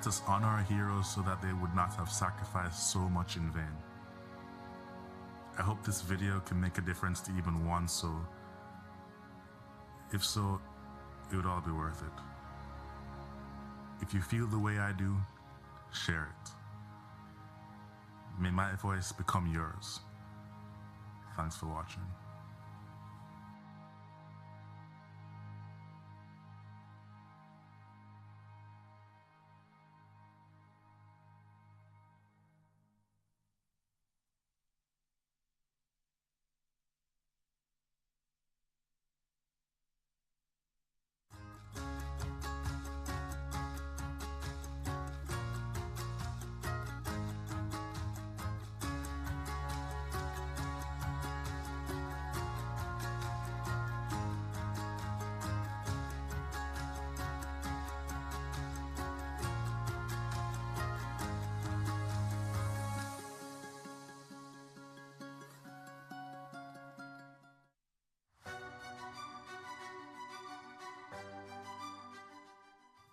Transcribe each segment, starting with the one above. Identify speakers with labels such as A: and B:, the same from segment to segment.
A: Let us honor our heroes so that they would not have sacrificed so much in vain. I hope this video can make a difference to even one soul. If so, it would all be worth it. If you feel the way I do, share it. May my voice become yours. Thanks for watching.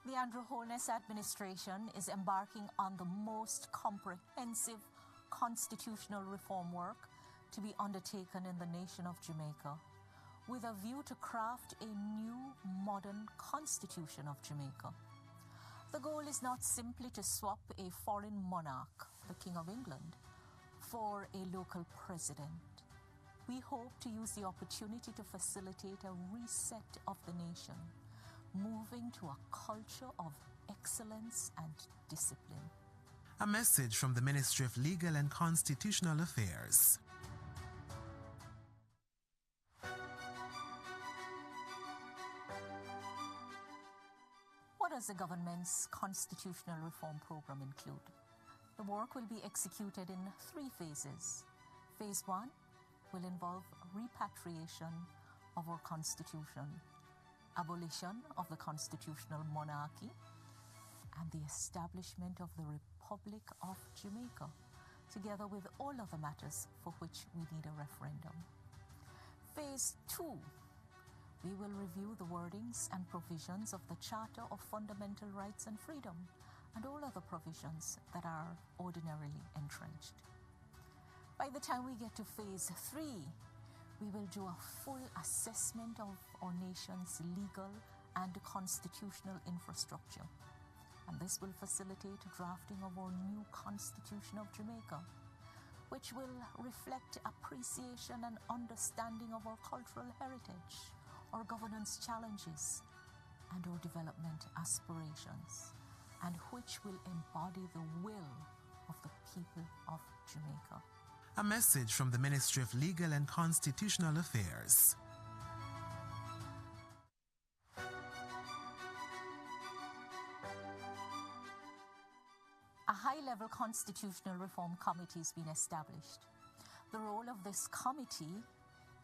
B: The Andrew Holness administration is embarking on the most comprehensive constitutional reform work to be undertaken in the nation of Jamaica, with a view to craft a new modern constitution of Jamaica. The goal is not simply to swap a foreign monarch, the King of England, for a local president. We hope to use the opportunity to facilitate a reset of the nation, moving to a culture of excellence and discipline.
C: A message from the Ministry of Legal and Constitutional Affairs.
B: What does the government's constitutional reform program include? The work will be executed in 3 phases. Phase 1 will involve repatriation of our constitution, abolition of the constitutional monarchy, and the establishment of the Republic of Jamaica, together with all other matters for which we need a referendum. Phase 2, we will review the wordings and provisions of the Charter of Fundamental Rights and Freedom and all other provisions that are ordinarily entrenched. By the time we get to Phase 3, we will do a full assessment of our nation's legal and constitutional infrastructure. And this will facilitate drafting of our new Constitution of Jamaica, which will reflect appreciation and understanding of our cultural heritage, our governance challenges, and our development aspirations, and which will embody the will of the people of Jamaica.
C: A message from the Ministry of Legal and Constitutional Affairs.
B: A high-level constitutional reform committee has been established. The role of this committee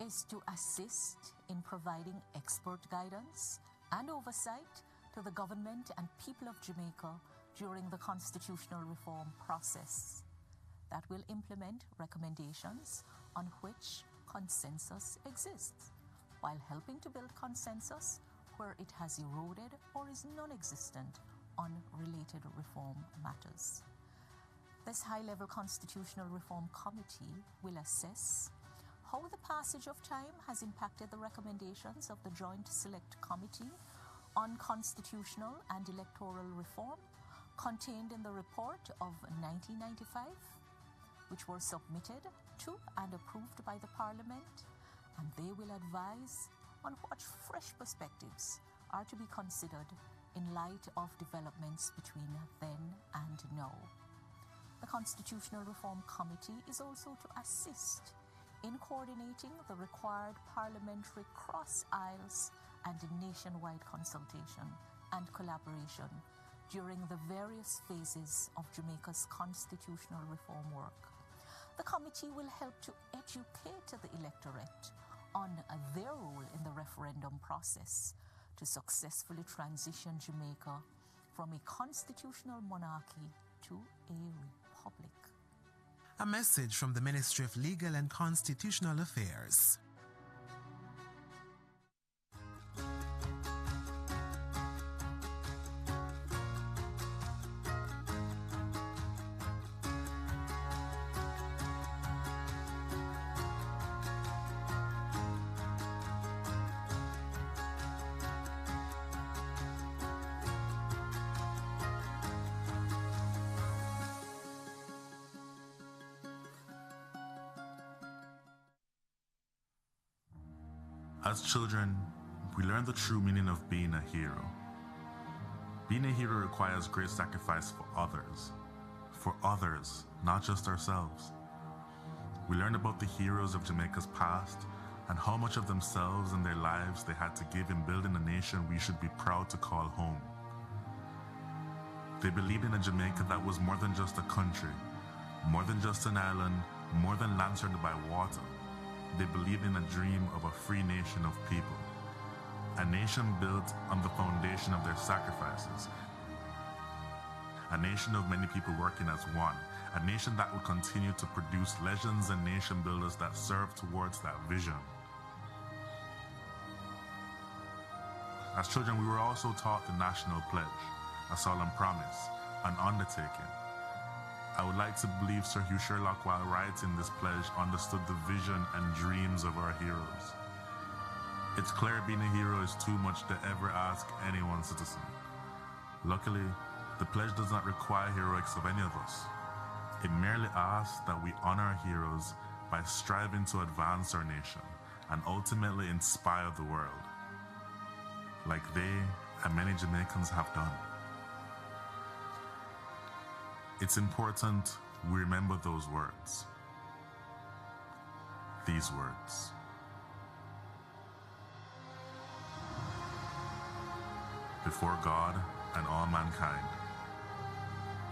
B: is to assist in providing expert guidance and oversight to the government and people of Jamaica during the constitutional reform process that will implement recommendations on which consensus exists, while helping to build consensus where it has eroded or is non-existent on related reform matters. This high-level constitutional reform committee will assess how the passage of time has impacted the recommendations of the Joint Select Committee on Constitutional and Electoral Reform contained in the report of 1995, which were submitted to and approved by the Parliament, and they will advise on what fresh perspectives are to be considered in light of developments between then and now. The Constitutional Reform Committee is also to assist in coordinating the required parliamentary cross-aisles and nationwide consultation and collaboration during the various phases of Jamaica's constitutional reform work. The committee will help to educate the electorate on their role in the referendum process to successfully transition Jamaica from a constitutional monarchy to a republic.
C: A message from the Ministry of Legal and Constitutional Affairs.
A: As children, we learn the true meaning of being a hero. Being a hero requires great sacrifice for others, not just ourselves. We learn about the heroes of Jamaica's past and how much of themselves and their lives they had to give in building a nation we should be proud to call home. They believed in a Jamaica that was more than just a country, more than just an island, more than land surrounded by water. They believed in a dream of a free nation of people, a nation built on the foundation of their sacrifices, a nation of many people working as one, a nation that would continue to produce legends and nation builders that serve towards that vision. As children, we were also taught the national pledge, a solemn promise, an undertaking. I would like to believe Sir Hugh Sherlock, while writing this pledge, understood the vision and dreams of our heroes. It's clear being a hero is too much to ever ask any one citizen. Luckily, the pledge does not require heroics of any of us. It merely asks that we honor our heroes by striving to advance our nation and ultimately inspire the world, like they and many Jamaicans have done. It's important we remember those words. These words. Before God and all mankind,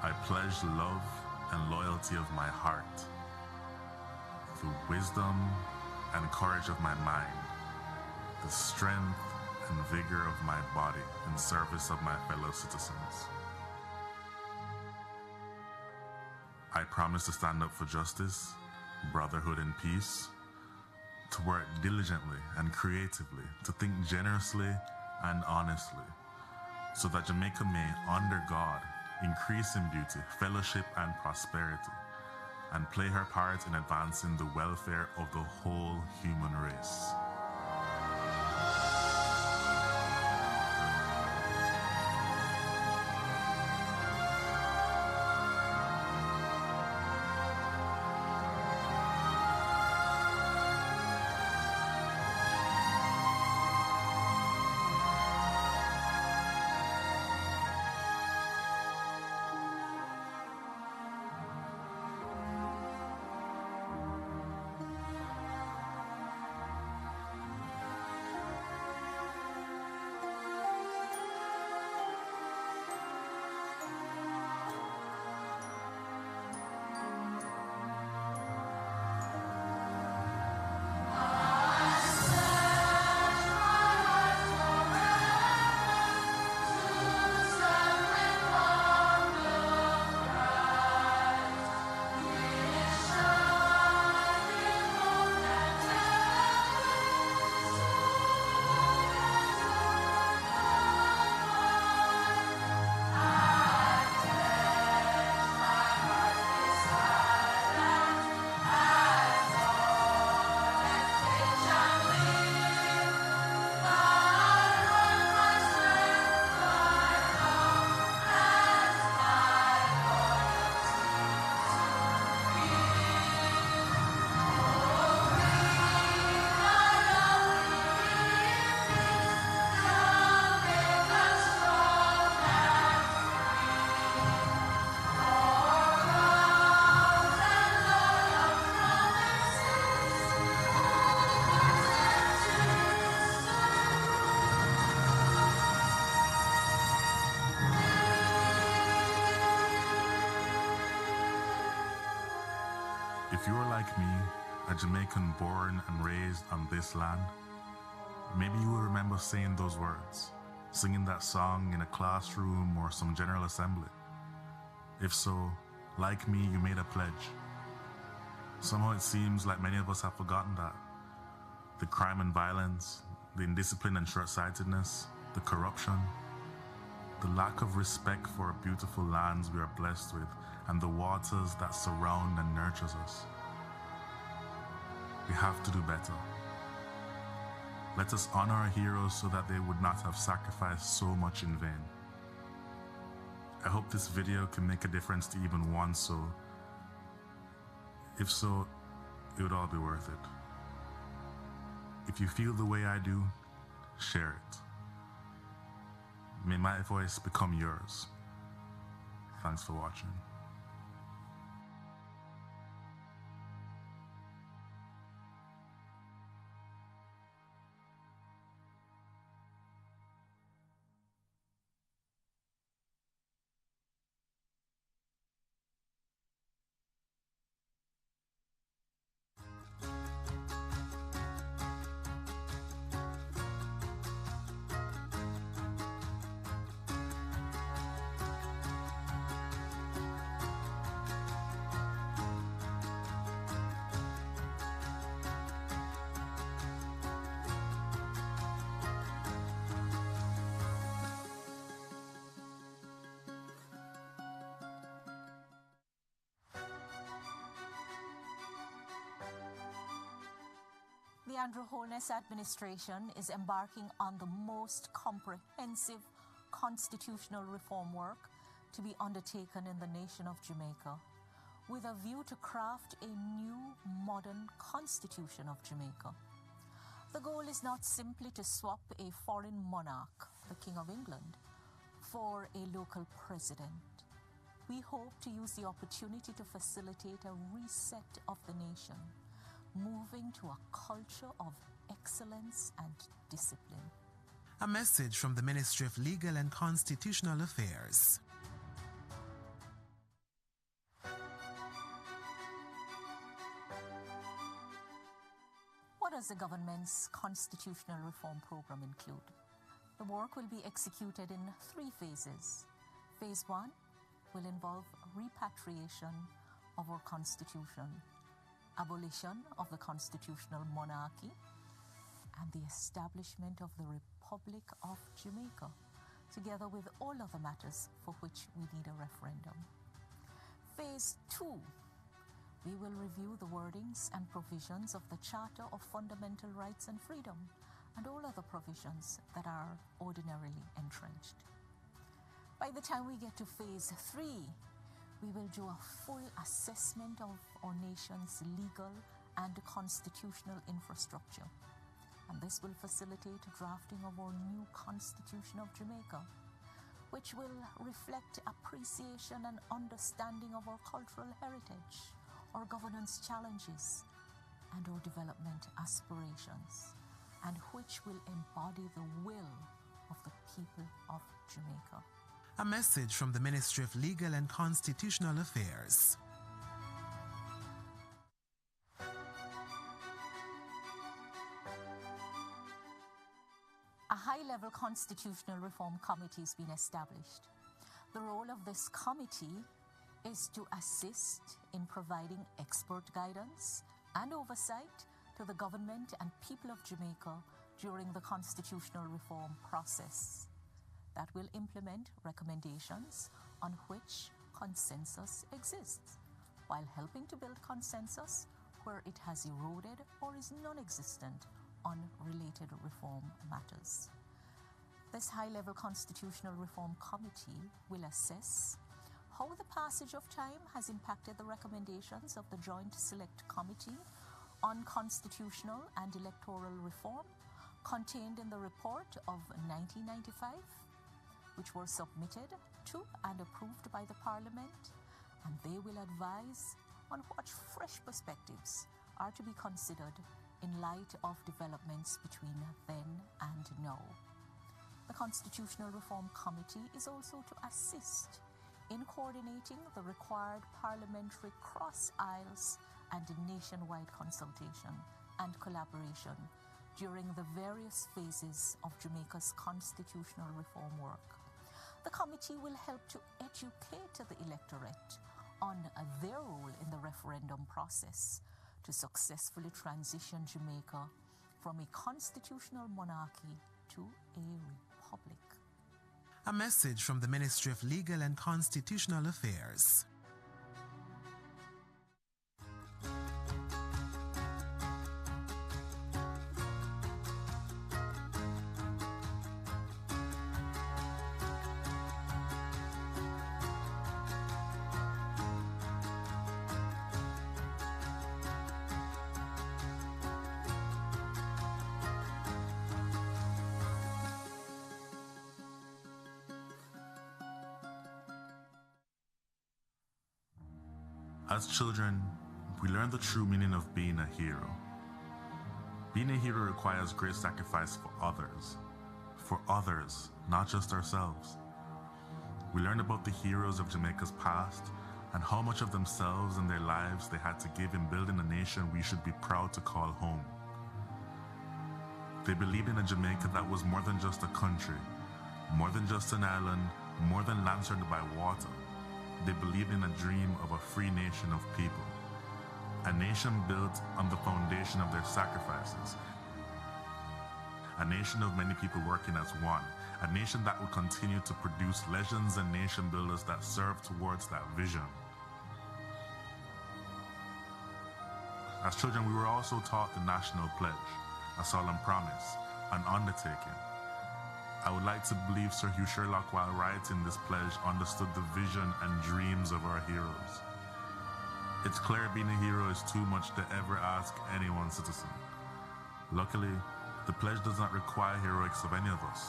A: I pledge love and loyalty of my heart, the wisdom and courage of my mind, the strength and vigor of my body in service of my fellow citizens. I promise to stand up for justice, brotherhood, and peace, to work diligently and creatively, to think generously and honestly, so that Jamaica may, under God, increase in beauty, fellowship, and prosperity, and play her part in advancing the welfare of the whole human race. If you are like me, a Jamaican born and raised on this land, maybe you will remember saying those words, singing that song in a classroom or some general assembly. If so, like me, you made a pledge. Somehow it seems like many of us have forgotten that. The crime and violence, the indiscipline and short-sightedness, the corruption, the lack of respect for our beautiful lands we are blessed with, and the waters that surround and nurtures us. We have to do better. Let us honor our heroes so that they would not have sacrificed so much in vain. I hope this video can make a difference to even one soul. If so, it would all be worth it. If you feel the way I do, share it. May my voice become yours. Thanks for watching.
B: The Andrew Holness administration is embarking on the most comprehensive constitutional reform work to be undertaken in the nation of Jamaica, with a view to craft a new modern constitution of Jamaica. The goal is not simply to swap a foreign monarch, the King of England, for a local president. We hope to use the opportunity to facilitate a reset of the nation, moving to a culture of excellence and discipline.
C: A message from the Ministry of Legal and Constitutional Affairs.
B: What does the government's constitutional reform program include? The work will be executed in 3 phases. Phase 1 will involve repatriation of our constitution, abolition of the constitutional monarchy, and the establishment of the Republic of Jamaica, together with all other matters for which we need a referendum. Phase 2, we will review the wordings and provisions of the Charter of Fundamental Rights and Freedom and all other provisions that are ordinarily entrenched. By the time we get to Phase 3, we will do a full assessment of our nation's legal and constitutional infrastructure. And this will facilitate drafting of our new Constitution of Jamaica, which will reflect appreciation and understanding of our cultural heritage, our governance challenges, and our development aspirations, and which will embody the will of the people of Jamaica.
C: A message from the Ministry of Legal and Constitutional Affairs.
B: A high-level constitutional reform committee has been established. The role of this committee is to assist in providing expert guidance and oversight to the government and people of Jamaica during the constitutional reform process that will implement recommendations on which consensus exists, while helping to build consensus where it has eroded or is non-existent on related reform matters. This high-level constitutional reform committee will assess how the passage of time has impacted the recommendations of the Joint Select Committee on Constitutional and Electoral Reform contained in the report of 1995, which were submitted to and approved by the Parliament, and they will advise on what fresh perspectives are to be considered in light of developments between then and now. The Constitutional Reform Committee is also to assist in coordinating the required parliamentary cross-aisles and nationwide consultation and collaboration during the various phases of Jamaica's constitutional reform work. The committee will help to educate the electorate on their role in the referendum process to successfully transition Jamaica from a constitutional monarchy to a republic.
C: A message from the Ministry of Legal and Constitutional Affairs.
A: As children, we learn the true meaning of being a hero. Being a hero requires great sacrifice for others, not just ourselves. We learn about the heroes of Jamaica's past and how much of themselves and their lives they had to give in building a nation we should be proud to call home. They believed in a Jamaica that was more than just a country, more than just an island, more than land surrounded by water. They believed in a dream of a free nation of people, a nation built on the foundation of their sacrifices, a nation of many people working as one, a nation that would continue to produce legends and nation builders that serve towards that vision. As children, we were also taught the national pledge, a solemn promise, an undertaking. I would like to believe Sir Hugh Sherlock, while writing this pledge, understood the vision and dreams of our heroes. It's clear being a hero is too much to ever ask any one citizen. Luckily, the pledge does not require heroics of any of us.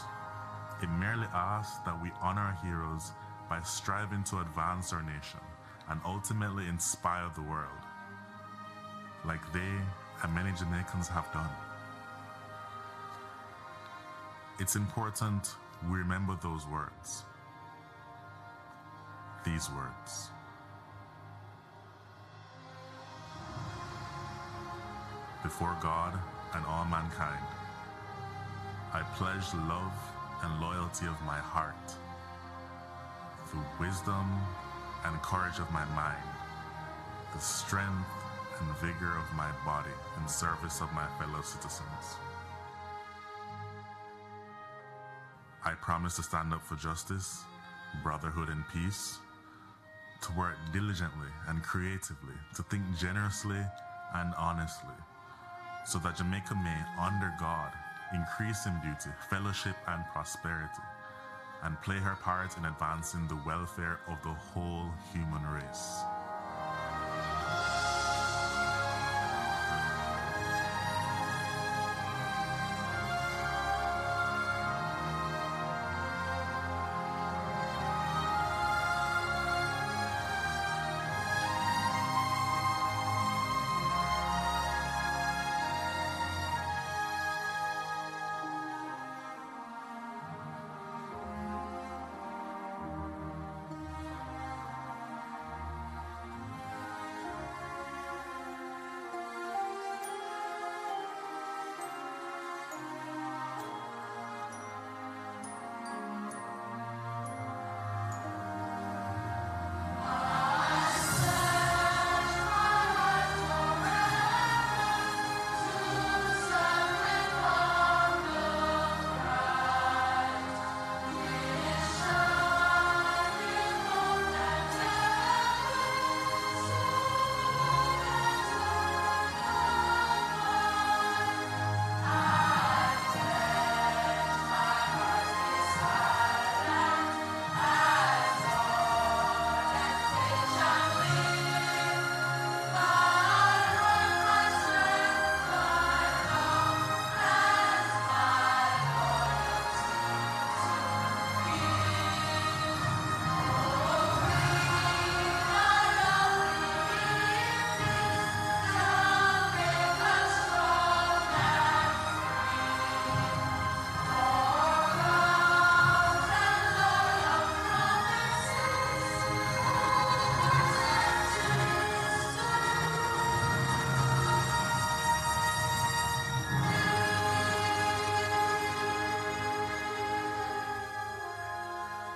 A: It merely asks that we honor our heroes by striving to advance our nation and ultimately inspire the world, like they and many Jamaicans have done. It's important we remember those words. These words. Before God and all mankind, I pledge the love and loyalty of my heart, through wisdom and courage of my mind, the strength and vigor of my body in service of my fellow citizens. I promise to stand up for justice, brotherhood, and peace, to work diligently and creatively, to think generously and honestly, so that Jamaica may, under God, increase in beauty, fellowship, and prosperity, and play her part in advancing the welfare of the whole human race.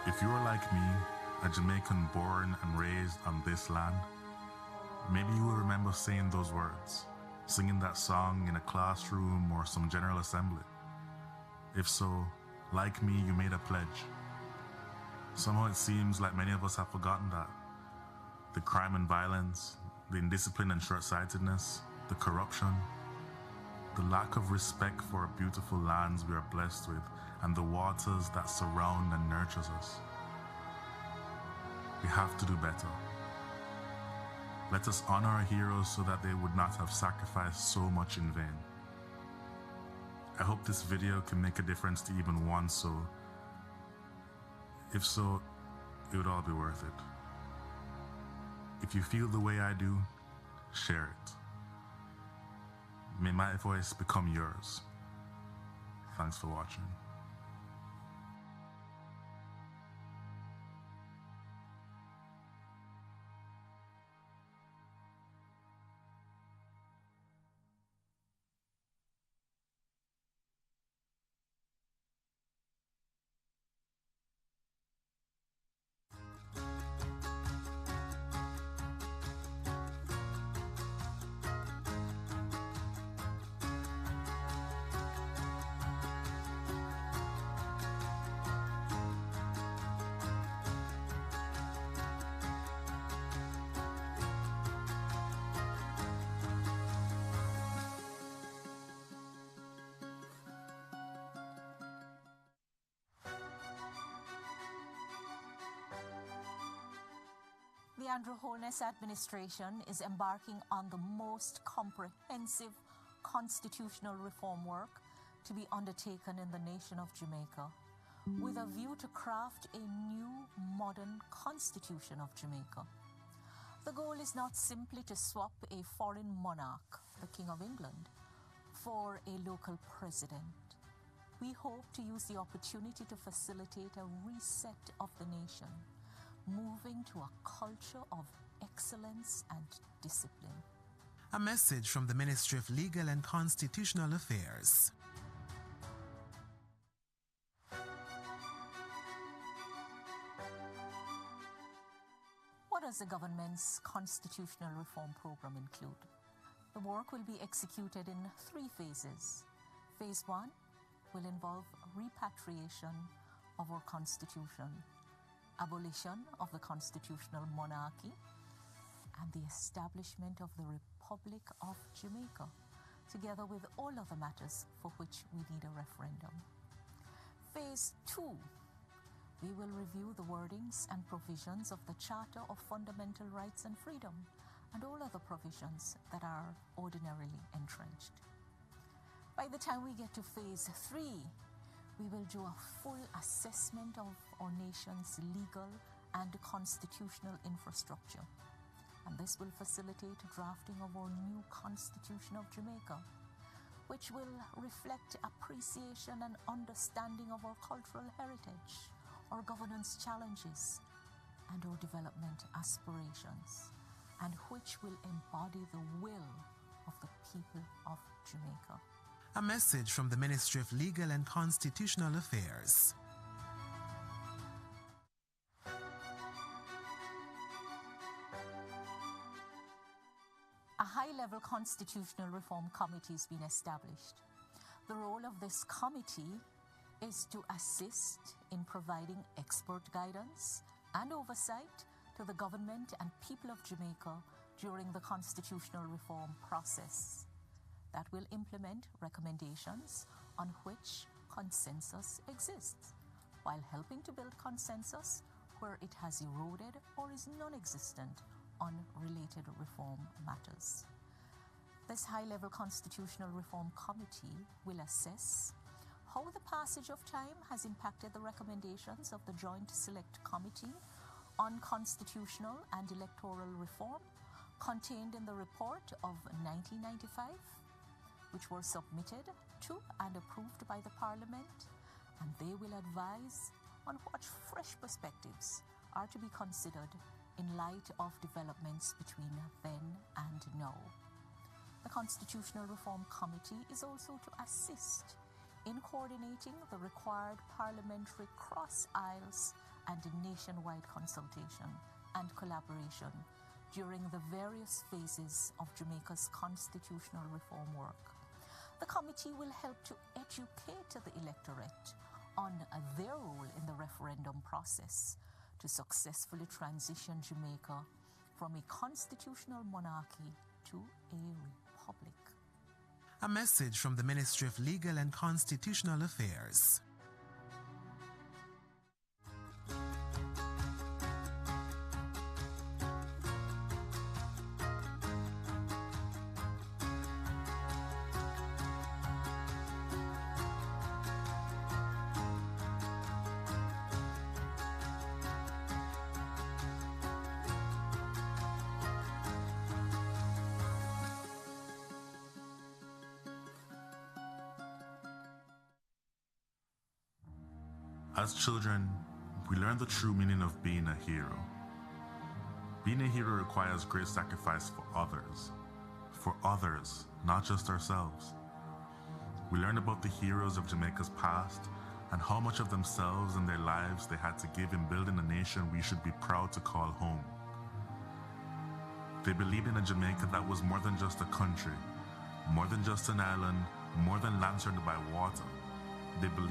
A: If you are like me, a Jamaican born and raised on this land, maybe you will remember saying those words, singing that song in a classroom or some general assembly. If so, like me, you made a pledge. Somehow it seems like many of us have forgotten that. The crime and violence, the indiscipline and short-sightedness, the corruption, the lack of respect for our beautiful lands we are blessed with, and the waters that surround and nurtures us. We have to do better. Let us honor our heroes so that they would not have sacrificed so much in vain. I hope this video can make a difference to even one soul. If so, it would all be worth it. If you feel the way I do, share it. May my voice become yours. Thanks for watching.
B: The Andrew Holness administration is embarking on the most comprehensive constitutional reform work to be undertaken in the nation of Jamaica, with a view to craft a new modern constitution of Jamaica. The goal is not simply to swap a foreign monarch, the King of England, for a local president. We hope to use the opportunity to facilitate a reset of the nation, moving to a culture of excellence and discipline.
C: A message from the Ministry of Legal and Constitutional Affairs.
B: What does the government's constitutional reform program include? The work will be executed in 3 phases. Phase 1 will involve repatriation of our constitution, abolition of the constitutional monarchy, and the establishment of the Republic of Jamaica, together with all other matters for which we need a referendum. Phase 2, we will review the wordings and provisions of the Charter of Fundamental Rights and Freedom and all other provisions that are ordinarily entrenched. By the time we get to Phase 3, we will do a full assessment of our nation's legal and constitutional infrastructure. And this will facilitate drafting of our new Constitution of Jamaica, which will reflect appreciation and understanding of our cultural heritage, our governance challenges, and our development aspirations, and which will embody the will of the people of Jamaica.
C: A message from the Ministry of Legal and Constitutional Affairs.
B: A high-level constitutional reform committee has been established. The role of this committee is to assist in providing expert guidance and oversight to the government and people of Jamaica during the constitutional reform process that will implement recommendations on which consensus exists, while helping to build consensus where it has eroded or is non-existent on related reform matters. This high-level constitutional reform committee will assess how the passage of time has impacted the recommendations of the Joint Select Committee on Constitutional and Electoral Reform contained in the report of 1995, which were submitted to and approved by the Parliament, and they will advise on what fresh perspectives are to be considered in light of developments between then and now. The Constitutional Reform Committee is also to assist in coordinating the required parliamentary cross-aisles and nationwide consultation and collaboration during the various phases of Jamaica's constitutional reform work. The committee will help to educate the electorate on their role in the referendum process to successfully transition Jamaica from a constitutional monarchy to a republic.
C: A message from the Ministry of Legal and Constitutional Affairs.
A: As children, we learn the true meaning of being a hero. Being a hero requires great sacrifice for others, not just ourselves. We learn about the heroes of Jamaica's past and how much of themselves and their lives they had to give in building a nation we should be proud to call home. They believed in a Jamaica that was more than just a country, more than just an island, more than land surrounded by water. They believed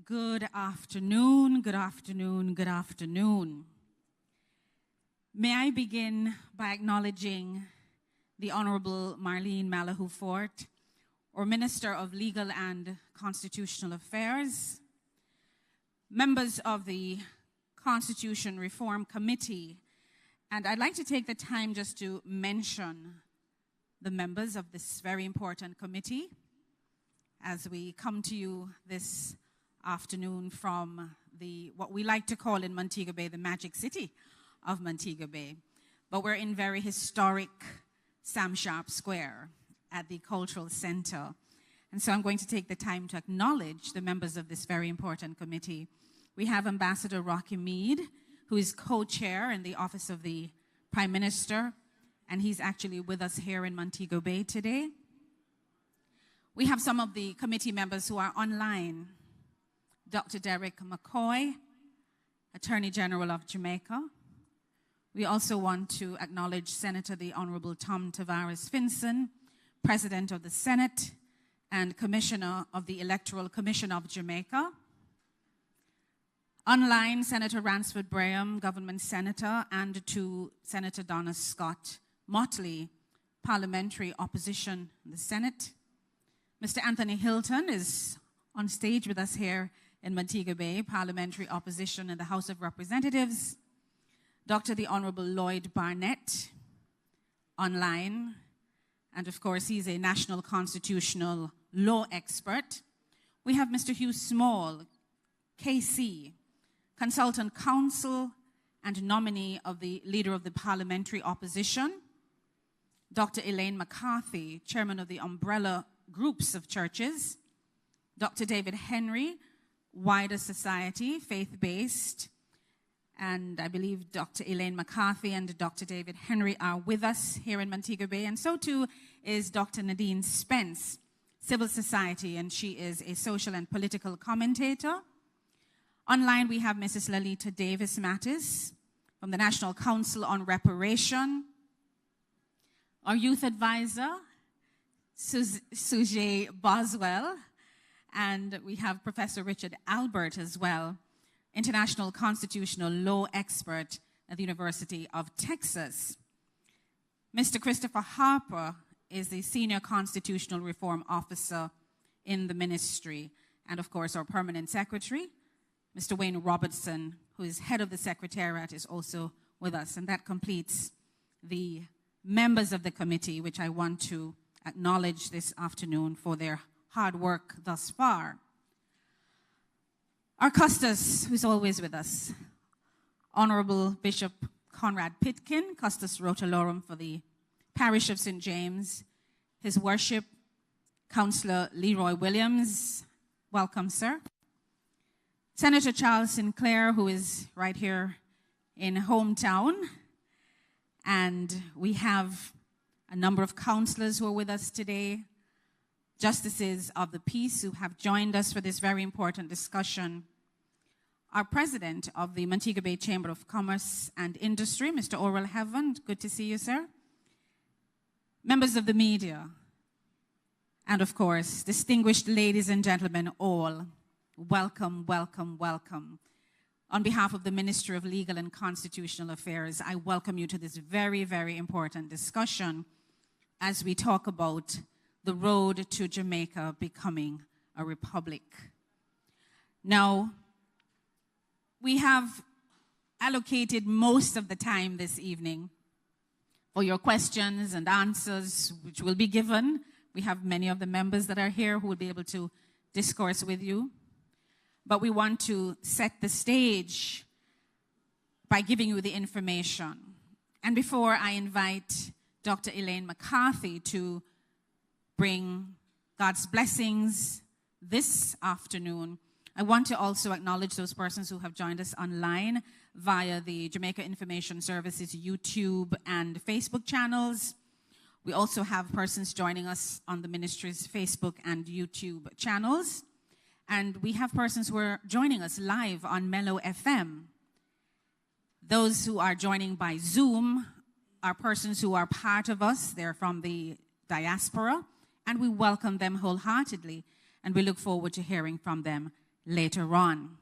D: Good afternoon, good afternoon, good afternoon. May I begin by acknowledging the Honorable Marlene Malahoo Fort, or Minister of Legal and Constitutional Affairs, members of the Constitution Reform Committee, and I'd like to take the time just to mention the members of this very important committee as we come to you this afternoon from what we like to call in Montego Bay the Magic City of Montego Bay. But we're in very historic Sam Sharp Square at the Cultural Center. And so I'm going to take the time to acknowledge the members of this very important committee. We have Ambassador Rocky Mead, who is co-chair in the Office of the Prime Minister, and he's actually with us here in Montego Bay today. We have some of the committee members who are online. Dr. Derek McCoy, Attorney General of Jamaica. We also want to acknowledge Senator the Honorable Tom Tavares Finson, President of the Senate and Commissioner of the Electoral Commission of Jamaica. Online, Senator Ransford Braham, Government Senator, and to Senator Donna Scott Motley, Parliamentary Opposition in the Senate. Mr. Anthony Hilton is on stage with us here in Montego Bay, Parliamentary Opposition in the House of Representatives. Dr. the Honorable Lloyd Barnett, online. And of course, he's a national constitutional law expert. We have Mr. Hugh Small, KC, Consultant Counsel and nominee of the Leader of the Parliamentary Opposition. Dr. Elaine McCarthy, Chairman of the Umbrella Groups of Churches. Dr. David Henry, Wider Society, faith-based, and I believe Dr. Elaine McCarthy and Dr. David Henry are with us here in Montego Bay, and so too is Dr. Nadine Spence, Civil Society, and she is a social and political commentator. Online we have Mrs. Lalita Davis Mattis from the National Council on Reparation. Our youth advisor, Sujay Boswell, and we have Professor Richard Albert as well, international constitutional law expert at the University of Texas. Mr. Christopher Harper is the Senior Constitutional Reform Officer in the ministry, and of course our Permanent Secretary, Mr. Wayne Robertson, who is head of the Secretariat, is also with us, and that completes the members of the committee, which I want to acknowledge this afternoon for their hard work thus far. Our Custos, who's always with us, Honorable Bishop Conrad Pitkin, Custos Rotalorum for the Parish of St. James, His Worship, Councillor Leroy Williams, welcome, sir. Senator Charles Sinclair, who is right here in hometown, and we have a number of councillors who are with us today, justices of the peace who have joined us for this very important discussion. Our president of the Montego Bay Chamber of Commerce and Industry, Mr. Oral Heaven, good to see you, sir. Members of the media, and of course, distinguished ladies and gentlemen all, welcome, welcome, welcome. on behalf of the Ministry of Legal and Constitutional Affairs, I welcome you to this very, very important discussion as we talk about the road to Jamaica becoming a republic. Now, we have allocated most of the time this evening for your questions and answers, which will be given. We have many of the members that are here who will be able to discourse with you. But we want to set the stage by giving you the information. And before I invite Dr. Elaine McCarthy to bring God's blessings this afternoon, I want to also acknowledge those persons who have joined us online via the Jamaica Information Services YouTube and Facebook channels. We also have persons joining us on the ministry's Facebook and YouTube channels. And we have persons who are joining us live on Mellow FM. Those who are joining by Zoom are persons who are part of us. They're from the diaspora, and we welcome them wholeheartedly, and we look forward to hearing from them later on.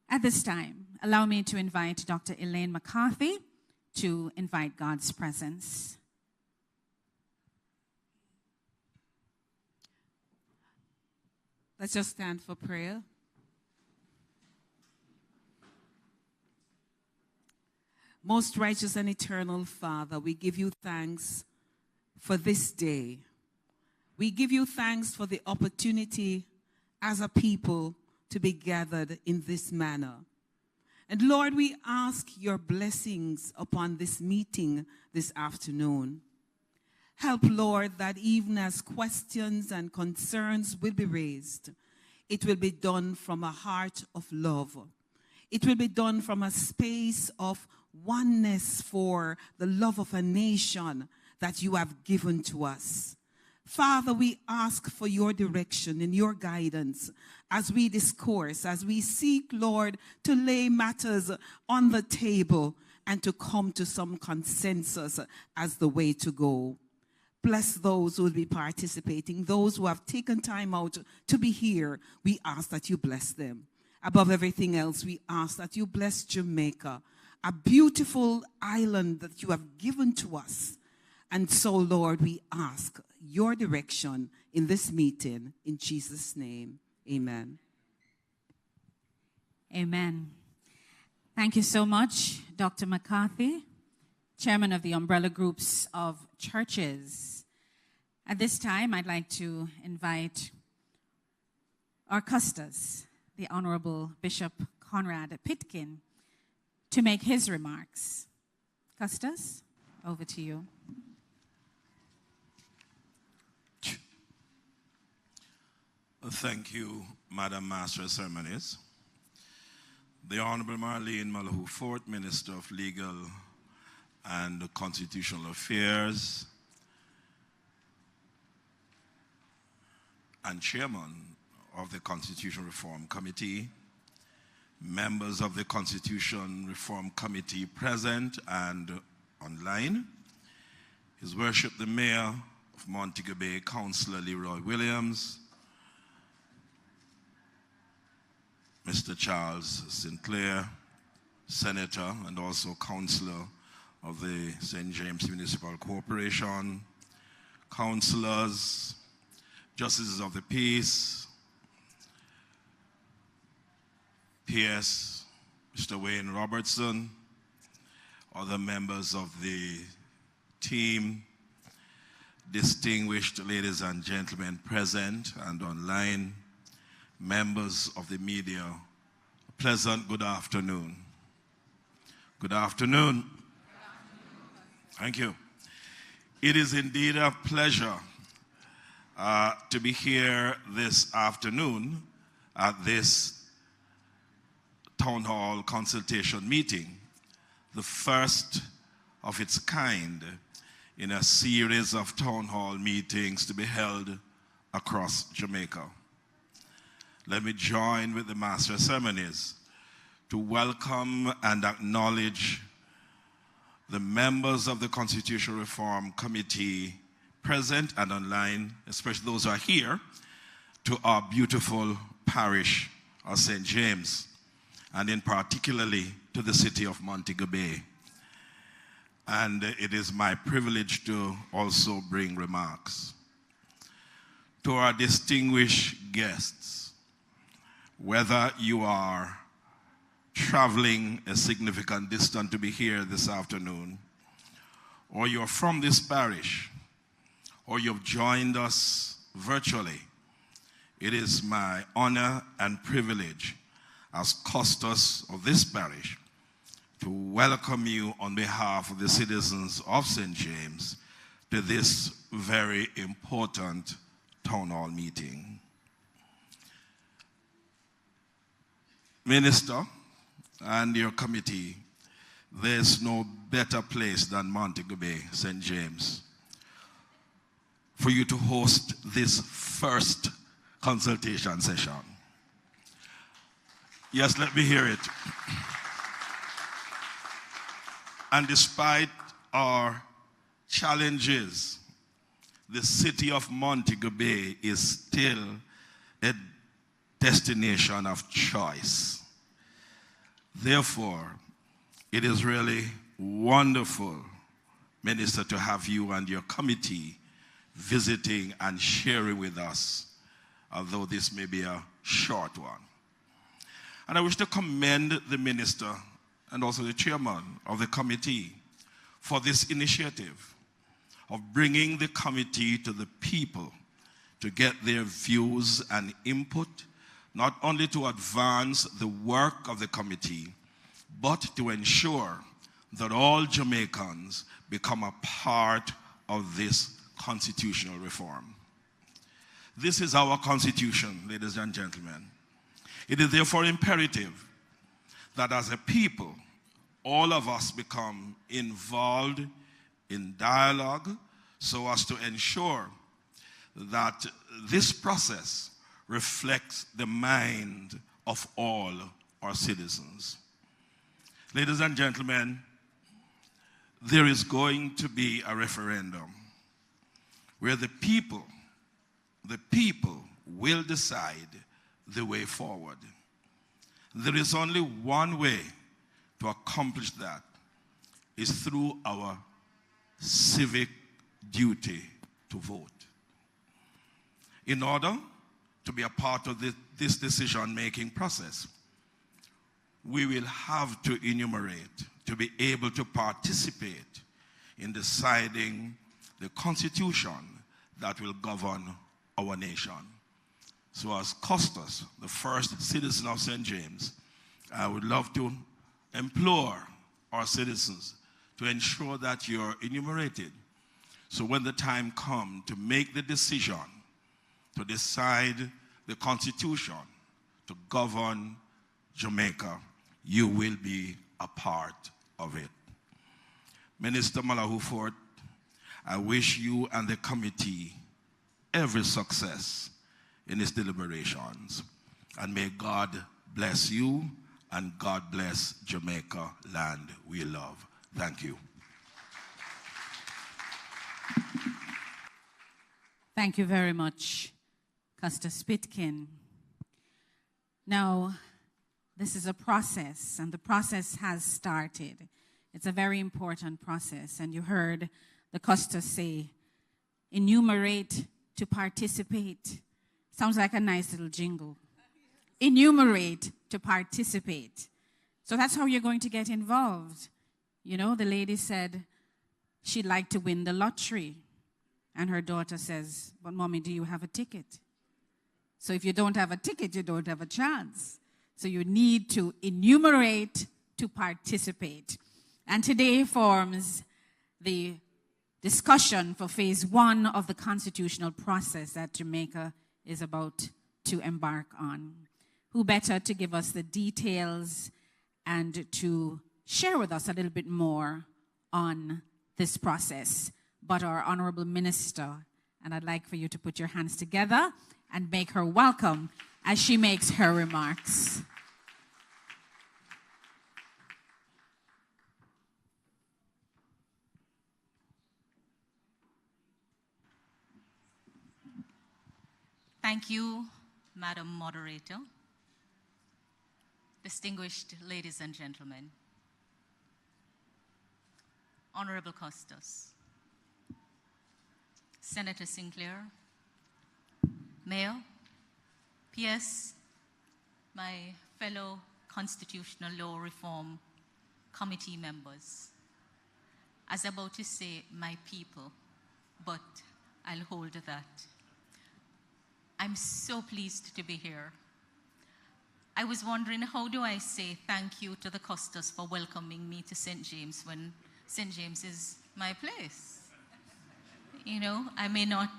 D: At this time, allow me to invite Dr. Elaine McCarthy to invite God's presence.
E: Let's just stand for prayer. Most righteous and eternal Father, we give you thanks for this day. We give you thanks for the opportunity as a people to be gathered in this manner. And Lord, we ask your blessings upon this meeting this afternoon. Help, Lord, that even as questions and concerns will be raised, it will be done from a heart of love. It will be done from a space of oneness for the love of a nation that you have given to us. Father, we ask for your direction and your guidance as we discourse, as we seek, Lord, to lay matters on the table and to come to some consensus as the way to go. Bless those who will be participating, those who have taken time out to be here. We ask that you bless them. Above everything else, we ask that you bless Jamaica, a beautiful island that you have given to us. And so, Lord, we ask your direction in this meeting. In Jesus' name, amen.
D: Amen. Thank you so much, Dr. McCarthy, Chairman of the Umbrella Groups of Churches. At this time, I'd like to invite our custos, the Honorable Bishop Conrad Pitkin, to make his remarks. Custos, over to you.
F: Thank you, Madam Master of Ceremonies. The Honorable Marlene Malahoo Fort, Minister of Legal and Constitutional Affairs and Chairman of the Constitution Reform Committee, members of the Constitution Reform Committee present and online, His Worship the Mayor of Montego Bay, Councillor Leroy Williams, Mr. Charles Sinclair, Senator and also Councillor of the St. James Municipal Corporation, councillors, Justices of the Peace, PS, Mr. Wayne Robertson, other members of the team, distinguished ladies and gentlemen present and online, members of the media, a pleasant good afternoon. Good afternoon. Thank you. It is indeed a pleasure to be here this afternoon at this town hall consultation meeting, the first of its kind in a series of town hall meetings to be held across Jamaica. Let me join with the Master of Ceremonies to welcome and acknowledge the members of the Constitutional Reform Committee present and online, especially those who are here, to our beautiful parish of St. James. and in particularly to the city of Montego Bay. And it is my privilege to also bring remarks. To our distinguished guests, whether you are traveling a significant distance to be here this afternoon, or you're from this parish, or you've joined us virtually, it is my honor and privilege as custos of this parish to welcome you on behalf of the citizens of St. James to this very important town hall meeting. Minister and your committee, there's no better place than Montego Bay, St. James, for you to host this first consultation session. Yes, let me hear it. And despite our challenges, the city of Montego Bay is still a destination of choice. Therefore, it is really wonderful, Minister, to have you and your committee visiting and sharing with us, although this may be a short one. And I wish to commend the Minister and also the chairman of the committee for this initiative of bringing the committee to the people to get their views and input, not only to advance the work of the committee, but to ensure that all Jamaicans become a part of this constitutional reform. This is our constitution, ladies and gentlemen. It is therefore imperative that as a people, all of us become involved in dialogue so as to ensure that this process reflects the mind of all our citizens. Ladies and gentlemen, there is going to be a referendum where the people will decide the way forward. There is only one way to accomplish that, is through our civic duty to vote. In order to be a part of this decision-making process, we will have to enumerate, to be able to participate in deciding the constitution that will govern our nation. So as Custos, the first citizen of St. James, I would love to implore our citizens to ensure that you're enumerated. So when the time comes to make the decision to decide the constitution to govern Jamaica, you will be a part of it. Minister Malahou Fort, I wish you and the committee every success in its deliberations. And may God bless you and God bless Jamaica, land we love. Thank you.
D: Thank you very much, Custos Pitkin. Now, this is a process, and the process has started. It's a very important process, and you heard the Custos say, enumerate to participate. Sounds like a nice little jingle. Enumerate to participate. So that's how you're going to get involved. You know, the lady said she'd like to win the lottery. And her daughter says, but mommy, do you have a ticket? So if you don't have a ticket, you don't have a chance. So you need to enumerate to participate. And today forms the discussion for phase 1 of the constitutional process that Jamaica is about to embark on. Who better to give us the details and to share with us a little bit more on this process but our Honorable Minister. And I'd like for you to put your hands together and make her welcome as she makes her remarks.
B: Thank you, Madam Moderator. Distinguished ladies and gentlemen, Honorable Custos, Senator Sinclair, Mayor, PS, my fellow Constitutional Law Reform Committee members. As I'm about to say, my people, but I'll hold that. I'm so pleased to be here. I was wondering, how do I say thank you to the Custos for welcoming me to St. James when St. James is my place? You know, I may not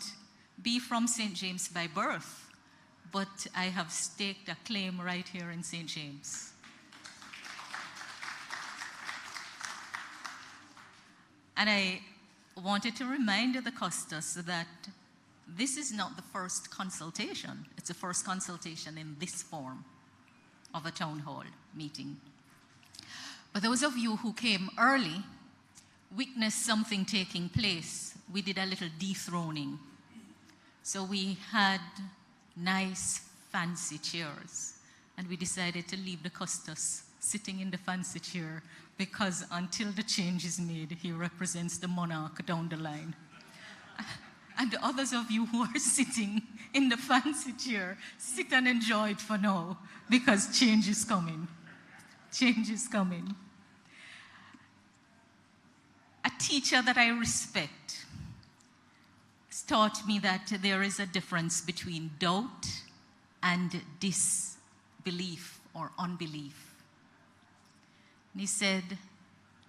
B: be from St. James by birth, but I have staked a claim right here in St. James. And I wanted to remind the Custos that this is not the first consultation. It's the first consultation in this form of a town hall meeting. But those of you who came early witnessed something taking place. We did a little dethroning. So we had nice, fancy chairs. And we decided to leave the Custos sitting in the fancy chair because until the change is made, he represents the monarch down the line. And the others of you who are sitting in the fancy chair, sit and enjoy it for now, because change is coming. Change is coming. A teacher that I respect taught me that there is a difference between doubt and disbelief or unbelief. And he said,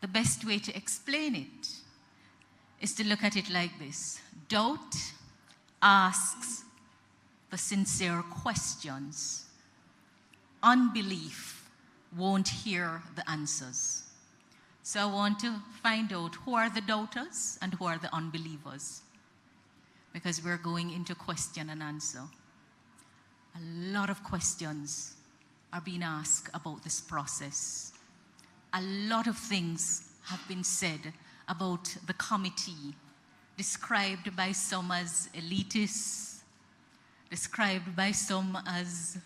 B: the best way to explain it is to look at it like this. Doubt asks the sincere questions. Unbelief won't hear the answers. So I want to find out who are the doubters and who are the unbelievers, because we're going into question and answer. A lot of questions are being asked about this process. A lot of things have been said about the committee, described by some as elitist, described by some as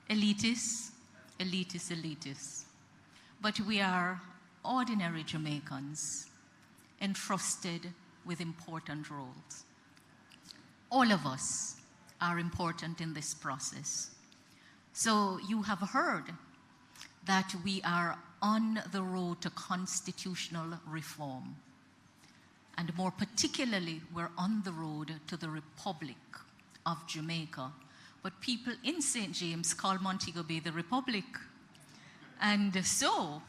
B: elitist. But we are ordinary Jamaicans entrusted with important roles. All of us are important in this process. So you have heard that we are on the road to constitutional reform. And more particularly, we're on the road to the Republic of Jamaica. But people in St. James call Montego Bay the Republic. And so,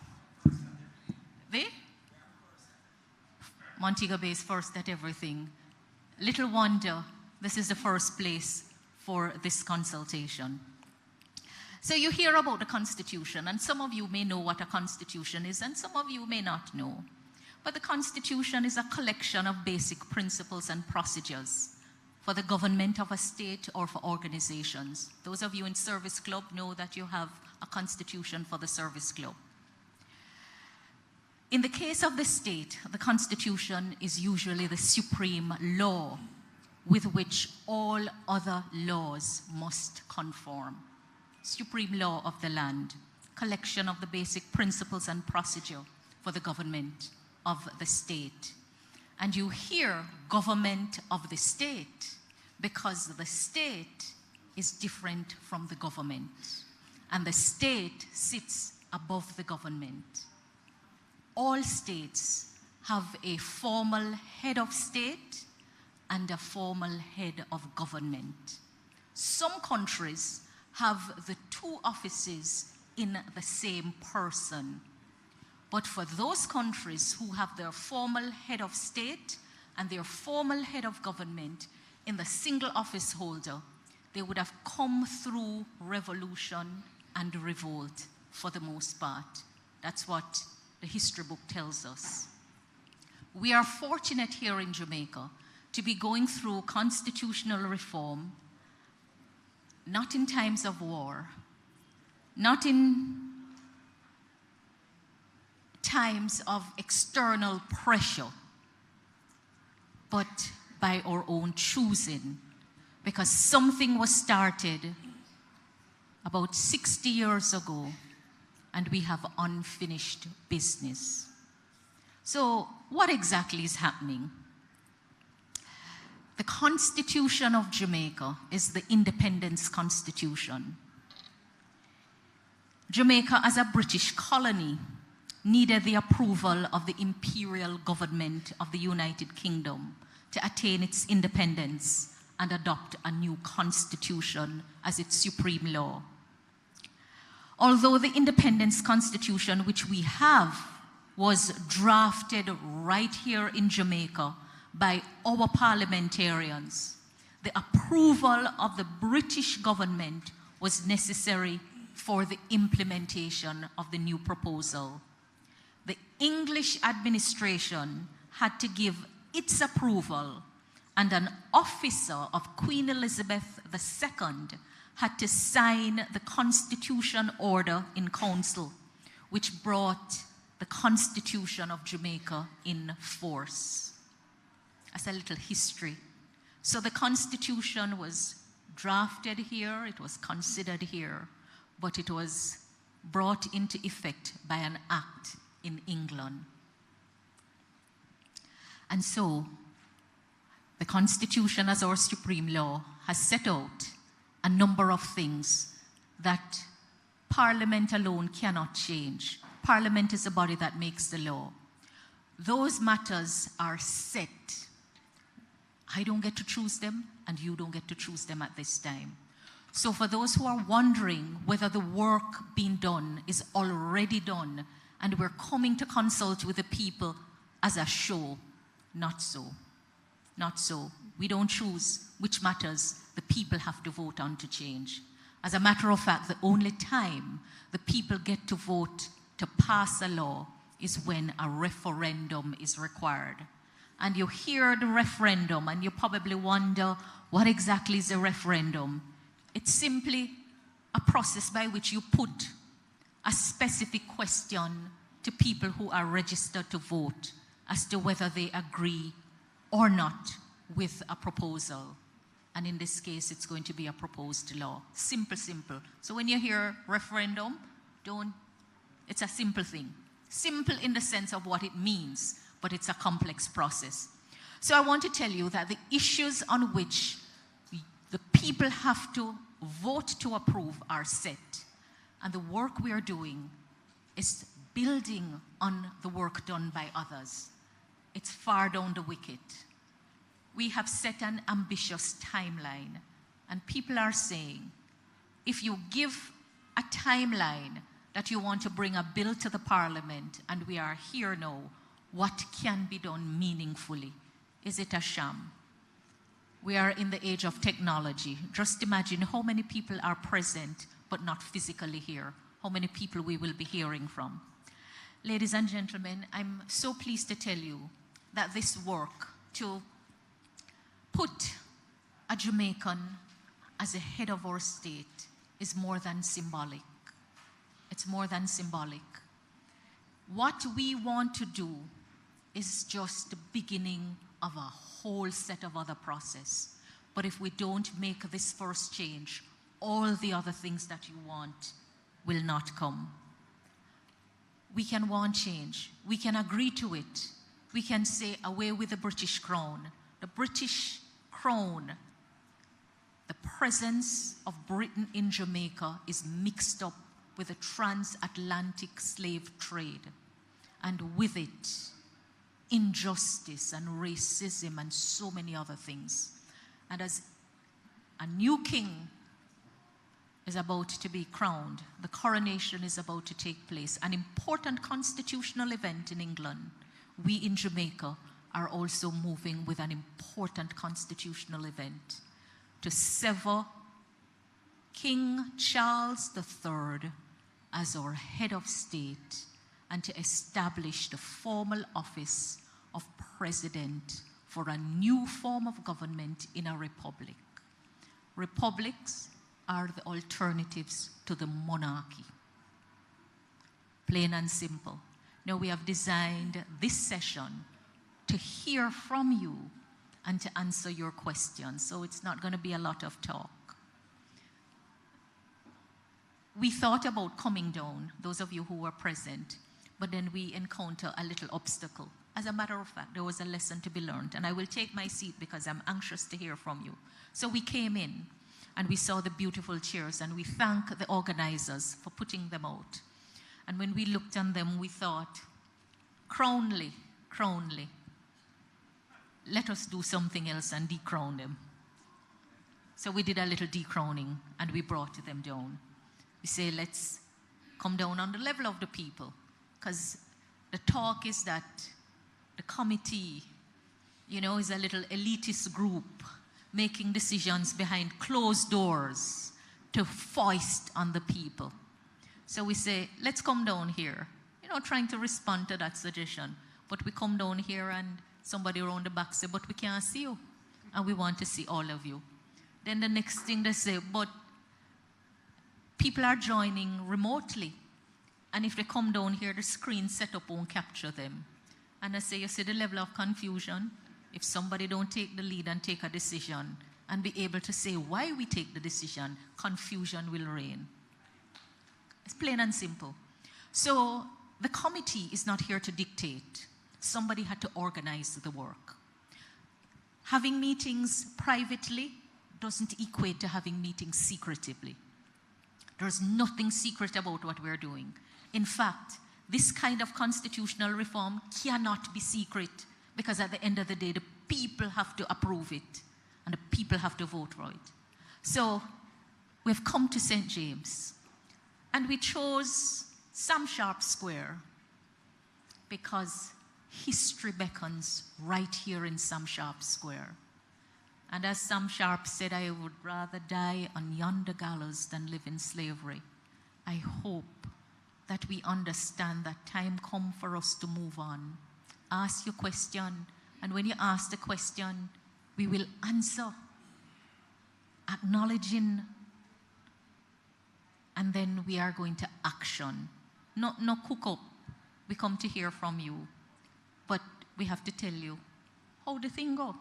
B: Montego Bay is first at everything. Little wonder this is the first place for this consultation. So you hear about the Constitution, and some of you may know what a Constitution is, and some of you may not know. But the Constitution is a collection of basic principles and procedures for the government of a state or for organizations. Those of you in Service Club know that you have a Constitution for the Service Club. In the case of the state, the Constitution is usually the supreme law with which all other laws must conform. Supreme law of the land, collection of the basic principles and procedure for the government of the state. And you hear government of the state because the state is different from the government. And the state sits above the government. All states have a formal head of state and a formal head of government. Some countries have the two offices in the same person. But for those countries who have their formal head of state and their formal head of government in the single office holder, they would have come through revolution and revolt for the most part. That's what the history book tells us. We are fortunate here in Jamaica to be going through constitutional reform, not in times of war, not in times of external pressure, but by our own choosing, because something was started about 60 years ago, and we have unfinished business. So what exactly is happening? The Constitution of Jamaica is the independence constitution. Jamaica, as a British colony, needed the approval of the imperial government of the United Kingdom to attain its independence and adopt a new constitution as its supreme law. Although the independence constitution which we have was drafted right here in Jamaica by our parliamentarians, the approval of the British government was necessary for the implementation of the new proposal. The English administration had to give its approval, and an officer of Queen Elizabeth II had to sign the Constitution Order in Council, which brought the Constitution of Jamaica in force. As a little history. So the Constitution was drafted here, it was considered here, but it was brought into effect by an act in England. And so, the Constitution as our supreme law has set out a number of things that Parliament alone cannot change. Parliament is the body that makes the law. Those matters are set. I don't get to choose them, and you don't get to choose them at this time. So for those who are wondering whether the work being done is already done, and we're coming to consult with the people as a show, not so. Not so. We don't choose which matters the people have to vote on to change. As a matter of fact, the only time the people get to vote to pass a law is when a referendum is required. And you hear the referendum and you probably wonder, what exactly is a referendum? It's simply a process by which you put a specific question to people who are registered to vote as to whether they agree or not with a proposal. And in this case, it's going to be a proposed law. Simple, simple. So when you hear referendum, it's a simple thing. Simple in the sense of what it means, but it's a complex process. So I want to tell you that the issues on which the people have to vote to approve are set. And the work we are doing is building on the work done by others. It's far down the wicket. We have set an ambitious timeline, and people are saying, if you give a timeline that you want to bring a bill to the Parliament, and we are here now, what can be done meaningfully? Is it a sham? We are in the age of technology. Just imagine how many people are present but not physically here. How many people we will be hearing from. Ladies and gentlemen, I'm so pleased to tell you that this work to put a Jamaican as the head of our state is more than symbolic. It's more than symbolic. What we want to do is just the beginning of a whole set of other process. But if we don't make this first change, all the other things that you want will not come. We can want change. We can agree to it. We can say, away with the British crown. The British crown, the presence of Britain in Jamaica is mixed up with the transatlantic slave trade. And with it, injustice and racism and so many other things. And as a new king is about to be crowned, the coronation is about to take place, an important constitutional event in England, we in Jamaica are also moving with an important constitutional event to sever King Charles III as our head of state and to establish the formal office of president for a new form of government in a republic. Republics are the alternatives to the monarchy. Plain and simple. Now we have designed this session to hear from you and to answer your questions. So it's not going to be a lot of talk. we thought about coming down, those of you who were present, but then we encounter a little obstacle. As a matter of fact, there was a lesson to be learned, and I will take my seat because I'm anxious to hear from you. So we came in, and we saw the beautiful chairs, and we thank the organizers for putting them out. And when we looked on them, we thought, Crownly, let us do something else and decrown them. So we did a little decrowning, and we brought them down. We say, let's come down on the level of the people, because the talk is that the committee, you know, is a little elitist group making decisions behind closed doors to foist on the people. So we say, let's come down here, you know, trying to respond to that suggestion. But we come down here and somebody around the back say, but we can't see you, and we want to see all of you. Then the next thing they say, but people are joining remotely. And if they come down here, the screen setup won't capture them. And I say, you see the level of confusion? If somebody don't take the lead and take a decision and be able to say why we take the decision, confusion will reign. It's plain and simple. So the committee is not here to dictate. Somebody had to organize the work. Having meetings privately doesn't equate to having meetings secretively. There's nothing secret about what we're doing. In fact, this kind of constitutional reform cannot be secret, because at the end of the day, the people have to approve it and the people have to vote for it. So we've come to St. James, and we chose Sam Sharp Square because history beckons right here in Sam Sharp Square. And as Sam Sharp said, I would rather die on yonder gallows than live in slavery. I hope that we understand that time come for us to move on. Ask your question, and when you ask the question, we will answer, acknowledging, and then we are going to action. No cook up. We come to hear from you, but we have to tell you how the thing go.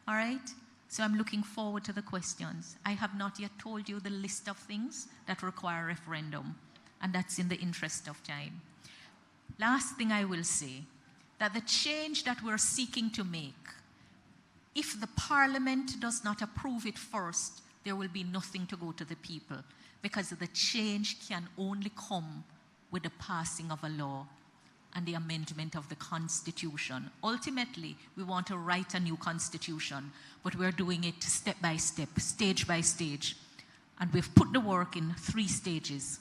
B: All right? So I'm looking forward to the questions. I have not yet told you the list of things that require referendum, and that's in the interest of time. Last thing I will say, that the change that we're seeking to make, if the Parliament does not approve it first, there will be nothing to go to the people, because the change can only come with the passing of a law and the amendment of the Constitution. Ultimately, we want to write a new Constitution, but we're doing it step by step, stage by stage. And we've put the work in 3 stages.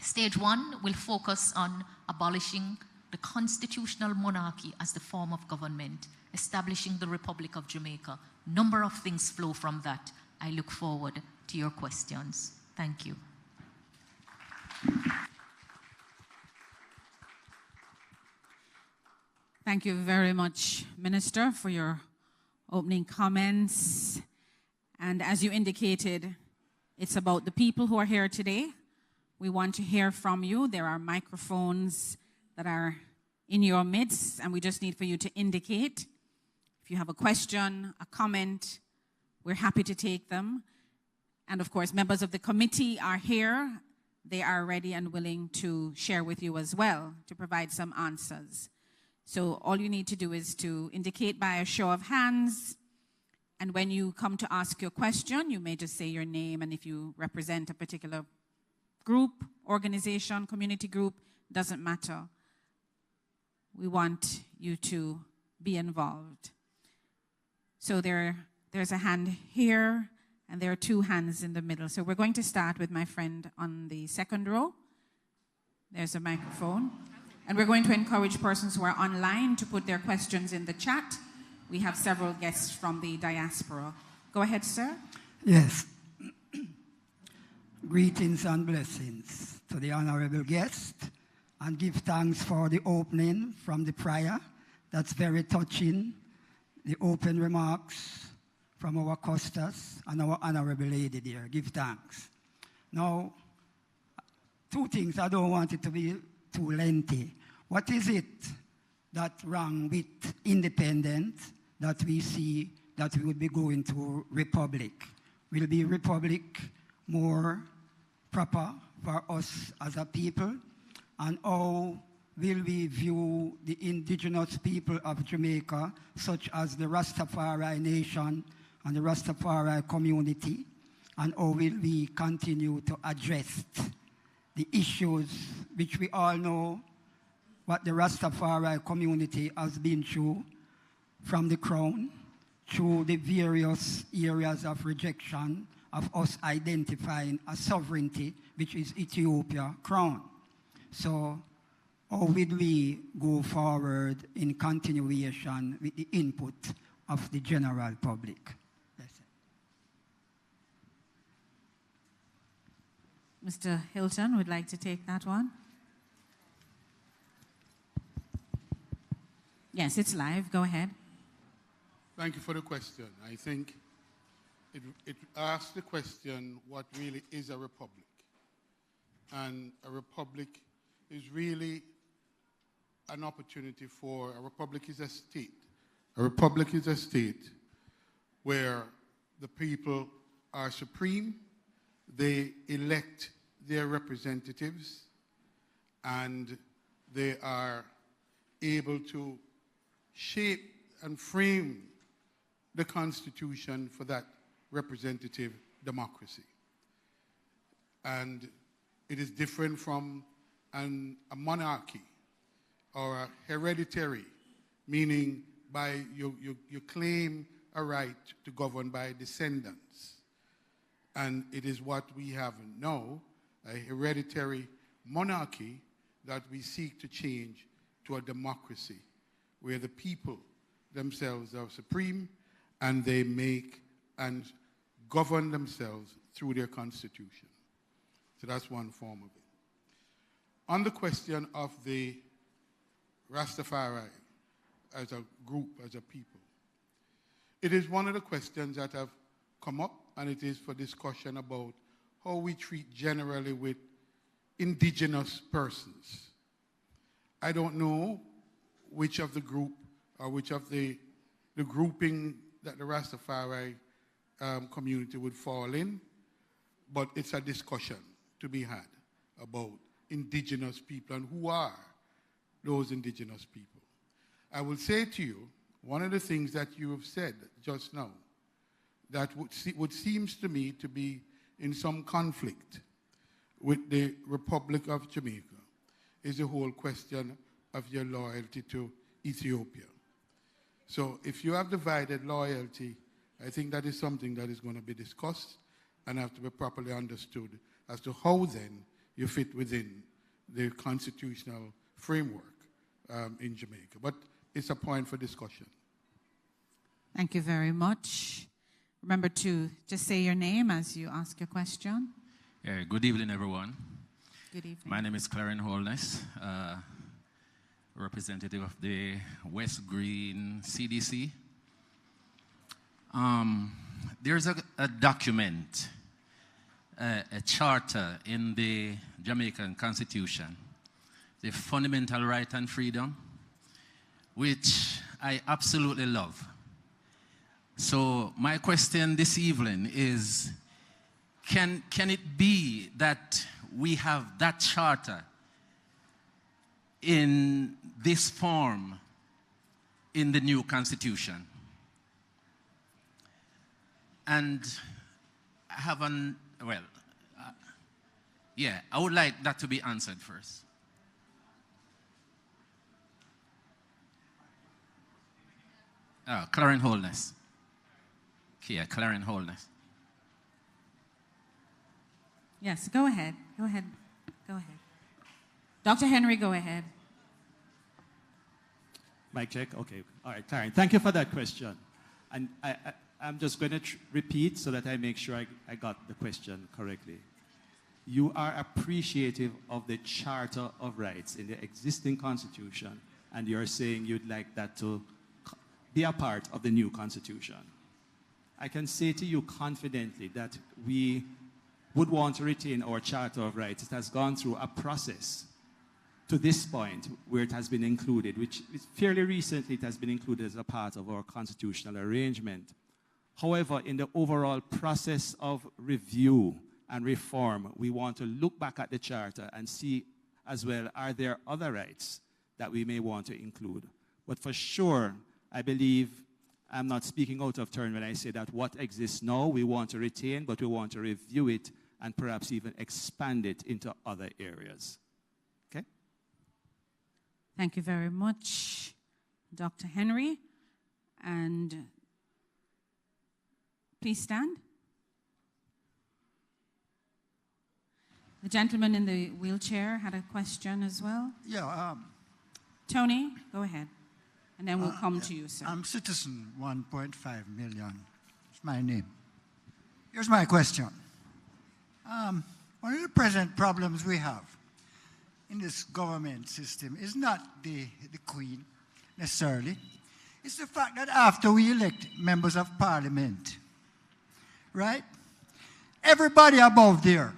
B: Stage 1 will focus on abolishing the constitutional monarchy as the form of government, establishing the Republic of Jamaica. Number of things flow from that. I look forward to your questions. Thank you.
D: Thank you very much, Minister, for your opening comments. And as you indicated, it's about the people who are here today. We want to hear from you. There are microphones that are in your midst, and we just need for you to indicate. If you have a question, a comment, we're happy to take them. And of course, members of the committee are here. They are ready and willing to share with you as well, to provide some answers. So all you need to do is to indicate by a show of hands. And when you come to ask your question, you may just say your name, and if you represent a particular group, organization, community group, doesn't matter. We want you to be involved. So there's a hand here, and there are 2 hands in the middle. So we're going to start with my friend on the second row. There's a microphone. And we're going to encourage persons who are online to put their questions in the chat. We have several guests from the diaspora. Go ahead, sir.
G: Yes. Greetings and blessings to the honorable guest, and give thanks for the opening from the prior. That's very touching. The open remarks from our Costas and our honorable lady there. Give thanks. Now, 2 things. I don't want it to be too lengthy. What is it that wrong with independent that we see that we would be going to republic? Will be republic more proper for us as a people, and how will we view the indigenous people of Jamaica, such as the Rastafari Nation and the Rastafari community, and how will we continue to address the issues which we all know what the Rastafari community has been through from the crown, through the various areas of rejection of us identifying a sovereignty, which is Ethiopia crown. So how will we go forward in continuation with the input of the general public?
D: Mr. Hilton would like to take that one. Yes, it's live. Go ahead.
H: Thank you for the question. I think it asks the question, what really is a republic? And a republic is really an opportunity for, a republic is a state. A republic is a state where the people are supreme, they elect their representatives, and they are able to shape and frame the Constitution for that representative democracy. And it is different from a monarchy or a hereditary, meaning by you claim a right to govern by descendants. And it is what we have now, a hereditary monarchy that we seek to change to a democracy where the people themselves are supreme and they make and govern themselves through their constitution. So that's one form of it. On the question of the Rastafari as a group, as a people, it is one of the questions that have come up, and it is for discussion about how we treat generally with indigenous persons. I don't know which of the group or which of the grouping that the Rastafari community would fall in, but it's a discussion to be had about indigenous people and who are those indigenous people. I will say to you, one of the things that you have said just now that would seems to me to be in some conflict with the Republic of Jamaica is the whole question of your loyalty to Ethiopia. So if you have divided loyalty, I think that is something that is going to be discussed and have to be properly understood as to how then you fit within the constitutional framework in Jamaica. But it's a point for discussion.
D: Thank you very much. Remember to just say your name as you ask your question.
I: Good evening, everyone.
D: Good evening.
I: My name is Clarence Holness, representative of the West Green CDC. There's a document, a charter in the Jamaican Constitution, the Fundamental Right and Freedom, which I absolutely love. So my question this evening is, can it be that we have that charter in this form in the new Constitution? And I have I would like that to be answered first. Clarence Holness. Yeah, Clarence Holness.
D: Yes, go ahead. Go ahead. Go ahead. Dr. Henry, go ahead.
J: Mic check. Okay. All right, Clarence. Thank you for that question. And I'm just going to repeat so that I make sure I got the question correctly. You are appreciative of the Charter of Rights in the existing Constitution, and you're saying you'd like that to be a part of the new Constitution. I can say to you confidently that we would want to retain our Charter of Rights. It has gone through a process to this point where it has been included, which is fairly recently it has been included as a part of our constitutional arrangement. However, in the overall process of review and reform, we want to look back at the Charter and see as well, are there other rights that we may want to include? But for sure, I believe I'm not speaking out of turn when I say that what exists now we want to retain, but we want to review it and perhaps even expand it into other areas. Okay?
D: Thank you very much, Dr. Henry. And please stand. The gentleman in the wheelchair had a question as well.
K: Yeah.
D: Tony, go ahead. And then we'll come to you, sir.
K: I'm Citizen 1.5 million. It's my name. Here's my question. One of the present problems we have in this government system is not the Queen necessarily. It's the fact that after we elect members of Parliament, right? Everybody above there,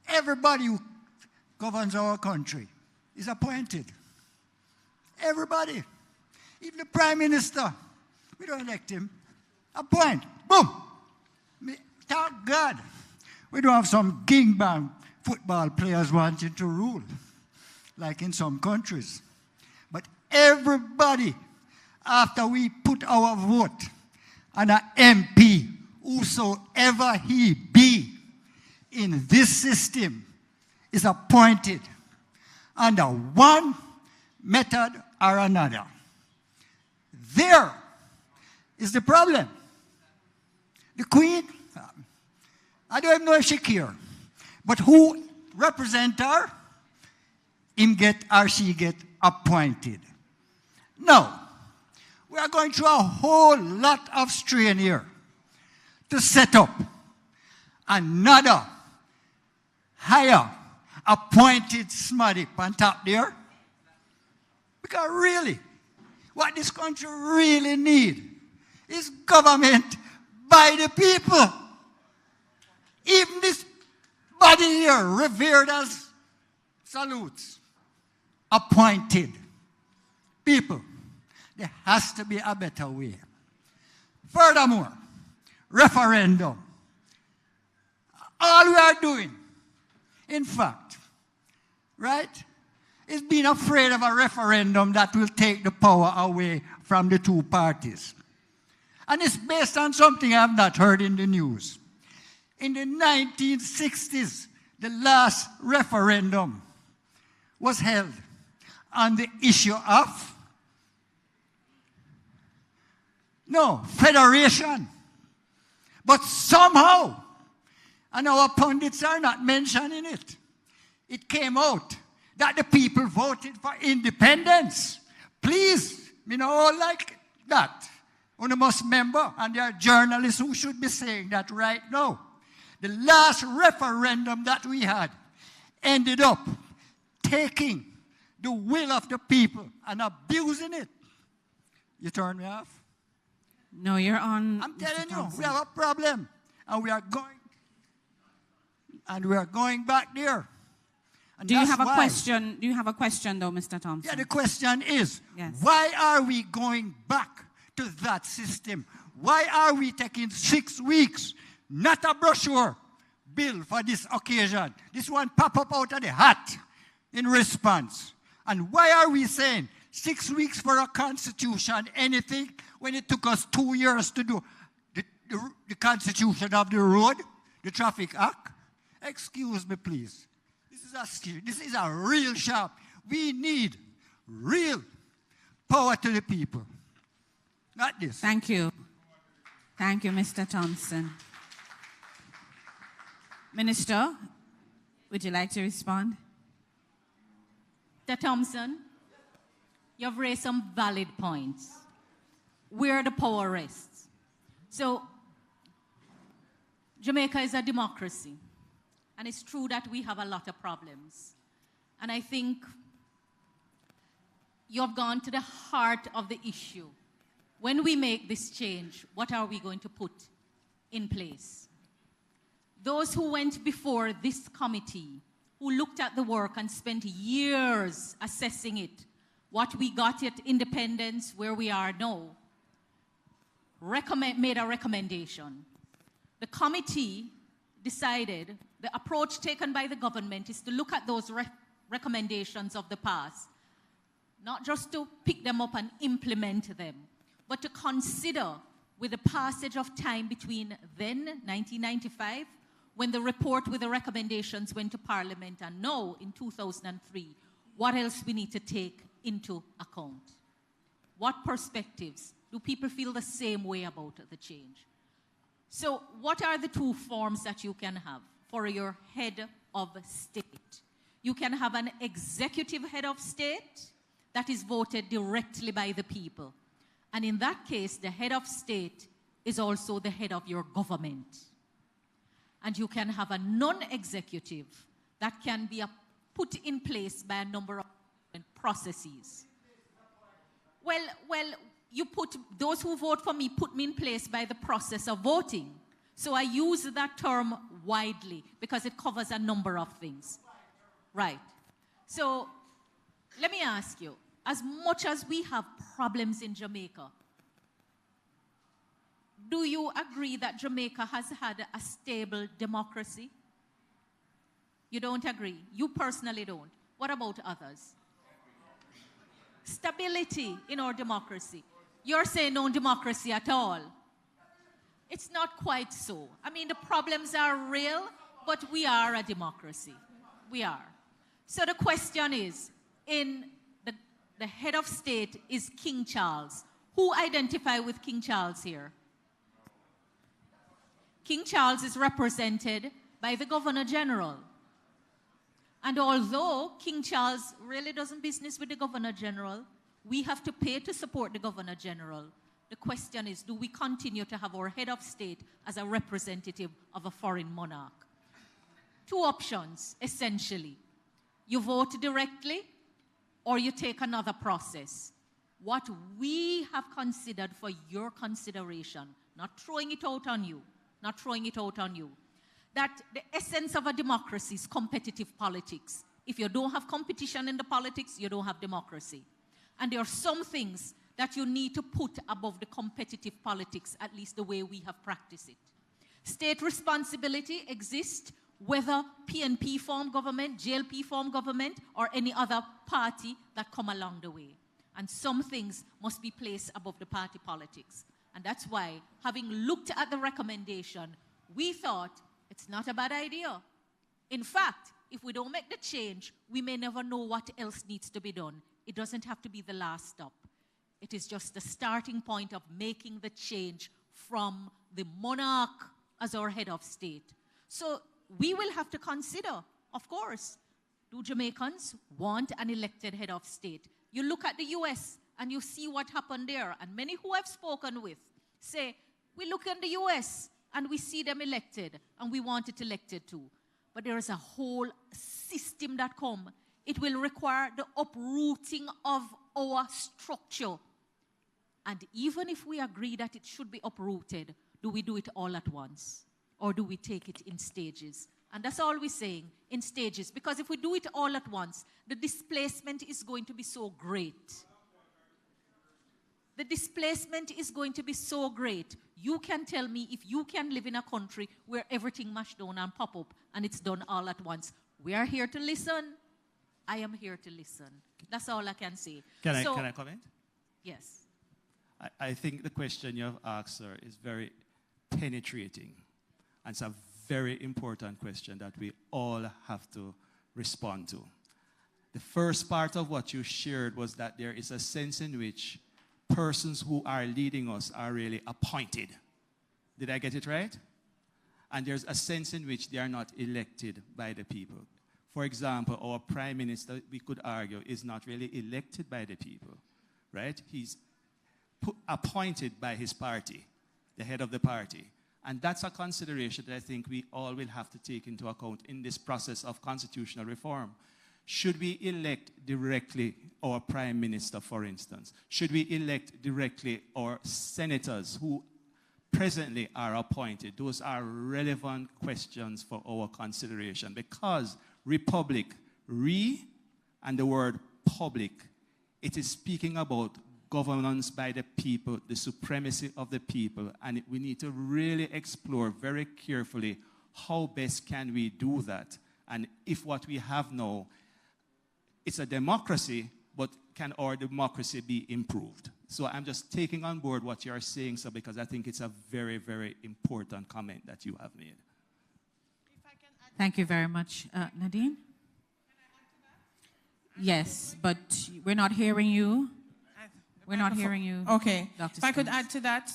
K: everybody who governs our country is appointed. Everybody. Even the Prime Minister, we don't elect him. Appoint. Boom. Thank God. We don't have some ging-bang football players wanting to rule, like in some countries. But everybody, after we put our vote on an MP, whosoever he be, in this system, is appointed under one method or another. There is the problem. The Queen, I don't even know if she cares, but who represent her, him get or she get appointed. Now, we are going through a whole lot of strain here to set up another higher appointed smuddy on top there. Because really, what this country really needs is government by the people. Even this body here, revered as salutes, appointed people. There has to be a better way. Furthermore, referendum. All we are doing, in fact, right, is being afraid of a referendum that will take the power away from the two parties. And it's based on something I have not heard in the news. In the 1960s, the last referendum was held on the issue of federation. But somehow, and our pundits are not mentioning it, it came out that the people voted for independence. Please, we don't like that. You must remember, and there are journalists who should be saying that right now. The last referendum that we had ended up taking the will of the people and abusing it. You turn me off?
D: No, you're on.
K: I'm telling you, we have a problem, and we are going back there. And
D: do you have a question? Do you have a question, though, Mr. Thompson?
K: Yeah, the question is,
D: yes,
K: why are we going back to that system? Why are we taking 6 weeks, not a brochure bill for this occasion? This one pop up out of the hat in response. And why are we saying 6 weeks for a constitution, anything, when it took us 2 years to do the constitution of the road, the Traffic Act? Excuse me, please. This is a real sharp. We need real power to the people. Not this.
D: Thank you. Thank you, Mr. Thompson. Minister, would you like to respond?
L: Mr. Thompson, you've raised some valid points. Where the power rests. So, Jamaica is a democracy. And it's true that we have a lot of problems. And I think you've gone to the heart of the issue. When we make this change, what are we going to put in place? Those who went before this committee, who looked at the work and spent years assessing it, what we got at independence, where we are now, made a recommendation. The committee decided, the approach taken by the government is to look at those recommendations of the past, not just to pick them up and implement them, but to consider, with the passage of time between then, 1995, when the report with the recommendations went to Parliament, and now, in 2003, what else we need to take into account. What perspectives? Do people feel the same way about the change? So what are the two forms that you can have for your head of state? You can have an executive head of state that is voted directly by the people. And in that case, the head of state is also the head of your government. And you can have a non-executive that can be put in place by a number of processes. Well, you put, those who vote for me put me in place by the process of voting. So I use that term widely because it covers a number of things. Right. So let me ask you, as much as we have problems in Jamaica, do you agree that Jamaica has had a stable democracy? You don't agree? You personally don't. What about others? Stability in our democracy. You're saying no democracy at all. It's not quite so. I mean, the problems are real, but we are a democracy. We are. So the question is, in the head of state is King Charles. Who identify with King Charles here? King Charles is represented by the Governor General. And although King Charles really doesn't business with the Governor General, we have to pay to support the Governor General. The question is, do we continue to have our head of state as a representative of a foreign monarch? Two options, essentially. You vote directly, or you take another process. What we have considered for your consideration, not throwing it out on you, not throwing it out on you, that the essence of a democracy is competitive politics. If you don't have competition in the politics, you don't have democracy. And there are some things that you need to put above the competitive politics, at least the way we have practiced it. State responsibility exists whether PNP form government, JLP form government, or any other party that come along the way. And some things must be placed above the party politics. And that's why, having looked at the recommendation, we thought it's not a bad idea. In fact, if we don't make the change, we may never know what else needs to be done. It doesn't have to be the last stop. It is just the starting point of making the change from the monarch as our head of state. So we will have to consider, of course, do Jamaicans want an elected head of state? You look at the US and you see what happened there. And many who I've spoken with say, we look in the US and we see them elected and we want it elected too. But there is a whole system that comes. It will require the uprooting of our structure. And even if we agree that it should be uprooted, do we do it all at once? Or do we take it in stages? And that's all we're saying, in stages. Because if we do it all at once, the displacement is going to be so great. The displacement is going to be so great. You can tell me if you can live in a country where everything mashed down and pop up and it's done all at once. We are here to listen. I am here to listen. That's all I can say.
J: Can I comment?
L: Yes.
J: I think the question you have asked, sir, is very penetrating. And it's a very important question that we all have to respond to. The first part of what you shared was that there is a sense in which persons who are leading us are really appointed. Did I get it right? And there's a sense in which they are not elected by the people. For example, our prime minister, we could argue, is not really elected by the people, right? He's appointed by his party, the head of the party. And that's a consideration that I think we all will have to take into account in this process of constitutional reform. Should we elect directly our prime minister, for instance? Should we elect directly our senators who presently are appointed? Those are relevant questions for our consideration because republic, and the word public, it is speaking about governance by the people, the supremacy of the people, and we need to really explore very carefully how best can we do that? And if what we have now, it's a democracy, but can our democracy be improved? So I'm just taking on board what you're saying, sir, because I think it's a very, very important comment that you have made.
D: Thank you very much. Nadine? Yes, but we're not hearing you. We're not hearing you.
M: Okay.
D: Dr.
M: If I could
D: Spence.
M: add to that,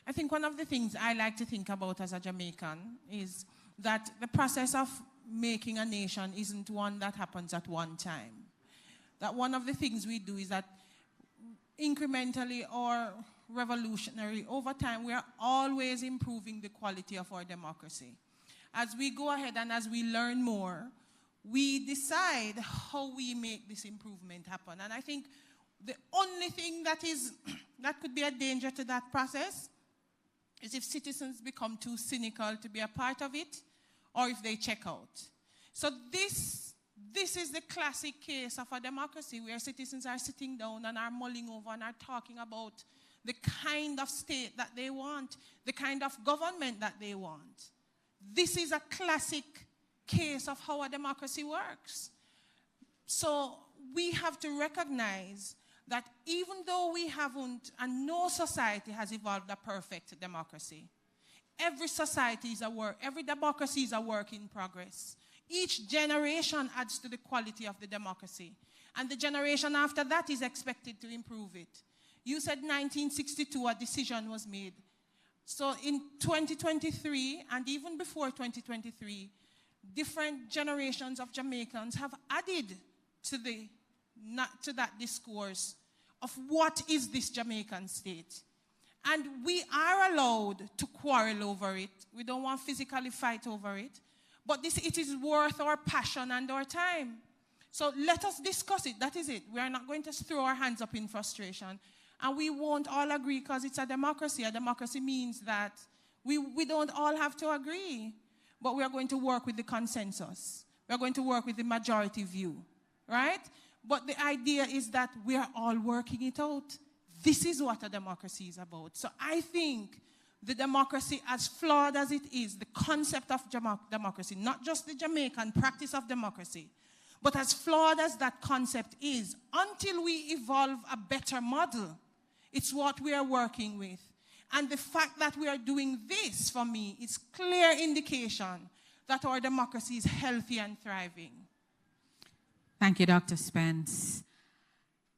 M: I think one of the things I like to think about as a Jamaican is that the process of making a nation isn't one that happens at one time. That one of the things we do is that incrementally or revolutionary, over time, we are always improving the quality of our democracy. As we go ahead and as we learn more, we decide how we make this improvement happen. And I think the only thing that could be a danger to that process is if citizens become too cynical to be a part of it, or if they check out. So this is the classic case of a democracy where citizens are sitting down and are mulling over and are talking about the kind of state that they want, the kind of government that they want. This is a classic case of how a democracy works. So we have to recognize that even though we haven't, and no society has evolved a perfect democracy, every society is a work, every democracy is a work in progress. Each generation adds to the quality of the democracy. And the generation after that is expected to improve it. You said 1962, a decision was made. So in 2023, and even before 2023, different generations of Jamaicans have added to that discourse of what is this Jamaican state. And we are allowed to quarrel over it. We don't want to physically fight over it. But it is worth our passion and our time. So let us discuss it. That is it. We are not going to throw our hands up in frustration. And we won't all agree because it's a democracy. A democracy means that we don't all have to agree. But we are going to work with the consensus. We are going to work with the majority view. Right? But the idea is that we are all working it out. This is what a democracy is about. So I think the democracy, as flawed as it is, the concept of democracy, not just the Jamaican practice of democracy, but as flawed as that concept is, until we evolve a better model, it's what we are working with. And the fact that we are doing this, for me, is clear indication that our democracy is healthy and thriving.
D: Thank you, Dr. Spence.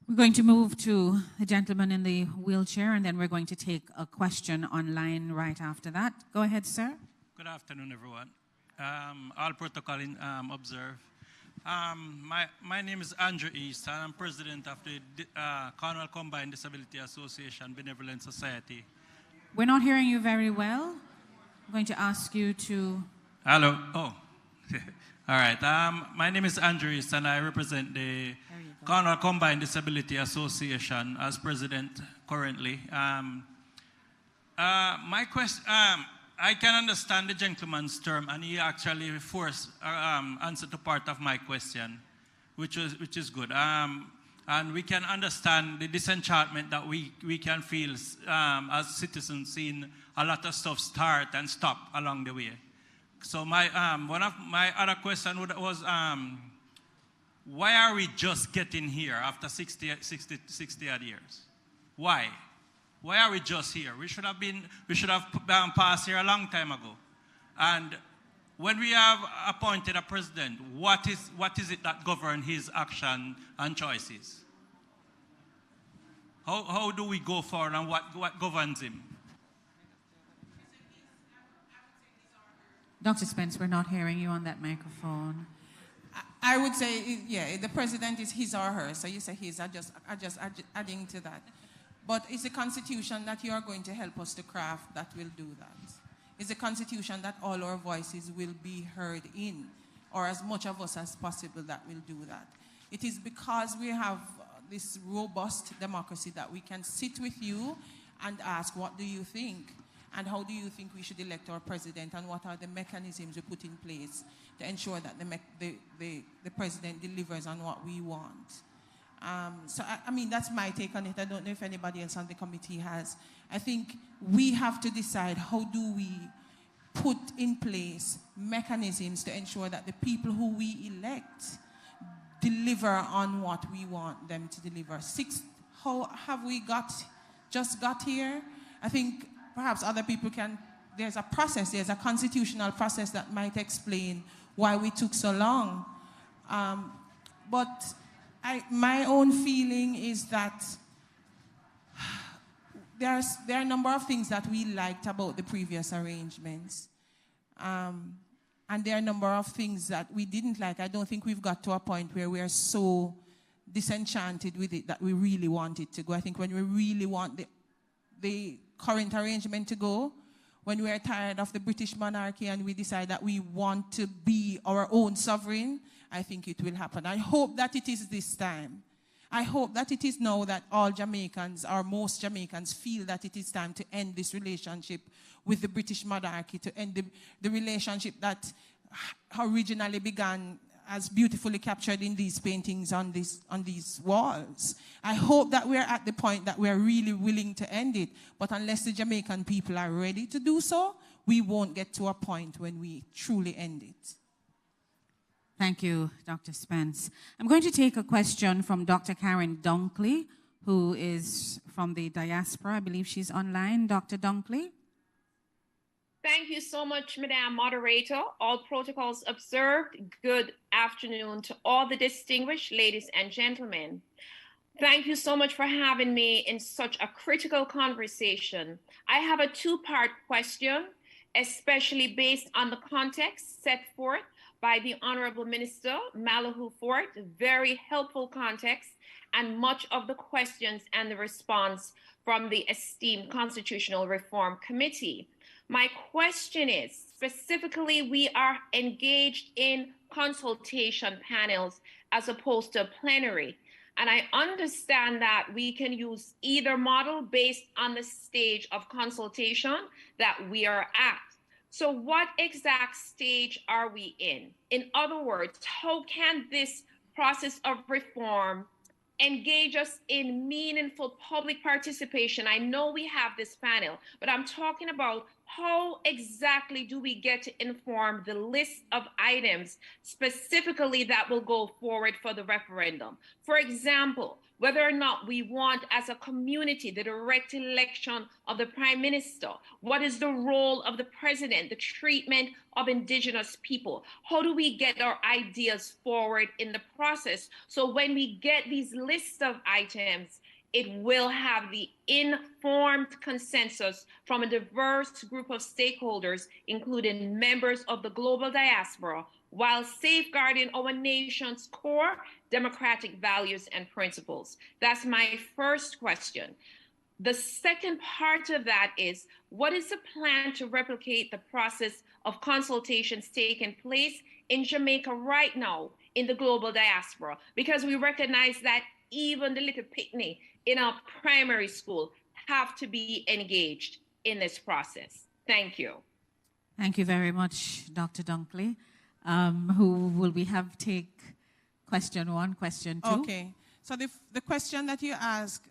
D: We're going to move to the gentleman in the wheelchair, and then we're going to take a question online right after that. Go ahead, sir.
N: Good afternoon, everyone. All protocol observed. My name is Andrew East, and I'm president of the Cornwall Combined Disability Association Benevolent Society.
D: We're not hearing you very well. I'm going to ask you to...
N: Hello. Oh. All right. My name is Andrew East, and I represent the Cornwall Combined Disability Association as president currently. My question, I can understand the gentleman's term, and he actually forced answer to part of my question, which is good. And we can understand the disenchantment that we can feel as citizens, seeing a lot of stuff start and stop along the way. So one of my other questions was, why are we just getting here after 60 odd years? Why? Why are we just here? We should have passed here a long time ago. And when we have appointed a president, what is it that governs his action and choices? How do we go forward, and what governs him?
D: Dr. Spence, we're not hearing you on that microphone.
M: I would say, yeah, the president is his or her. So you say his, I just adding to that. But it's a constitution that you are going to help us to craft that will do that. It's a constitution that all our voices will be heard in, or as much of us as possible that will do that. It is because we have this robust democracy that we can sit with you and ask, what do you think? And how do you think we should elect our president? And what are the mechanisms we put in place to ensure that the president delivers on what we want? So, I mean, that's my take on it. I don't know if anybody else on the committee has. I think we have to decide, how do we put in place mechanisms to ensure that the people who we elect deliver on what we want them to deliver. How have we just got here? I think perhaps other people can, there's a process, there's a constitutional process that might explain why we took so long. But my own feeling is that there are a number of things that we liked about the previous arrangements. And there are a number of things that we didn't like. I don't think we've got to a point where we are so disenchanted with it that we really want it to go. I think when we really want the current arrangement to go, when we are tired of the British monarchy and we decide that we want to be our own sovereign, I think it will happen. I hope that it is this time. I hope that it is now that all Jamaicans, or most Jamaicans, feel that it is time to end this relationship with the British monarchy, to end the relationship that originally began as beautifully captured in these paintings on these walls. I hope that we're at the point that we're really willing to end it. But unless the Jamaican people are ready to do so, we won't get to a point when we truly end it.
D: Thank you, Dr. Spence. I'm going to take a question from Dr. Karen Dunkley, who is from the diaspora. I believe she's online. Dr. Dunkley.
O: Thank you so much, Madam Moderator. All protocols observed. Good afternoon to all the distinguished ladies and gentlemen. Thank you so much for having me in such a critical conversation. I have a two-part question, especially based on the context set forth by the Honorable Minister Malahoo Fort. Very helpful context, and much of the questions and the response from the esteemed Constitutional Reform Committee. My question is, specifically, we are engaged in consultation panels as opposed to plenary. And I understand that we can use either model based on the stage of consultation that we are at. So what exact stage are we in? In other words, how can this process of reform engage us in meaningful public participation? I know we have this panel, but I'm talking about how exactly do we get to inform the list of items specifically that will go forward for the referendum? For example, whether or not we want as a community the direct election of the Prime Minister, what is the role of the President, the treatment of Indigenous people? How do we get our ideas forward in the process? So when we get these lists of items, it will have the informed consensus from a diverse group of stakeholders, including members of the global diaspora, while safeguarding our nation's core democratic values and principles. That's my first question. The second part of that is, what is the plan to replicate the process of consultations taking place in Jamaica right now in the global diaspora? Because we recognize that even the little picnic in our primary school have to be engaged in this process. Thank you.
D: Thank you very much, Dr. Dunkley. Who will we have take question one, question two?
M: Okay. So the question that you asked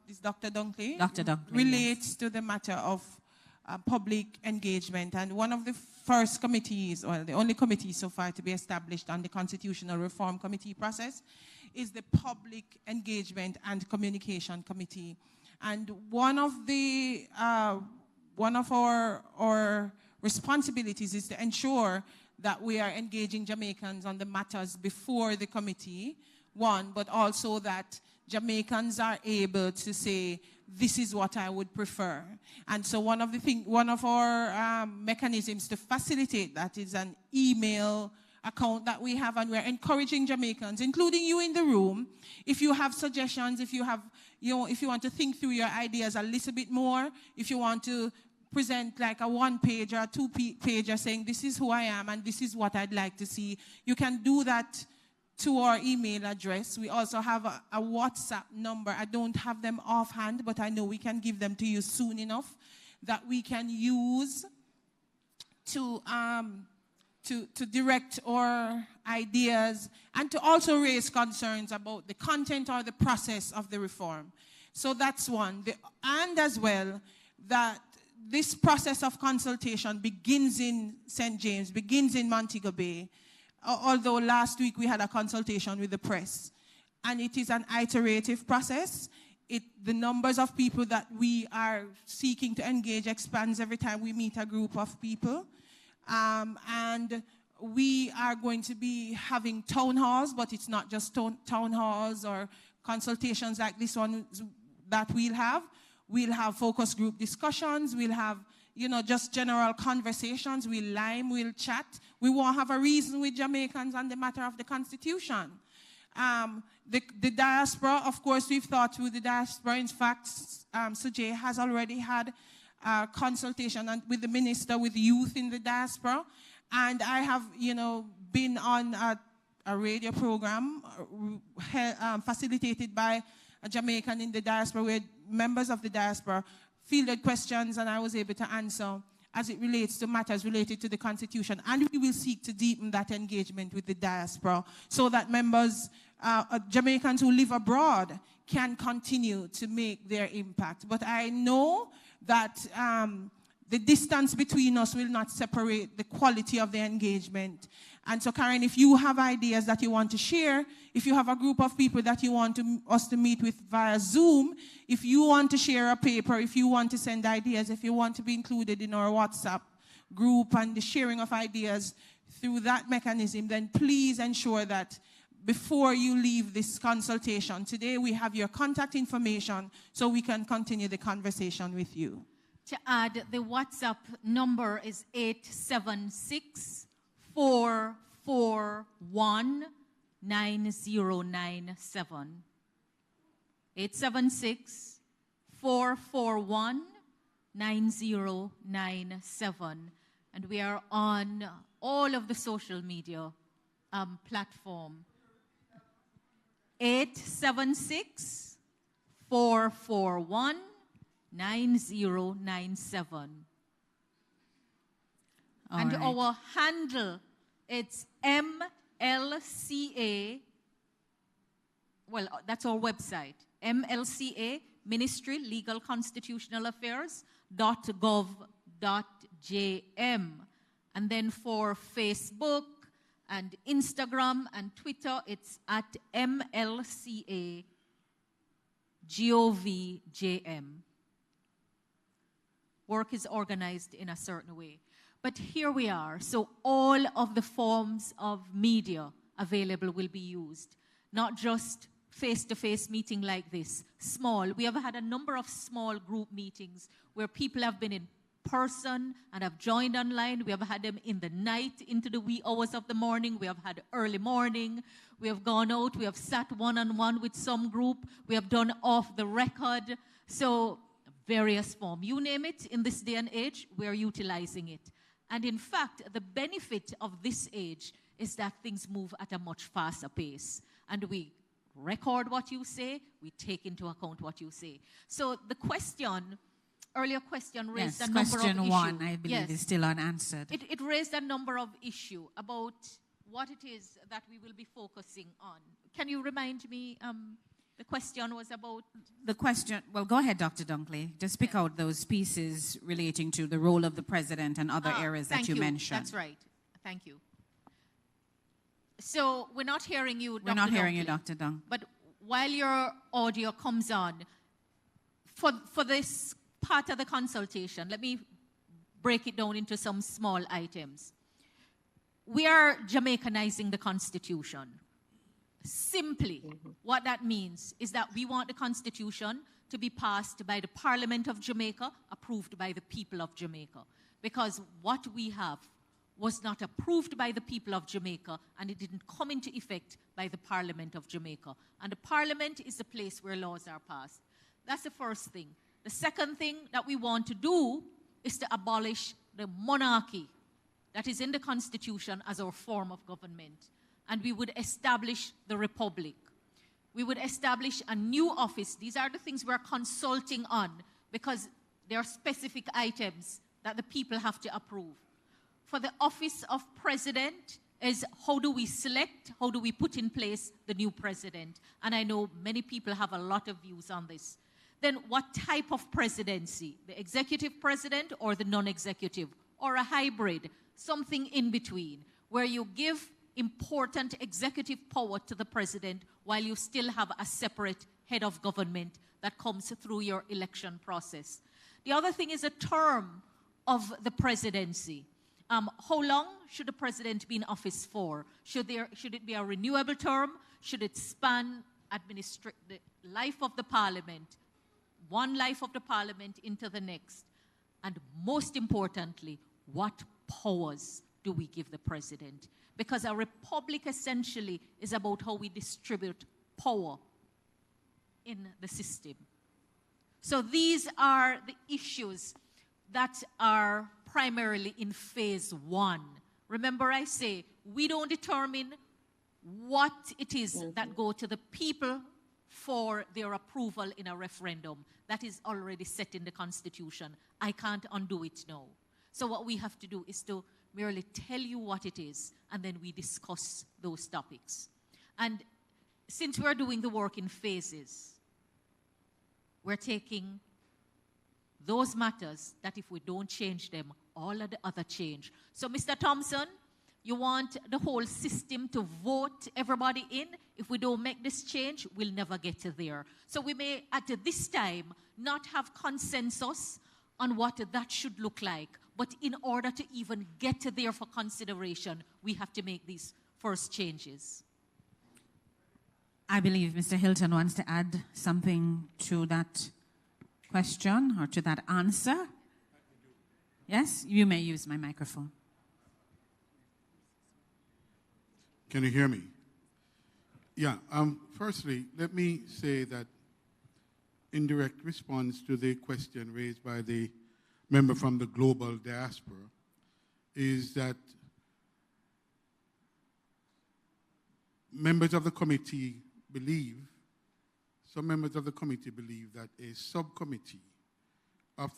M: is Dr. Dunkley.
D: Dr. Dunkley,
M: relates
D: yes,
M: to the matter of public engagement. And one of the first committees, or the only committee so far to be established on the Constitutional Reform Committee process, is the Public Engagement and Communication Committee. And one of our responsibilities is to ensure that we are engaging Jamaicans on the matters before the committee, one, but also that Jamaicans are able to say, this is what I would prefer. And so one of our mechanisms to facilitate that is an email account that we have, and we're encouraging Jamaicans, including you in the room, if you have suggestions, if you want to think through your ideas a little bit more, if you want to present like a one-pager, a two-pager saying, this is who I am and this is what I'd like to see, you can do that to our email address. We also have a WhatsApp number. I don't have them offhand, but I know we can give them to you soon enough, that we can use to direct our ideas and to also raise concerns about the content or the process of the reform. So that's one. And as well, that this process of consultation begins in St. James, begins in Montego Bay, although last week we had a consultation with the press. And it is an iterative process. The numbers of people that we are seeking to engage expands every time we meet a group of people. And we are going to be having town halls, but it's not just town halls or consultations like this one that we'll have. We'll have focus group discussions. We'll have, just general conversations. We'll lime, we'll chat. We won't have a reason with Jamaicans on the matter of the Constitution. The diaspora, of course, we've thought through the diaspora. In fact, Sujay has already had a consultation with the minister with youth in the diaspora. And I have, been on a radio program facilitated by a Jamaican in the diaspora where members of the diaspora fielded questions and I was able to answer as it relates to matters related to the Constitution. And we will seek to deepen that engagement with the diaspora so that members, Jamaicans who live abroad, can continue to make their impact. But I know that the distance between us will not separate the quality of the engagement. And so, Karen, if you have ideas that you want to share, if you have a group of people that you want us to meet with via Zoom, if you want to share a paper, if you want to send ideas, if you want to be included in our WhatsApp group and the sharing of ideas through that mechanism, then please ensure that before you leave this consultation today, we have your contact information so we can continue the conversation with you.
L: To add, the WhatsApp number is 876-441-9097. 876-441-9097. And we are on all of the social media platform. 876-441-9097. And
D: right.
L: our handle, it's MLCA, well, that's our website, MLCA, Ministry Legal Constitutional Affairs, .gov.jm. And then for Facebook and Instagram and Twitter, it's at MLCA GOVJM. Work is organized in a certain way. But here we are. So all of the forms of media available will be used, not just face-to-face meeting like this. Small. We have had a number of small group meetings where people have been in person and have joined online. We have had them in the night into the wee hours of the morning. We have had early morning. We have gone out. We have sat one-on-one with some group. We have done off the record. So various form. You name it, in this day and age, we're utilizing it. And in fact, the benefit of this age is that things move at a much faster pace. And we record what you say, we take into account what you say. So the question, earlier question raised a number of issues.
D: Question one, I believe, is still unanswered.
L: It raised a number of issues about what it is that we will be focusing on. Can you remind me, the question was about?
D: The question, well, go ahead, Dr. Dunkley. Just pick out those pieces relating to the role of the president and other areas that you mentioned.
L: That's right. Thank you. So we're not hearing you, Dr.
D: We're not hearing
L: Dunkley,
D: you, Dr. Dunk.
L: But while your audio comes on, for this part of the consultation, let me break it down into some small items. We are Jamaicanizing the Constitution. Simply, what that means is that we want the Constitution to be passed by the Parliament of Jamaica, approved by the people of Jamaica. Because what we have was not approved by the people of Jamaica, and it didn't come into effect by the Parliament of Jamaica. And the Parliament is the place where laws are passed. That's the first thing. The second thing that we want to do is to abolish the monarchy that is in the Constitution as our form of government. And we would establish the Republic. We would establish a new office. These are the things we're consulting on because there are specific items that the people have to approve. For the office of president is how do we select, how do we put in place the new president? And I know many people have a lot of views on this. then what type of presidency? The executive president or the non-executive? Or a hybrid? Something in between, where you give important executive power to the president while you still have a separate head of government that comes through your election process. The other thing is a term of the presidency. How long should the president be in office for? Should it be a renewable term? Should it span the life of the parliament, one life of the parliament into the next? And most importantly, what powers do we give the president? Because a republic essentially is about how we distribute power in the system. So these are the issues that are primarily in phase one. Remember, I say we don't determine what it is that go to the people for their approval in a referendum. That is already set in the Constitution. I can't undo it now. So what we have to do is to merely tell you what it is, and then we discuss those topics. And since we're doing the work in phases, we're taking those matters that if we don't change them, all of the other change. So Mr. Thompson, you want the whole system to vote everybody in? If we don't make this change, we'll never get to there. So we may, at this time, not have consensus on what that should look like. But in order to even get to there for consideration, we have to make these first changes.
D: I believe Mr. Hilton wants to add something to that question or to that answer. Yes, you may use my microphone.
H: Can you hear me? Yeah, firstly, let me say that in direct response to the question raised by the member from the global diaspora, is that members of the committee believe, some members of the committee believe that a subcommittee of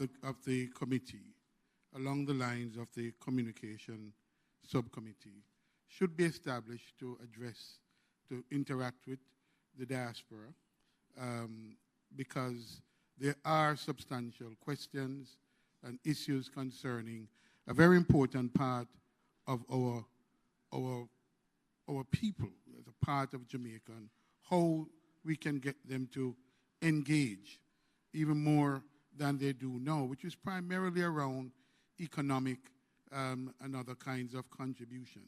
H: the committee along the lines of the communication subcommittee should be established to address, to interact with the diaspora, because there are substantial questions and issues concerning a very important part of our people, as a part of Jamaica, and how we can get them to engage even more than they do now, which is primarily around economic and other kinds of contribution.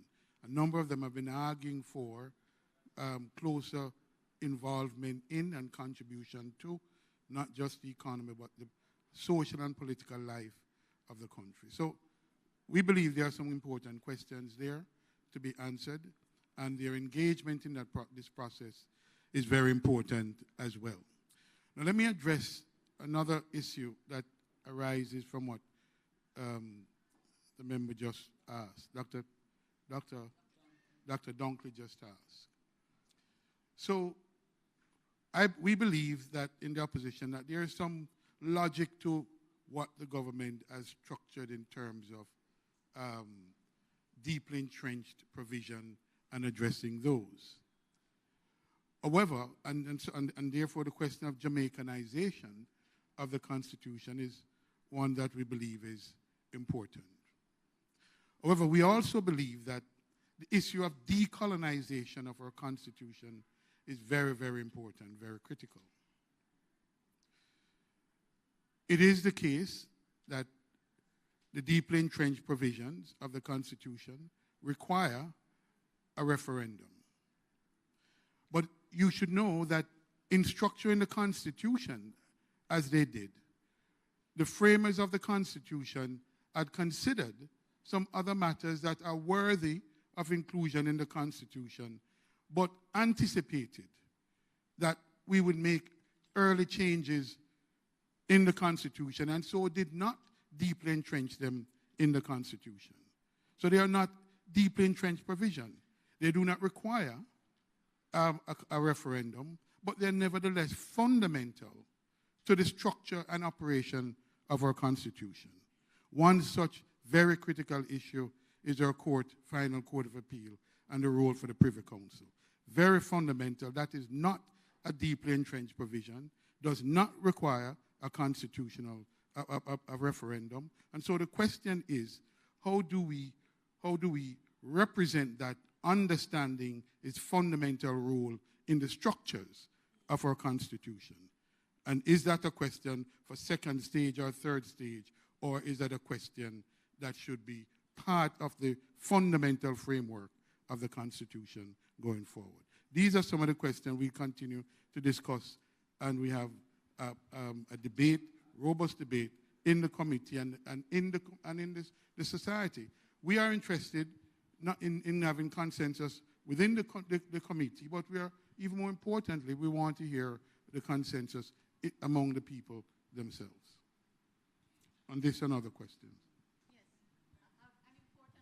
H: A number of them have been arguing for closer involvement in and contribution to not just the economy, but the social and political life of the country. So we believe there are some important questions there to be answered, and their engagement in this process is very important as well. Now let me address another issue that arises from what the member just asked, Dr. Dunkley just asked. So we believe that in the opposition that there is some logic to what the government has structured in terms of deeply entrenched provision and addressing those. However, and therefore the question of Jamaicanization of the Constitution is one that we believe is important. However, we also believe that the issue of decolonization of our Constitution is very, very important, very critical. It is the case that the deeply entrenched provisions of the Constitution require a referendum. But you should know that in structuring the Constitution, as they did, the framers of the Constitution had considered some other matters that are worthy of inclusion in the Constitution, but anticipated that we would make early changes in the Constitution, and so did not deeply entrench them in the Constitution. So they are not deeply entrenched provision. They do not require a referendum, but they're nevertheless fundamental to the structure and operation of our Constitution. One such very critical issue is our final court of appeal and the role for the Privy Council. Very fundamental. That is not a deeply entrenched provision. does not require a constitutional a referendum. And so the question is, how do we represent that understanding its fundamental role in the structures of our Constitution? And is that a question for second stage or third stage, or is that a question that should be part of the fundamental framework of the Constitution going forward? These are some of the questions we continue to discuss, and we have a debate, robust debate, in the committee and in the society. We are interested not in having consensus within the committee, but we are, even more importantly, we want to hear the consensus among the people themselves. On this and other questions.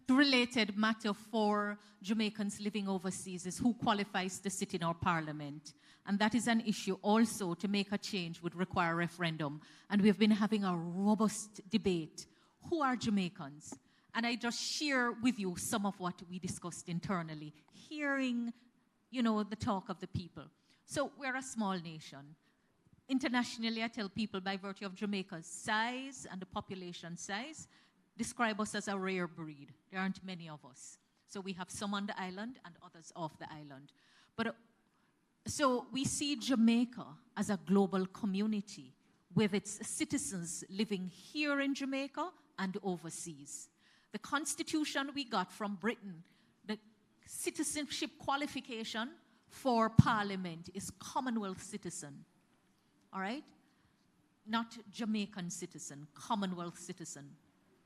L: Related matter for Jamaicans living overseas is who qualifies to sit in our parliament. And that is an issue also. To make a change would require a referendum. And we've been having a robust debate. Who are Jamaicans? And I just share with you some of what we discussed internally, hearing, the talk of the people. So we're a small nation. Internationally, I tell people, by virtue of Jamaica's size and the population size, describe us as a rare breed. There aren't many of us. So we have some on the island and others off the island. So we see Jamaica as a global community with its citizens living here in Jamaica and overseas. The constitution we got from Britain, the citizenship qualification for parliament is Commonwealth citizen. All right? Not Jamaican citizen, Commonwealth citizen.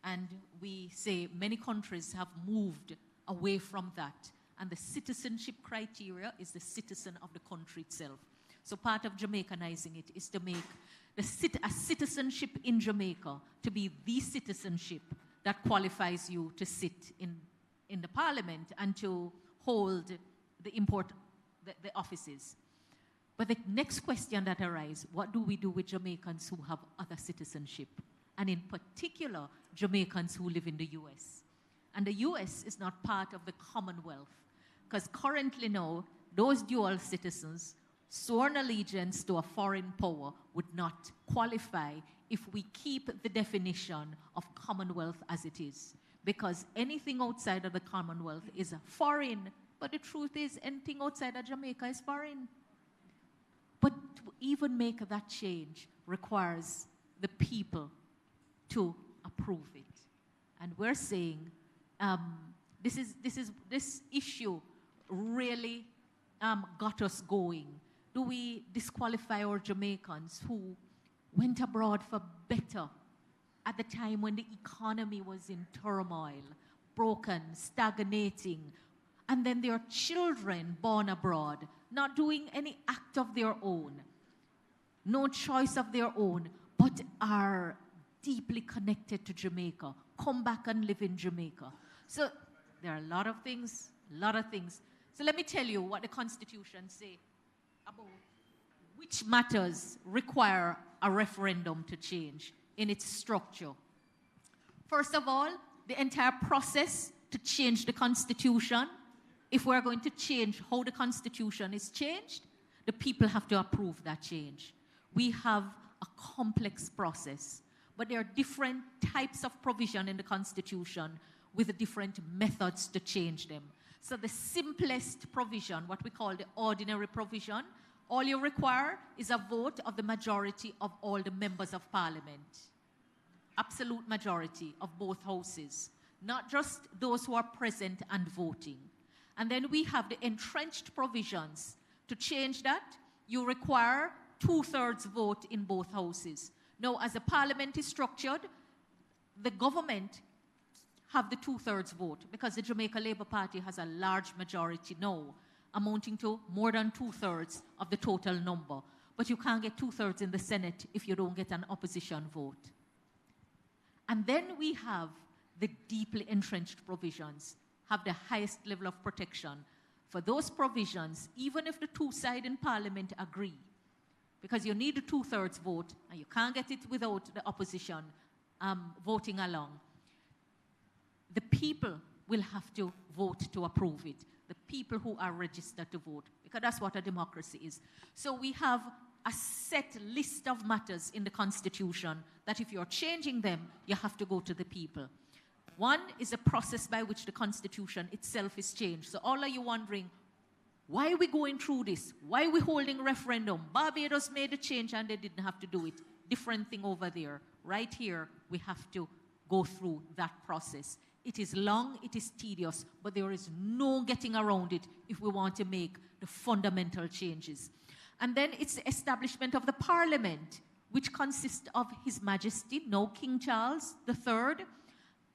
L: And we say many countries have moved away from that. And the citizenship criteria is the citizen of the country itself. So part of Jamaicanizing it is to make a citizenship in Jamaica to be the citizenship that qualifies you to sit in the parliament and to hold the offices. But the next question that arises, what do we do with Jamaicans who have other citizenship? And in particular, Jamaicans who live in the U.S. And the U.S. is not part of the Commonwealth, because currently now, those dual citizens, sworn allegiance to a foreign power would not qualify if we keep the definition of Commonwealth as it is. Because anything outside of the Commonwealth is foreign, but the truth is anything outside of Jamaica is foreign. But to even make that change requires the people to approve it. And we're saying this issue really got us going. Do we disqualify our Jamaicans who went abroad for better at the time when the economy was in turmoil, broken, stagnating, and then their children born abroad, not doing any act of their own, no choice of their own, but are deeply connected to Jamaica, come back and live in Jamaica. So there are a lot of things. So let me tell you what the Constitution says about which matters require a referendum to change in its structure. First of all, the entire process to change the Constitution, if we're going to change how the Constitution is changed, the people have to approve that change. We have a complex process, but there are different types of provision in the Constitution with different methods to change them. So the simplest provision, what we call the ordinary provision, all you require is a vote of the majority of all the members of Parliament. Absolute majority of both houses, not just those who are present and voting. And then we have the entrenched provisions. To change that, you require 2/3 vote in both houses. Now, as the Parliament is structured, the government have the 2/3 vote because the Jamaica Labour Party has a large majority now, amounting to more than 2/3 of the total number. But you can't get 2/3 in the Senate if you don't get an opposition vote. And then we have the deeply entrenched provisions, have the highest level of protection. For those provisions, even if the two sides in Parliament agree, because you need a 2/3 vote, and you can't get it without the opposition voting along, the people will have to vote to approve it. The people who are registered to vote, because that's what a democracy is. So we have
B: a set list of matters in the Constitution that if you're changing them, you have to go to the people. One is a process by which the Constitution itself is changed. So all of you wondering, why are we going through this? Why are we holding referendum? Barbados made a change and they didn't have to do it. Different thing over there. Right here, we have to go through that process. It is long, it is tedious, but there is no getting around it if we want to make the fundamental changes. And then it's the establishment of the Parliament, which consists of His Majesty, now King Charles III,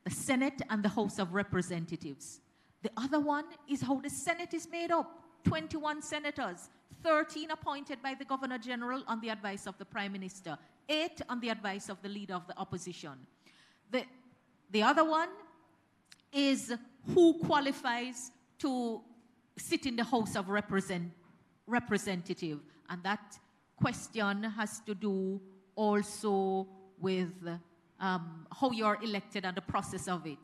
B: the Senate, and the House of Representatives. The other one is how the Senate is made up. 21 senators, 13 appointed by the Governor General on the advice of the Prime Minister, 8 on the advice of the Leader of the Opposition. The other one is who qualifies to sit in the House of Representatives. And that question has to do also with how you're elected and the process of it.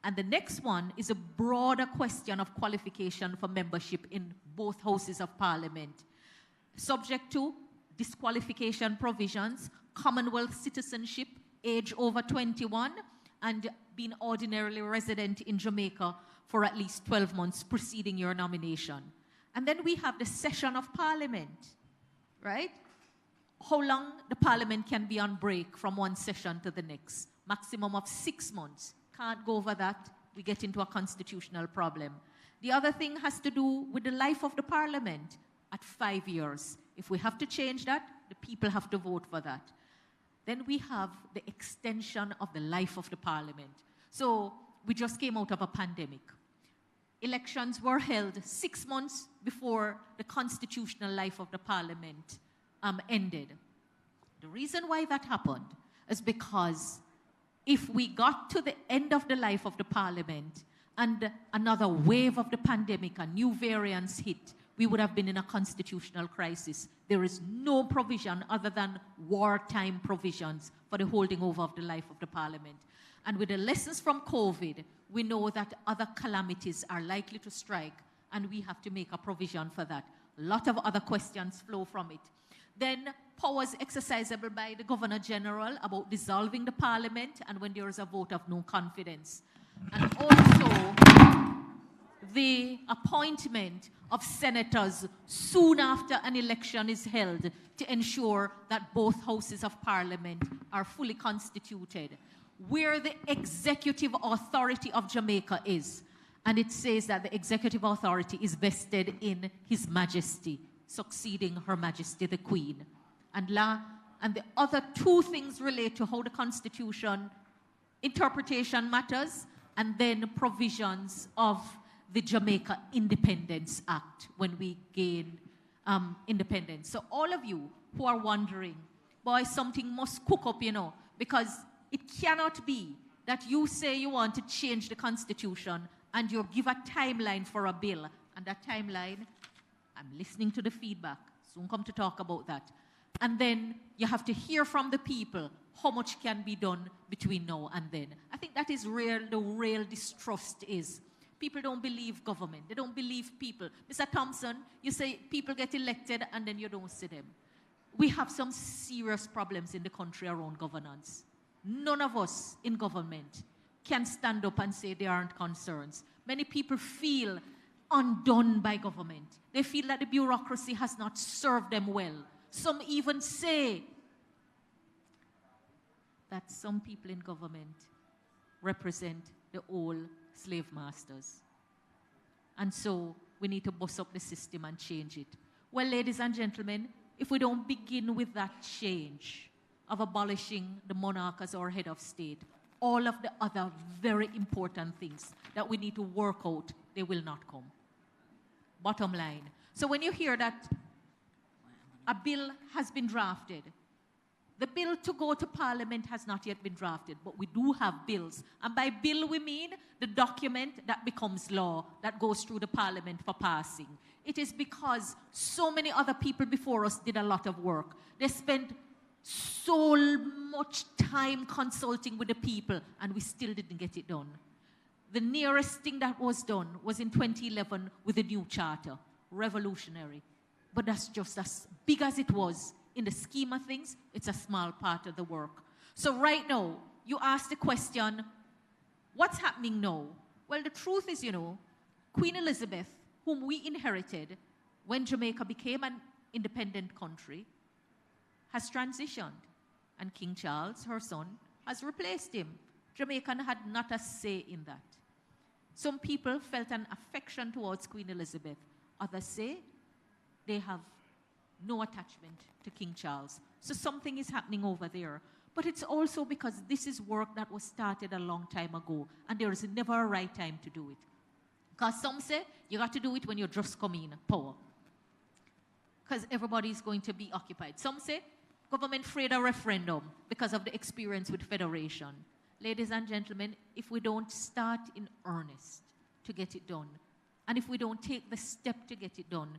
B: And the next one is a broader question of qualification for membership in both houses of Parliament, subject to disqualification provisions, Commonwealth citizenship, age over 21, and being ordinarily resident in Jamaica for at least 12 months preceding your nomination. And then we have the session of Parliament, right? How long the Parliament can be on break from one session to the next. Maximum of 6 months. Can't go over that. We get into a constitutional problem. The other thing has to do with the life of the Parliament at 5 years. If we have to change that, the people have to vote for that. Then we have the extension of the life of the Parliament. So we just came out of a pandemic. Elections were held 6 months before the constitutional life of the Parliament ended. The reason why that happened is because if we got to the end of the life of the Parliament and another wave of the pandemic and new variants hit, we would have been in a constitutional crisis. There is no provision other than wartime provisions for the holding over of the life of the Parliament. And with the lessons from COVID, we know that other calamities are likely to strike, and we have to make a provision for that. A lot of other questions flow from it. Then powers exercisable by the Governor General about dissolving the Parliament and when there is a vote of no confidence. And also the appointment of senators soon after an election is held to ensure that both houses of Parliament are fully constituted. Where the executive authority of Jamaica is, and it says that the executive authority is vested in His Majesty, succeeding Her Majesty the Queen. And the other two things relate to how the Constitution interpretation matters, and then provisions of the Jamaica Independence Act when we gain independence. So all of you who are wondering, boy, something must cook up, you know, because it cannot be that you say you want to change the Constitution and you give a timeline for a bill, and that timeline, I'm listening to the feedback, soon come to talk about that. And then you have to hear from the people how much can be done between now and then. I think that is where the real distrust is. People don't believe government. They don't believe people. Mr. Thompson, you say people get elected and then you don't see them. We have some serious problems in the country around governance. None of us in government can stand up and say there aren't concerns. Many people feel undone by government. They feel that the bureaucracy has not served them well. Some even say that some people in government represent the old slave masters. And so we need to bust up the system and change it. Well, ladies and gentlemen, if we don't begin with that change of abolishing the monarch as our head of state, all of the other very important things that we need to work out, they will not come. Bottom line. So when you hear that a bill has been drafted, the bill to go to Parliament has not yet been drafted, but we do have bills. And by bill, we mean the document that becomes law, that goes through the Parliament for passing. It is because so many other people before us did a lot of work. They spent so much time consulting with the people, and we still didn't get it done. The nearest thing that was done was in 2011 with the new charter. Revolutionary. But that's just a
L: big as it was, in the scheme of things, it's a small part of the work. So right now, you ask the question, what's happening now? Well, the truth is, Queen Elizabeth, whom we inherited when Jamaica became an independent country, has transitioned. And King Charles, her son, has replaced him. Jamaican had not a say in that. Some people felt an affection towards Queen Elizabeth. Others say they have no attachment to King Charles. So something is happening over there. But it's also because this is work that was started a long time ago, and there is never a right time to do it. Because some say you got to do it when you're just coming in power, because everybody is going to be occupied. Some say government afraid of referendum because of the experience with federation. Ladies and gentlemen, if we don't start in earnest to get it done, and if we don't take the step to get it done,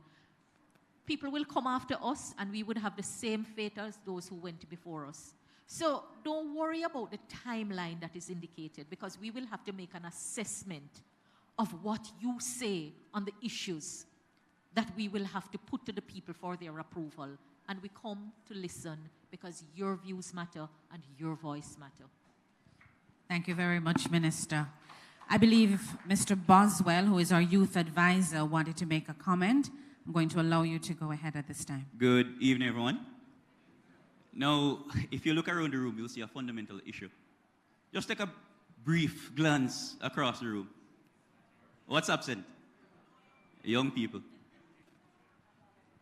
L: people will come after us, and we would have the same fate as those who went before us. So don't worry about the timeline that is indicated, because we will have to make an assessment of what you say on the issues that we will have to put to the people for their approval. And we come to listen because your views matter and your voice matter.
D: Thank you very much, Minister. I believe Mr. Boswell, who is our youth advisor, wanted to make a comment. I'm going to allow you to go ahead at this time.
P: Good evening, everyone. Now, if you look around the room, you'll see a fundamental issue. Just take a brief glance across the room. What's absent? Young people.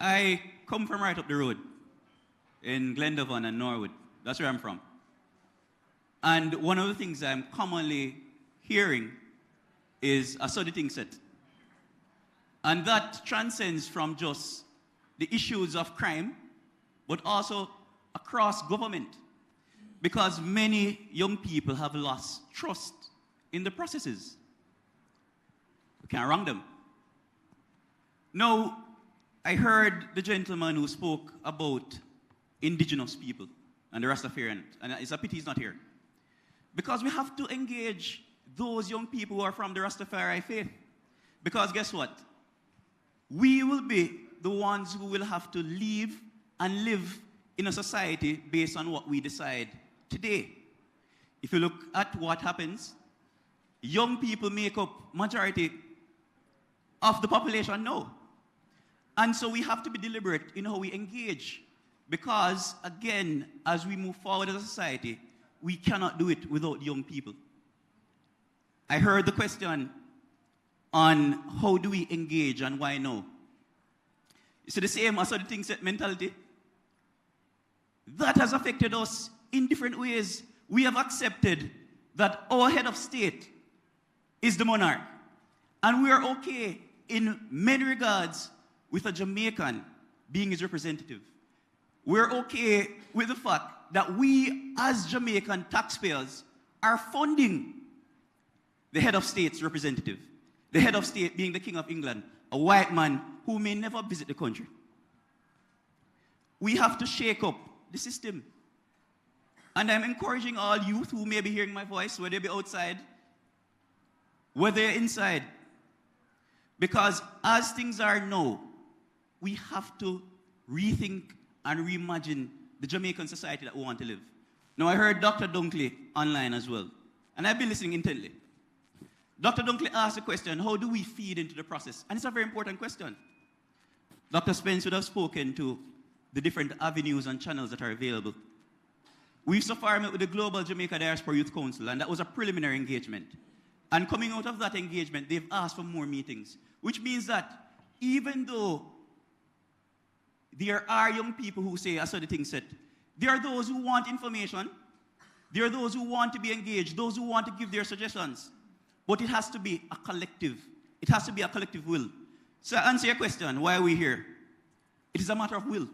P: I come from right up the road in Glendavon and Norwood. That's where I'm from. And one of the things I'm commonly hearing is a sort of thing set. And that transcends from just the issues of crime, but also across government. Because many young people have lost trust in the processes. We can't wrong them. Now, I heard the gentleman who spoke about indigenous people and the Rastafarian, and it's a pity he's not here. Because we have to engage those young people who are from the Rastafari faith. Because guess what? We will be the ones who will have to leave and live in a society based on what we decide today. If you look at what happens, young people make up majority of the population now. And so we have to be deliberate in how we engage. Because, again, as we move forward as a society, we cannot do it without young people. I heard the question on how do we engage and why no. It's the same as the thing set mentality. That has affected us in different ways. We have accepted that our head of state is the monarch. And we are okay in many regards with a Jamaican being his representative. We're okay with the fact that we as Jamaican taxpayers are funding the head of state's representative. The head of state being the King of England, a white man who may never visit the country. We have to shake up the system. And I'm encouraging all youth who may be hearing my voice, whether they be outside, whether they're inside. Because as things are now, we have to rethink and reimagine the Jamaican society that we want to live. Now, I heard Dr. Dunkley online as well, and I've been listening intently. Dr. Dunkley asked the question, how do we feed into the process? And it's a very important question. Dr. Spence would have spoken to the different avenues and channels that are available. We've so far met with the Global Jamaica Diaspora Youth Council, and that was a preliminary engagement. And coming out of that engagement, they've asked for more meetings, which means that even though there are young people who say, I saw the thing said, there are those who want information, there are those who want to be engaged, those who want to give their suggestions. But it has to be a collective. It has to be a collective will. So to answer your question, why are we here? It is a matter of will.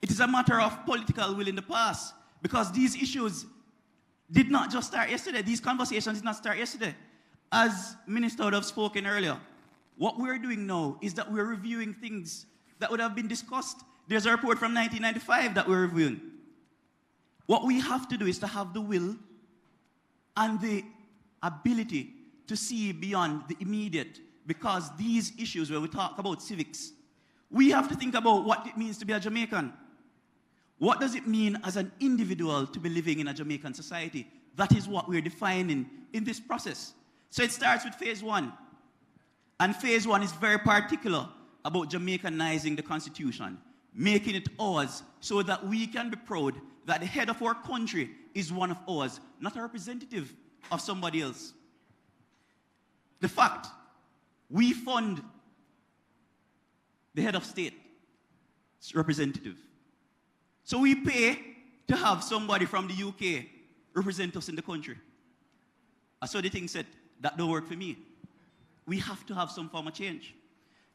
P: It is a matter of political will in the past, because these issues did not just start yesterday. These conversations did not start yesterday. As Minister would have spoken earlier, what we're doing now is that we're reviewing things that would have been discussed. There's a report from 1995 that we're reviewing. What we have to do is to have the will and the ability to see beyond the immediate, because these issues, when we talk about civics, We have to think about what it means to be a Jamaican. What does it mean as an individual to be living in a Jamaican society? That is what we're defining in this process. So it starts with phase 1. And phase 1 is very particular about Jamaicanizing the Constitution, making it ours so that we can be proud that the head of our country is one of ours, not a representative of somebody else. The fact we fund the head of state representative. So we pay to have somebody from the UK represent us in the country. I saw the thing said, that don't work for me. We have to have some form of change.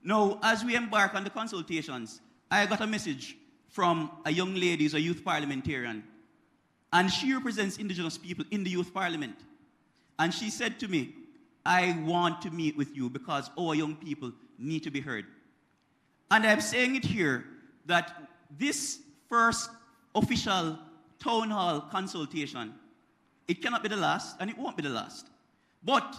P: Now, as we embark on the consultations, I got a message from a young lady who's a youth parliamentarian, and she represents indigenous people in the youth parliament. And she said to me, I want to meet with you because our young people need to be heard. And I'm saying it here that this first official town hall consultation, it cannot be the last, and it won't be the last. But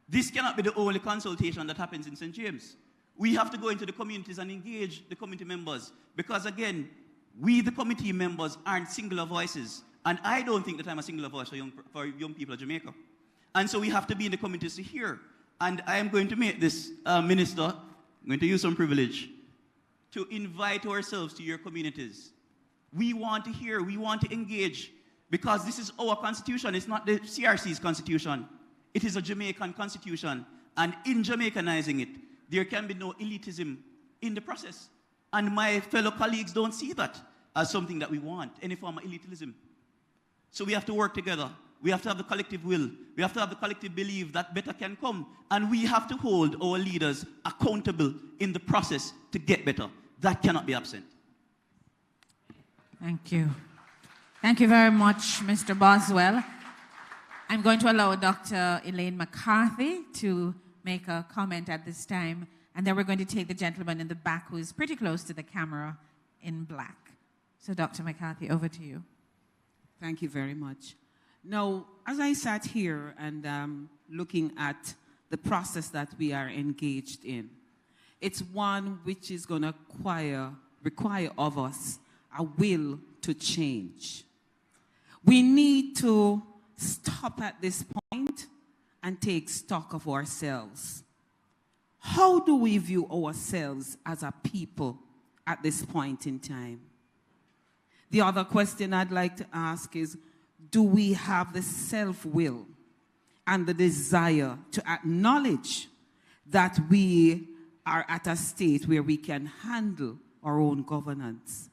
P: this cannot be the only consultation that happens in St. James. We have to go into the communities and engage the committee members because, again, we, the committee members, aren't singular voices. And I don't think that I'm a singular voice for young people of Jamaica. And so we have to be in the communities to hear. And I am going to make this, Minister, I'm going to use some privilege, to invite ourselves to your communities. We want to hear, we want to engage, because this is our constitution. It's not the CRC's constitution. It is a Jamaican constitution. And in Jamaicanizing it, there can be no elitism in the process. And my fellow colleagues don't see that as something that we want, any form of elitism. So we have to work together. We have to have the collective will. We have to have the collective belief that better can come. And we have to hold our leaders accountable in the process to get better. That cannot be absent.
D: Thank you. Thank you very much, Mr. Boswell. I'm going to allow Dr. Elaine McCarthy to make a comment at this time, and then we're going to take the gentleman in the back who is pretty close to the camera in black. So, Dr. McCarthy, over to you.
E: Thank you very much. Now, as I sat here and looking at the process that we are engaged in, it's one which is going to require of us a will to change. We need to stop at this point and take stock of ourselves. How do we view ourselves as a people at this point in time? The other question I'd like to ask is, do we have the self-will and the desire to acknowledge that we are at a state where we can handle our own governance?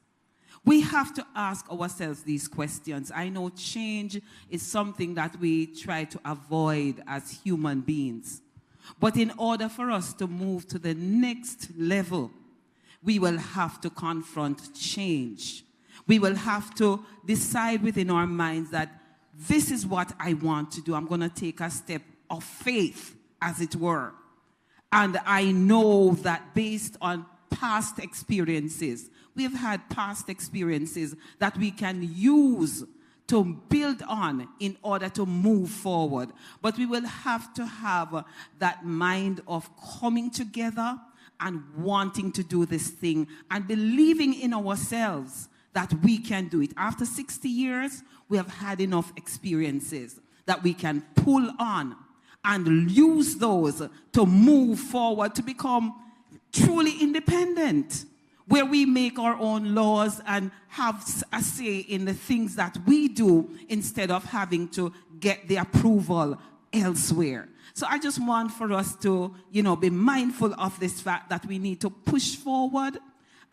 E: We have to ask ourselves these questions. I know change is something that we try to avoid as human beings. But in order for us to move to the next level, we will have to confront change. We will have to decide within our minds that this is what I want to do. I'm going to take a step of faith, as it were. And I know that based on past experiences, we've had past experiences that we can use to build on in order to move forward. But we will have to have that mind of coming together and wanting to do this thing and believing in ourselves that we can do it. After 60 years, we have had enough experiences that we can pull on and use those to move forward, to become truly independent, where we make our own laws and have a say in the things that we do instead of having to get the approval elsewhere. So I just want for us to, be mindful of this fact that we need to push forward,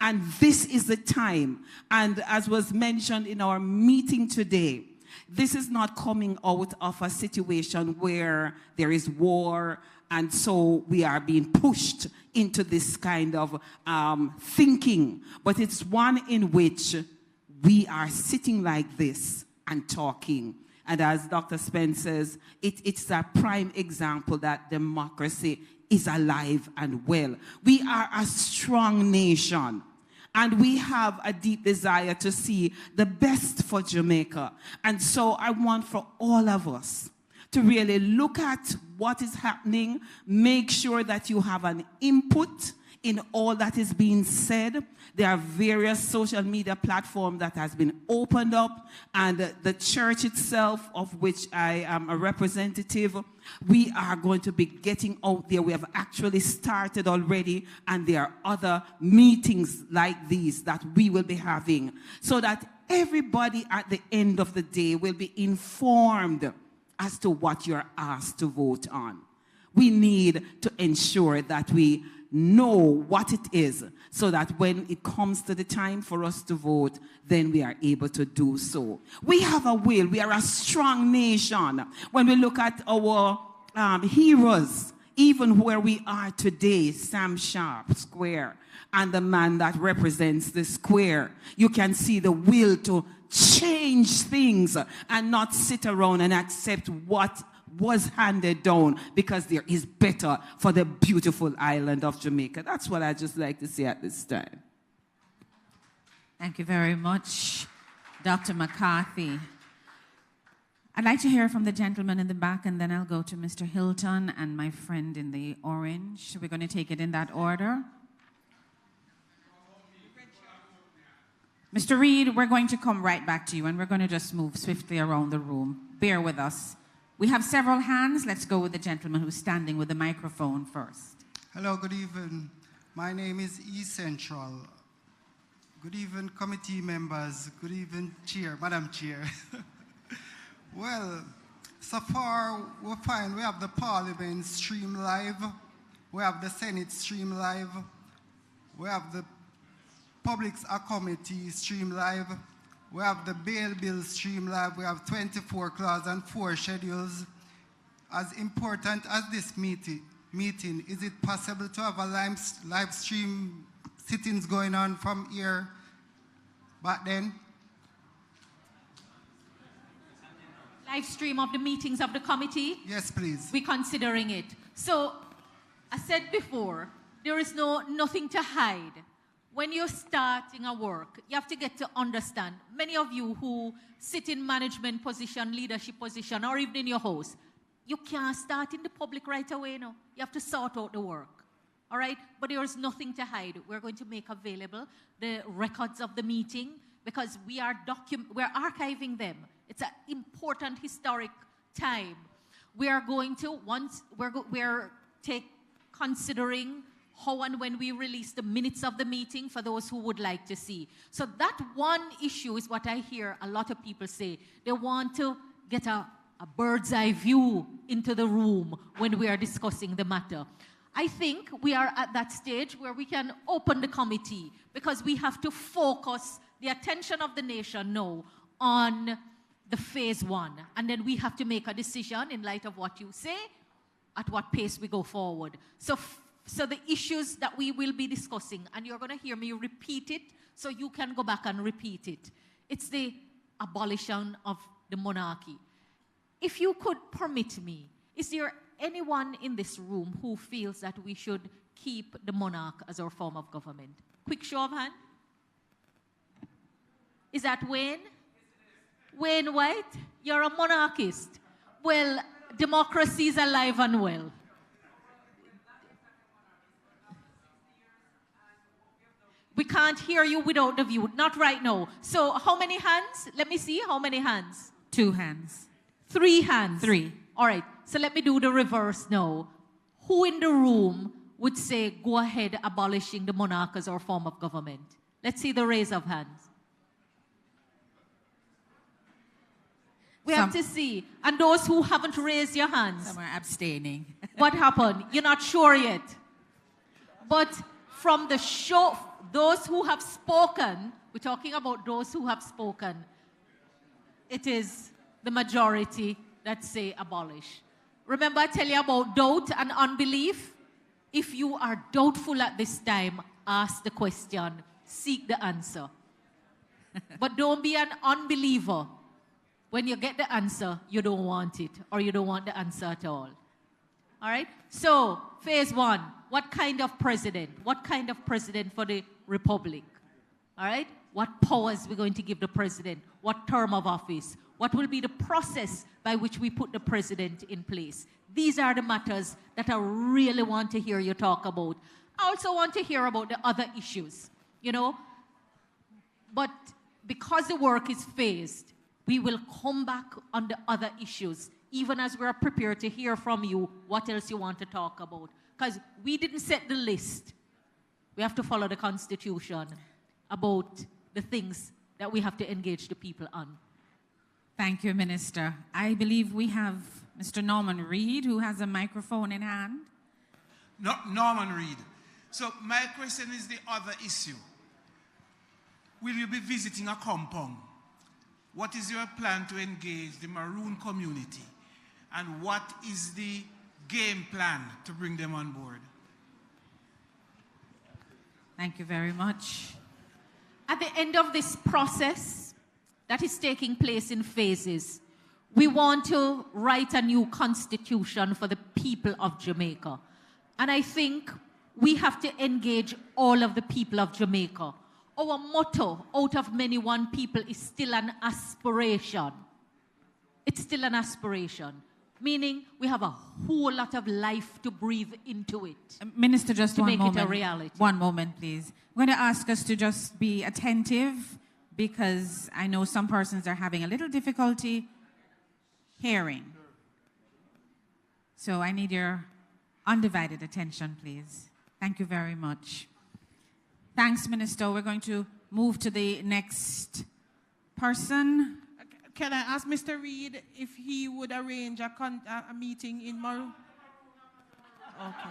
E: and this is the time. And as was mentioned in our meeting today, this is not coming out of a situation where there is war, and so we are being pushed into this kind of thinking. But it's one in which we are sitting like this and talking. And as Dr. Spence says, it's a prime example that democracy is alive and well. We are a strong nation. And we have a deep desire to see the best for Jamaica. And so I want for all of us to really look at what is happening, make sure that you have an input in all that is being said. There are various social media platforms that has been opened up, and the church itself, of which I am a representative, we are going to be getting out there. We have actually started already, and there are other meetings like these that we will be having, so that everybody at the end of the day will be informed as to what you're asked to vote on. We need to ensure that we know what it is, so that when it comes to the time for us to vote, then we are able to do so. We have a will. We are a strong nation. When we look at our heroes, even where we are today, Sam Sharp Square, and the man that represents the square, you can see the will to change things and not sit around and accept what was handed down, because there is better for the beautiful island of Jamaica. That's what I just like to say at this time.
D: Thank you very much, Dr. McCarthy. I'd like to hear from the gentleman in the back, and then I'll go to Mr. Hilton and my friend in the orange. We're going to take it in that order. Mr. Reed, we're going to come right back to you, and we're going to just move swiftly around the room. Bear with us. We have several hands. Let's go with the gentleman who's standing with the microphone first.
Q: Hello, good evening. My name is E Central. Good evening, committee members. Good evening, Chair, Madam Chair. Well, so far we find we have the Parliament stream live, we have the Senate stream live, we have the Public Committee stream live, we have the bail bill stream live, we have 24 clauses and 4 schedules. As important as this meeting, is it possible to have a live stream sittings going on from here back then?
L: Live stream of the meetings of the committee?
Q: Yes, please.
L: We're considering it. So, I said before, there is nothing to hide. When you're starting a work, you have to get to understand. Many of you who sit in management position, leadership position, or even in your house, you can't start in the public right away, no. You have to sort out the work, all right? But there is nothing to hide. We're going to make available the records of the meeting, because we're archiving them. It's an important historic time. We are going to, considering how and when we release the minutes of the meeting for those who would like to see. So that one issue is what I hear a lot of people say. They want to get a bird's eye view into the room when we are discussing the matter. I think we are at that stage where we can open the committee, because we have to focus the attention of the nation now on the phase 1. And then we have to make a decision in light of what you say, at what pace we go forward. So the issues that we will be discussing, and you're going to hear me repeat it, so you can go back and repeat it. It's the abolition of the monarchy. If you could permit me, is there anyone in this room who feels that we should keep the monarch as our form of government? Quick show of hand. Is that Wayne? Wayne White? You're a monarchist. Well, democracy is alive and well. We can't hear you without the view. Not right now. So how many hands? Let me see. How many hands?
D: 2 hands.
L: 3 hands?
D: 3.
L: All right. So let me do the reverse now. Who in the room would say, go ahead, abolishing the monarch as our form of government? Let's see the raise of hands. We have to see. And those who haven't raised your hands.
D: Some are abstaining.
L: What happened? You're not sure yet. But from the show, those who have spoken, we're talking about those who have spoken, it is the majority that say abolish. Remember I tell you about doubt and unbelief? If you are doubtful at this time, ask the question, seek the answer. But don't be an unbeliever. When you get the answer, you don't want it, or you don't want the answer at all. All right? So, phase 1, what kind of president? What kind of president for the republic? All right? What powers we're going to give the president? What term of office? What will be the process by which we put the president in place? These are the matters that I really want to hear you talk about. I also want to hear about the other issues, you know. But because the work is phased, we will come back on the other issues, even as we're prepared to hear from you what else you want to talk about. Because we didn't set the list. We have to follow the Constitution about the things that we have to engage the people on.
D: Thank you, Minister. I believe we have Mr. Norman Reed, who has a microphone in hand.
R: No, Norman Reed. So my question is the other issue. Will you be visiting a compound? What is your plan to engage the Maroon community? And what is the game plan to bring them on board?
D: Thank you very much.
L: At the end of this process that is taking place in phases, we want to write a new constitution for the people of Jamaica. And I think we have to engage all of the people of Jamaica. Our motto, out of many one people, is still an aspiration. It's still an aspiration, meaning we have a whole lot of life to breathe into it.
D: Minister, just
L: to
D: one
L: make
D: moment.
L: it a reality.
D: One moment, please. I'm going to ask us to just be attentive because I know some persons are having a little difficulty hearing. So I need your undivided attention, please. Thank you very much. Thanks, Minister. We're going to move to the next person.
M: Can I ask Mr. Reed if he would arrange a meeting in Maroon? Okay.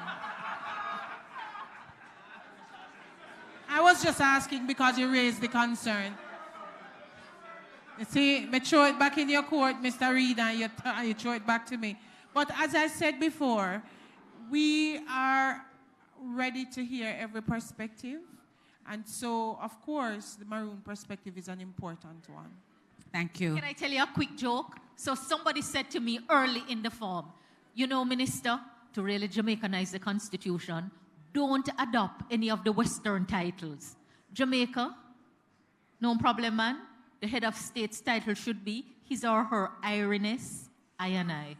M: I was just asking because you raised the concern. You see, me throw it back in your court, Mr. Reed, and you throw it back to me. But as I said before, we are ready to hear every perspective. And so, of course, the Maroon perspective is an important one.
D: Thank you.
L: Can I tell you a quick joke? So somebody said to me early in the form, you know, Minister, to really Jamaicanize the Constitution, don't adopt any of the Western titles. Jamaica, no problem, man. The head of state's title should be his or her Iriness, I and I.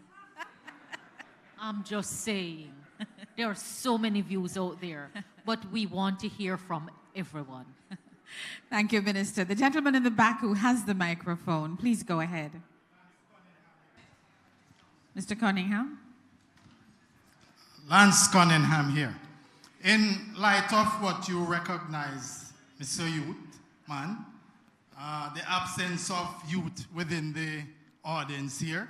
L: I'm just saying. There are so many views out there, but we want to hear from everyone.
D: Thank you, Minister. The gentleman in the back who has the microphone, please go ahead. Mr. Cunningham.
Q: Lance Cunningham here. In light of what you recognize, Mr. Youth, man, the absence of youth within the audience here,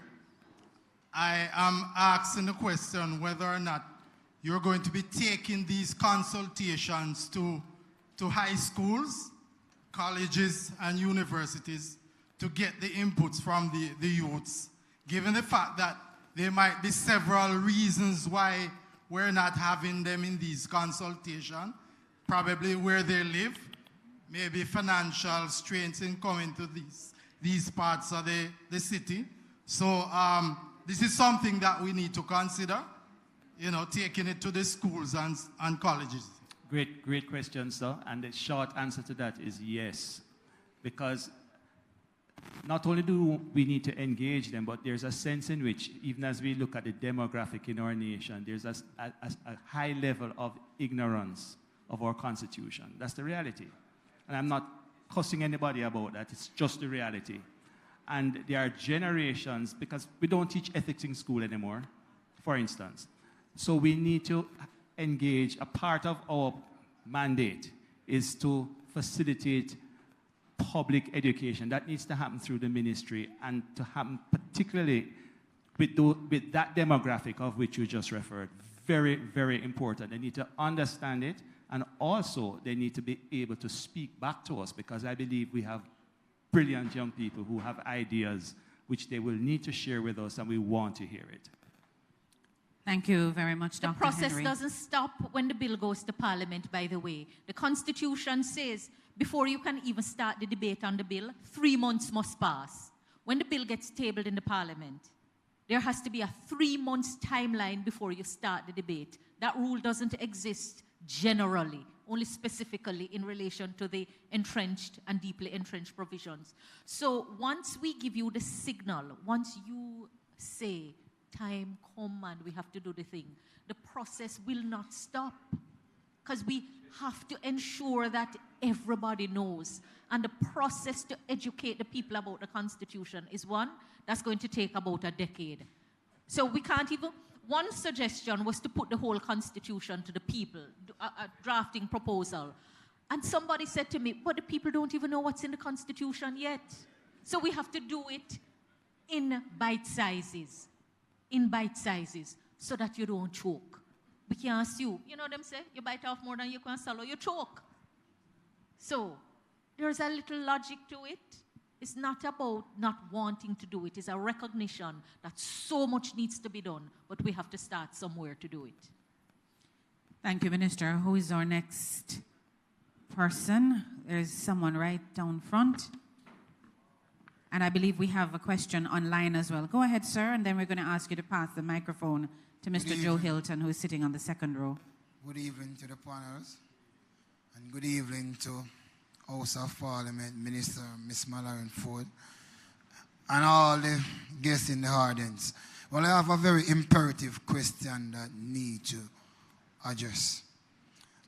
Q: I am asking the question whether or not you're going to be taking these consultations to high schools, colleges, and universities to get the inputs from the youths, given the fact that there might be several reasons why we're not having them in these consultations, probably where they live, maybe financial strains in coming to these parts of the city. So this is something that we need to consider, you know, taking it to the schools and colleges.
J: Great question, sir. And the short answer to that is yes. Because not only do we need to engage them, but there's a sense in which, even as we look at the demographic in our nation, there's a high level of ignorance of our Constitution. That's the reality. And I'm not cussing anybody about that. It's just the reality. And there are generations, because we don't teach ethics in school anymore, for instance. So we need to engage. A part of our mandate is to facilitate public education. That needs to happen through the ministry and to happen particularly with that demographic of which you just referred. Very, very important. They need to understand it, and also they need to be able to speak back to us, because I believe we have brilliant young people who have ideas which they will need to share with us, and we want to hear it.
D: Thank you very much, Dr.
L: The process
D: Henry.
L: doesn't stop when the bill goes to Parliament, by the way. The Constitution says before you can even start the debate on the bill, 3 months must pass. When the bill gets tabled in the Parliament, there has to be a 3 months timeline before you start the debate. That rule doesn't exist generally, only specifically in relation to the entrenched and deeply entrenched provisions. So once we give you the signal, once you say, time come and we have to do the thing, the process will not stop. because we have to ensure that everybody knows. And the process to educate the people about the Constitution is one that's going to take about a decade. So we can't even, one suggestion was to put the whole Constitution to the people, a drafting proposal. And somebody said to me, but the people don't even know what's in the Constitution yet. So we have to do it in bite sizes, so that you don't choke. We can't sue. You know what I'm saying? You bite off more than you can swallow, you choke. So there's a little logic to it. It's not about not wanting to do it. It's a recognition that so much needs to be done, but we have to start somewhere to do it.
D: Thank you, Minister. Who is our next person? There's someone right down front. And I believe we have a question online as well. Go ahead, sir, and then we're going to ask you to pass the microphone to Mr. Joe Hilton, who is sitting on the second row.
S: Good evening to the panels, and good evening to House of Parliament Minister Miss Mallory Ford, and all the guests in the audience. Well, I have a very imperative question that need to address.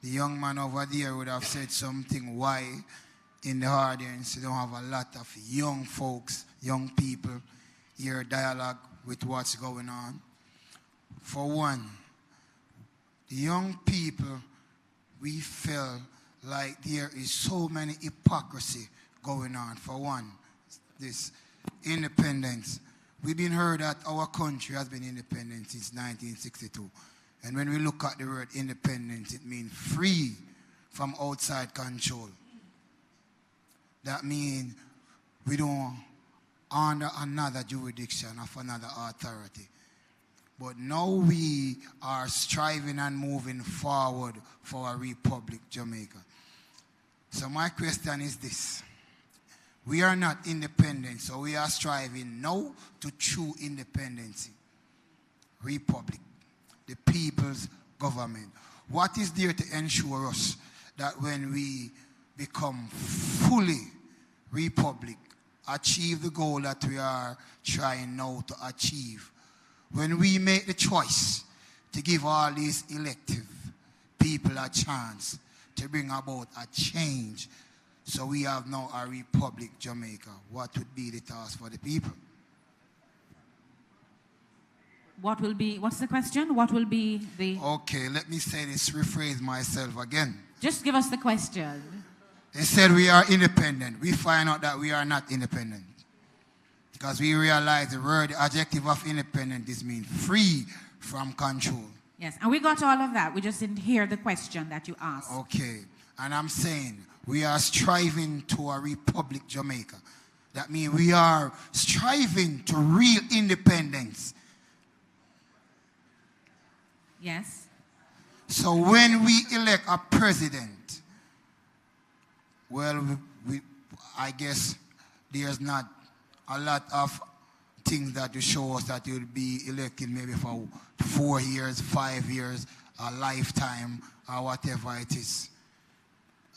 S: The young man over there would have said something why in the audience you don't have a lot of young folks, young people here dialogue with what's going on. For one, the young people, we feel like there is so many hypocrisy going on. For one, this independence. We've been heard that our country has been independent since 1962. And when we look at the word independence, it means free from outside control. That means we don't under another jurisdiction of another authority. But now we are striving and moving forward for a Republic, Jamaica. So my question is this. We are not independent, so we are striving now to true independence. Republic, the people's government. What is there to ensure us that when we become fully Republic, achieve the goal that we are trying now to achieve? When we make the choice to give all these elective people a chance to bring about a change, so we have now a Republic, Jamaica, what would be the task for the people?
D: What will be, what's the question? What will be the...
S: Okay, let me say this, rephrase myself again.
D: Just give us the question.
S: They said we are independent. We find out that we are not independent. Because we realize the word, the adjective of independent is mean free from control.
D: Yes, and we got all of that. We just didn't hear the question that you asked.
S: Okay, and I'm saying we are striving to a Republic, Jamaica. That means we are striving to real independence.
D: Yes.
S: So when we elect a president, well, I guess there's not a lot of things that to show us that you'll be elected maybe for 4 years, 5 years, a lifetime, or whatever it is.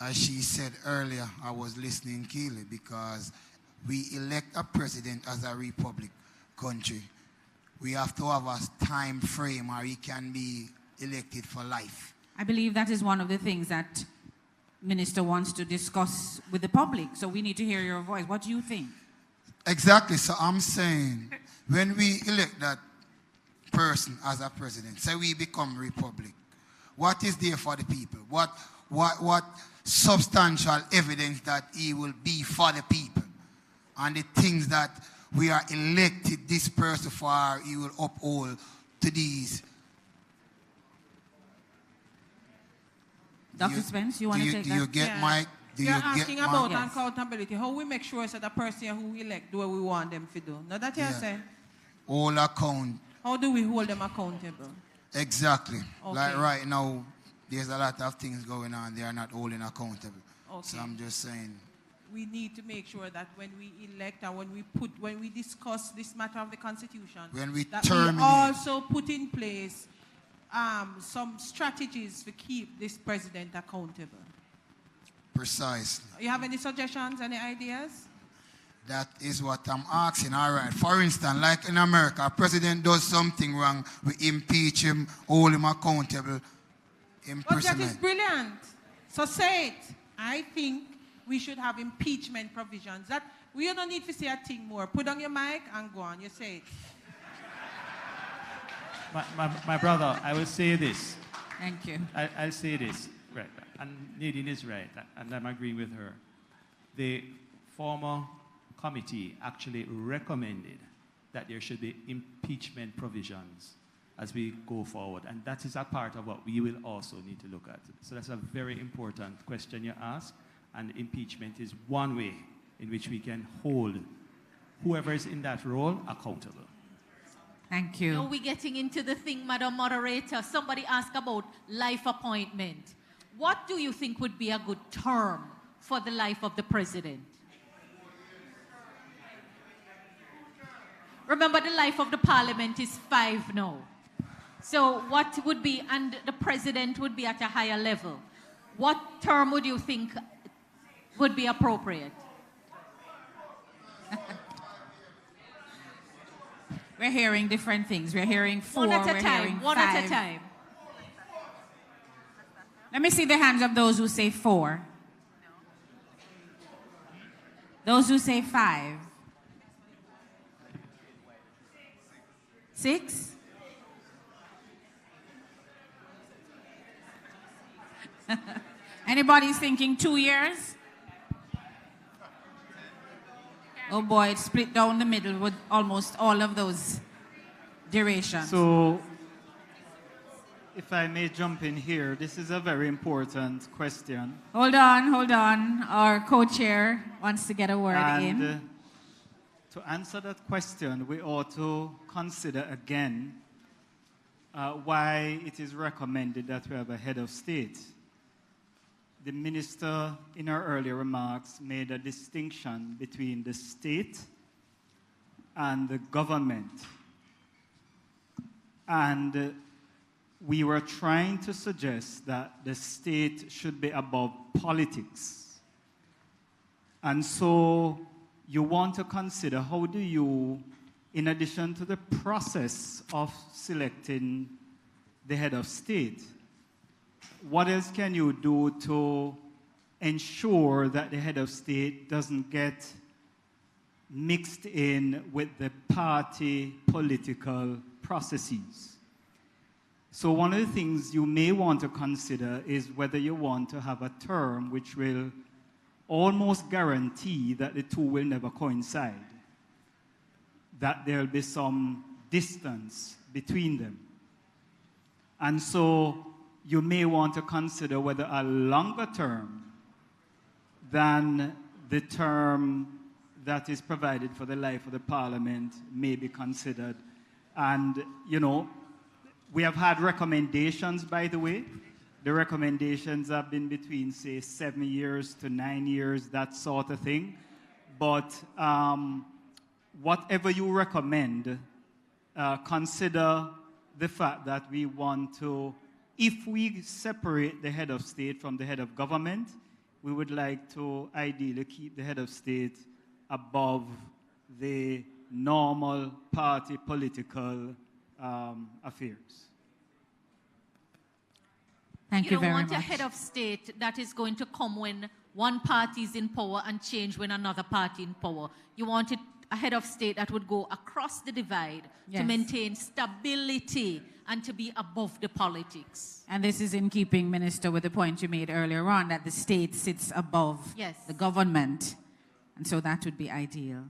S: As she said earlier, I was listening keenly because we elect a president as a republic country. We have to have a time frame or he can be elected for life.
D: I believe that is one of the things that Minister wants to discuss with the public. So we need to hear your voice. What do you think?
S: Exactly. So I'm saying when we elect that person as a president, say we become republic, what is there for the people? What substantial evidence that he will be for the people? And the things that we are elected this person for, he will uphold to these.
D: Dr. Spence, you want to take that?
S: Do you get my...
M: You're asking about accountability. How we make sure that the person who we elect do what we want them to do. Now that you're saying.
S: All account.
M: How do we hold them accountable?
S: Exactly.
M: Okay.
S: Like right now, there's a lot of things going on. They are not holding accountable.
M: Okay.
S: So I'm just saying.
M: We need to make sure that when we elect and when we discuss this matter of the Constitution,
S: when we
M: that
S: terminate,
M: we also put in place some strategies to keep this president accountable.
S: Precisely.
M: You have any suggestions, any ideas?
S: That is what I'm asking. All right. For instance, like in America, a president does something wrong, we impeach him, hold him accountable
M: But that is
S: imprisonment.
M: brilliant. So say it. I think we should have impeachment provisions. That we don't need to say a thing more. Put on your mic and go on. You say it.
J: My brother, I will say this.
D: Thank you.
J: I'll say this. Right. And Nadine is right, and I'm agreeing with her. The former committee actually recommended that there should be impeachment provisions as we go forward. And that is a part of what we will also need to look at. So that's a very important question you ask. And impeachment is one way in which we can hold whoever is in that role accountable.
D: Thank you.
L: Now we're getting into the thing, Madam Moderator. Somebody asked about life appointment. What do you think would be a good term for the life of the president? Remember, the life of the parliament is 5 now. So what would be, and the president would be at a higher level. What term would you think would be appropriate?
D: We're hearing different things. We're hearing 4,
L: One at a
D: we're
L: time,
D: hearing
L: one
D: 5.
L: at a time.
D: Let me see the hands of those who say 4. Those who say 5. 6? Anybody's thinking 2 years? Oh boy, it's split down the middle with almost all of those durations.
T: So, if I may jump in here, this is a very important question.
D: Hold on. Our co-chair wants to get a word in.
T: To answer that question, we ought to consider again why it is recommended that we have a head of state. The minister, in her earlier remarks, made a distinction between the state and the government. And we were trying to suggest that the state should be above politics. And so you want to consider how do you, in addition to the process of selecting the head of state, what else can you do to ensure that the head of state doesn't get mixed in with the party political processes? So one of the things you may want to consider is whether you want to have a term which will almost guarantee that the two will never coincide, that there'll be some distance between them. And so you may want to consider whether a longer term than the term that is provided for the life of the parliament may be considered. And, you know, we have had recommendations, by the way. The recommendations have been between, say, 7 years to 9 years, that sort of thing. But whatever you recommend, consider the fact that we want to, if we separate the head of state from the head of government, we would like to ideally keep the head of state above the normal party political affairs.
D: Thank you very
L: don't want
D: much.
L: a head of state that is going to come when one party is in power and change when another party in power. You wanted a head of state that would go across the divide to
D: Yes.
L: maintain stability and to be above the politics.
D: And this is in keeping, Minister, with the point you made earlier on, that the state sits above
L: Yes.
D: the government. And so that would be ideal.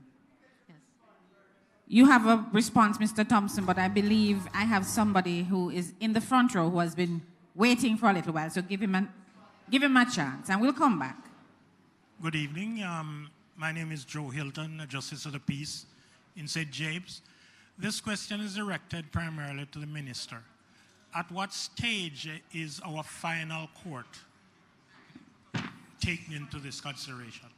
D: You have a response, Mr. Thompson, but I believe I have somebody who is in the front row who has been waiting for a little while. So give him a chance, and we'll come back.
U: Good evening. My name is Joe Hilton, a Justice of the Peace in St. James. This question is directed primarily to the Minister. At what stage is our final court taken into this consideration?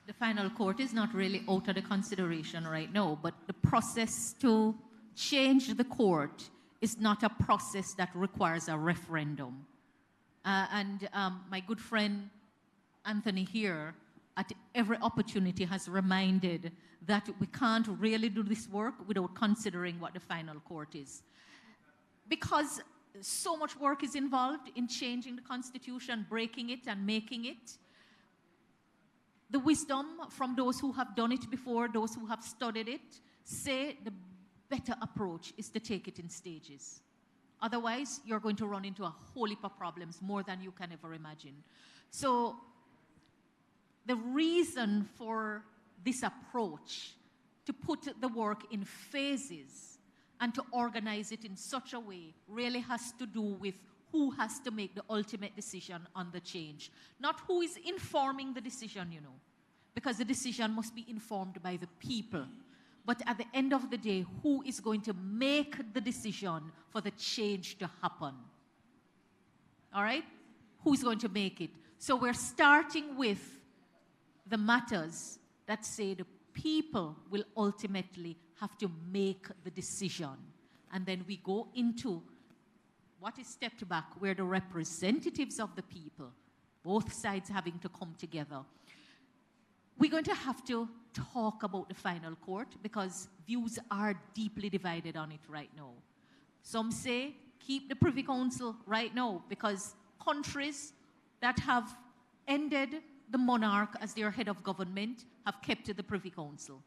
L: The final court is not really out of the consideration right now, but the process to change the court is not a process that requires a referendum. My good friend Anthony here, at every opportunity, has reminded that we can't really do this work without considering what the final court is. because so much work is involved in changing the Constitution, breaking it and making it, the wisdom from those who have done it before, those who have studied it, say the better approach is to take it in stages. Otherwise, you're going to run into a whole heap of problems, more than you can ever imagine. So the reason for this approach, to put the work in phases and to organize it in such a way, really has to do with who has to make the ultimate decision on the change. Not who is informing the decision, you know, because the decision must be informed by the people. But at the end of the day, who is going to make the decision for the change to happen? All right? Who's going to make it? So we're starting with the matters that say the people will ultimately have to make the decision. And then we go into what is stepped back, where the representatives of the people, both sides having to come together. We're going to have to talk about the final court because views are deeply divided on it right now. Some say keep the Privy Council right now because countries that have ended the monarch as their head of government have kept the Privy Council.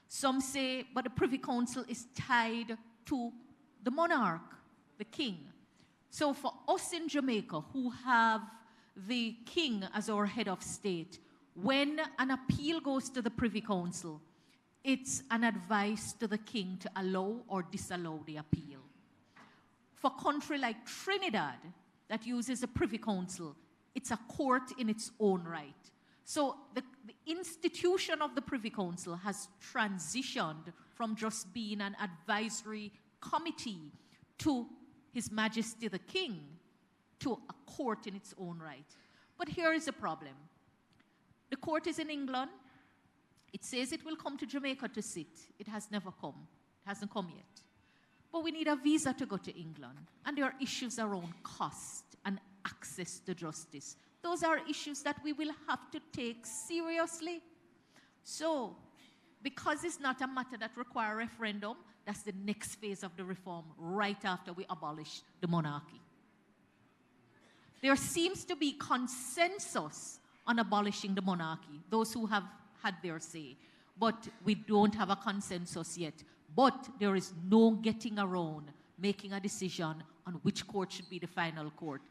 L: Some say, but the Privy Council is tied to the monarch, the king. So for us in Jamaica, who have the king as our head of state, when an appeal goes to the Privy Council, it's an advice to the king to allow or disallow the appeal. For a country like Trinidad that uses a Privy Council, it's a court in its own right. So the institution of the Privy Council has transitioned from just being an advisory committee to His Majesty the King, to a court in its own right. But here is the problem. The court is in England. It says it will come to Jamaica to sit. It has never come. It hasn't come yet. But we need a visa to go to England. And there are issues around cost and access to justice. Those are issues that we will have to take seriously. So, because it's not a matter that requires a referendum, that's the next phase of the reform, right after we abolish the monarchy. There seems to be consensus on abolishing the monarchy, those who have had their say. But we don't have a consensus yet. But there is no getting around making a decision on which court should be the final court.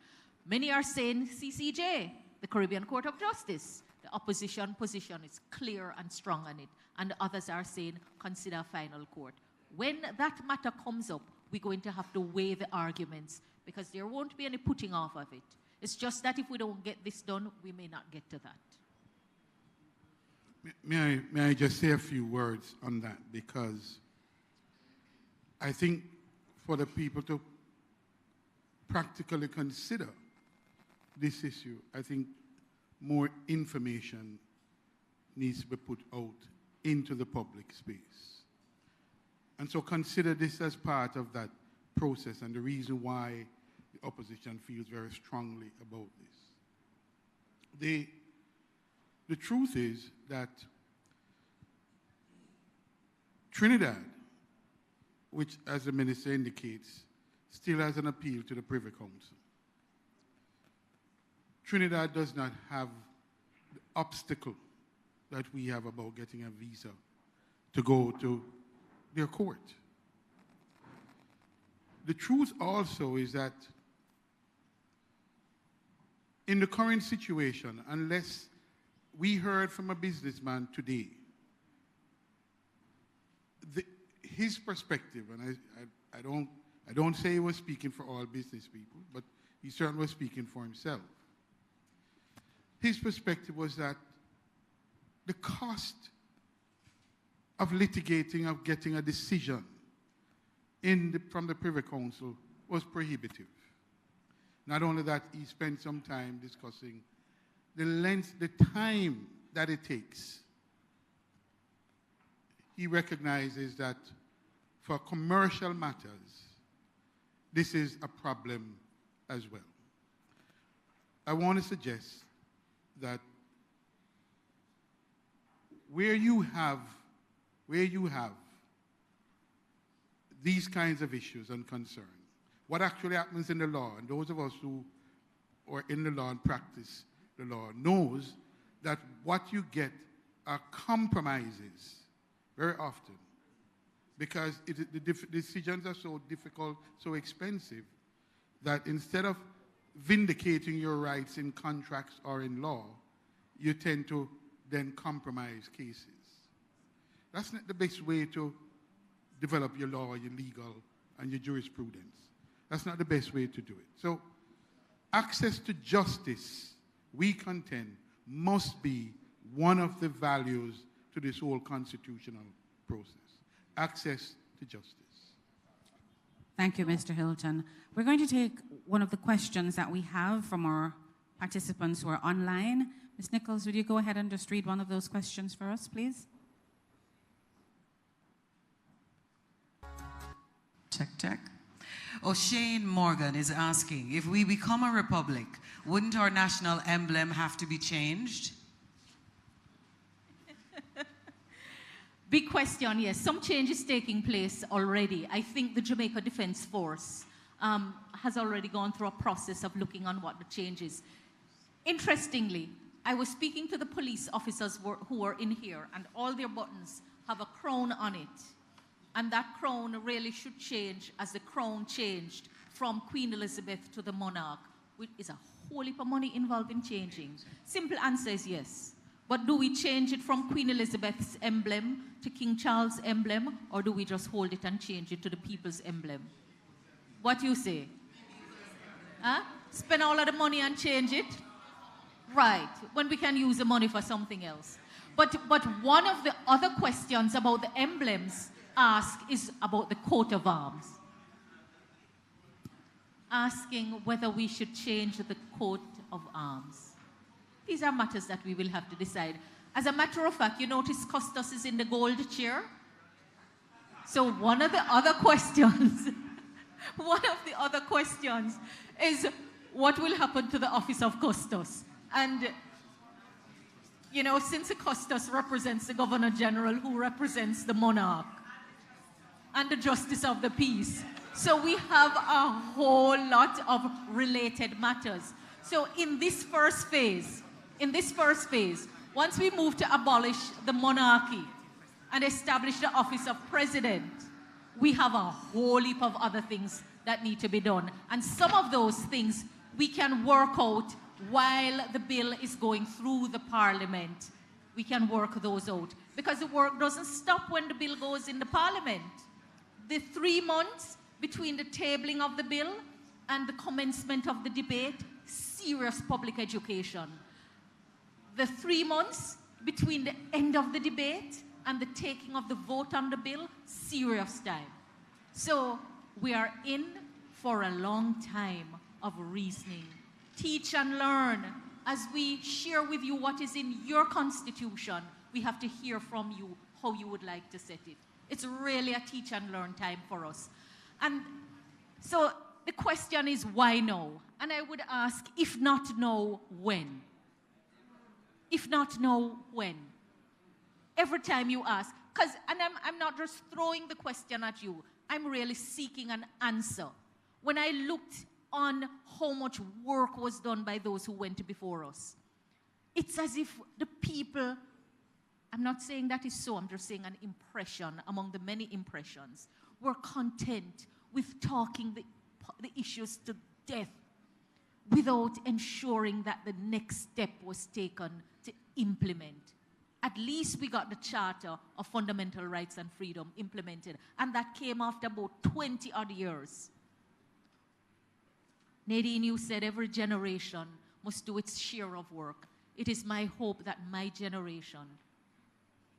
L: Many are saying CCJ, the Caribbean Court of Justice. The opposition position is clear and strong on it. And others are saying consider final court. When that matter comes up, we're going to have to weigh the arguments because there won't be any putting off of it. It's just that if we don't get this done, we may not get to that.
H: May I just say a few words on that? Because I think for the people to practically consider this issue, I think more information needs to be put out into the public space. And so consider this as part of that process and the reason why the opposition feels very strongly about this. The truth is that Trinidad, which as the minister indicates, still has an appeal to the Privy Council. Trinidad does not have the obstacle that we have about getting a visa to go to their court. The truth also is that in the current situation, unless we heard from a businessman today, his perspective, and I don't say he was speaking for all business people, but he certainly was speaking for himself. His perspective was that the cost of litigating, of getting a decision from the Privy Council was prohibitive. Not only that, he spent some time discussing the time that it takes. He recognizes that for commercial matters, this is a problem as well. I want to suggest that where you have these kinds of issues and concerns, what actually happens in the law, and those of us who are in the law and practice the law knows that what you get are compromises very often, because the decisions are so difficult, so expensive, that instead of vindicating your rights in contracts or in law, you tend to then compromise cases. That's not the best way to develop your law, your legal, and your jurisprudence. That's not the best way to do it. So access to justice, we contend, must be one of the values to this whole constitutional process. Access to justice.
D: Thank you, Mr. Hilton. We're going to take one of the questions that we have from our participants who are online. Ms. Nichols, would you go ahead and just read one of those questions for us, please?
C: Check. O'Shane Morgan is asking, if we become a republic, wouldn't our national emblem have to be changed?
L: Big question, yes. Some change is taking place already. I think the Jamaica Defense Force has already gone through a process of looking on what the change is. Interestingly, I was speaking to the police officers who are in here, and all their buttons have a crown on it. And that crown really should change as the crown changed from Queen Elizabeth to the monarch, which is a whole heap of money involved in changing. Simple answer is yes. But do we change it from Queen Elizabeth's emblem to King Charles' emblem, or do we just hold it and change it to the people's emblem? What do you say? Huh? Spend all of the money and change it? Right, when we can use the money for something else. But one of the other questions about the emblems asked is about the coat of arms. Asking whether we should change the coat of arms. These are matters that we will have to decide. As a matter of fact, you notice Custos is in the gold chair? So one of the other questions, is what will happen to the office of Custos? And, you know, since the Custos represents the Governor General, who represents the monarch and the Justice of the Peace. So we have a whole lot of related matters. So in this first phase, once we move to abolish the monarchy and establish the office of president, we have a whole heap of other things that need to be done. And some of those things we can work out while the bill is going through the parliament. We can work those out. Because the work doesn't stop when the bill goes in the parliament. The 3 months between the tabling of the bill and the commencement of the debate, serious public education. The 3 months between the end of the debate and the taking of the vote on the bill, serious time. So we are in for a long time of reasoning. Teach and learn. As we share with you what is in your constitution, we have to hear from you how you would like to set it. It's really a teach and learn time for us. And so the question is, why now? And I would ask, if not now, when? If not now, when? Every time you ask, and I'm not just throwing the question at you, I'm really seeking an answer. When I looked on how much work was done by those who went before us, it's as if the people, I'm not saying that is so, I'm just saying an impression among the many impressions, were content with talking the issues to death without ensuring that the next step was taken to implement. At least we got the Charter of Fundamental Rights and Freedom implemented, and that came after about 20 odd years. Nadine, you said every generation must do its share of work. It is my hope that my generation,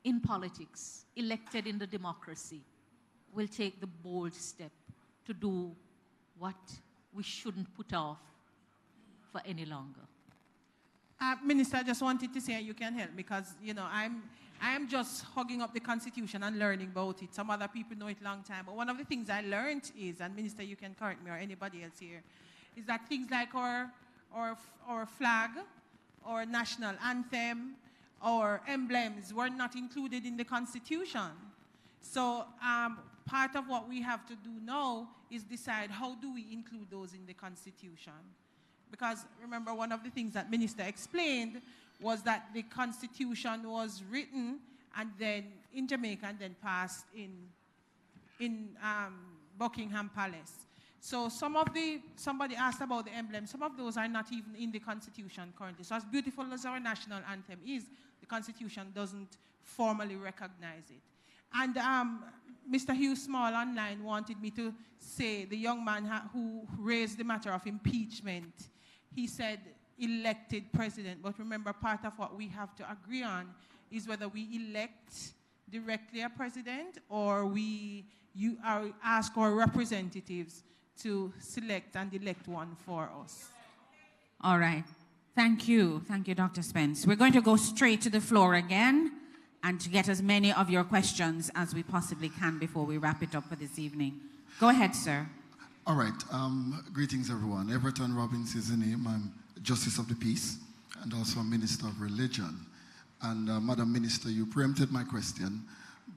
L: in politics, elected in the democracy, will take the bold step to do what we shouldn't put off for any longer.
M: Minister, I just wanted to say you can help because, you know, I'm just hugging up the Constitution and learning about it. Some other people know it a long time. But one of the things I learned is, and Minister, you can correct me or anybody else here, is that things like our flag, our national anthem, our emblems were not included in the Constitution. So part of what we have to do now is decide how do we include those in the Constitution. Because remember, one of the things that Minister explained was that the Constitution was written and then in Jamaica and then passed in Buckingham Palace. So somebody asked about the emblem. Some of those are not even in the Constitution currently. So as beautiful as our national anthem is, the Constitution doesn't formally recognize it. And Mr. Hugh Small online wanted me to say the young man who raised the matter of impeachment, he said elected president. But remember, part of what we have to agree on is whether we elect directly a president or we ask our representatives to select and elect one for us.
D: All right. Thank you. Thank you, Dr. Spence. We're going to go straight to the floor again and to get as many of your questions as we possibly can before we wrap it up for this evening. Go ahead, sir.
A: All right. Greetings, everyone. Everton Robbins is the name. I'm Justice of the Peace and also a Minister of Religion. And Madam Minister, you preempted my question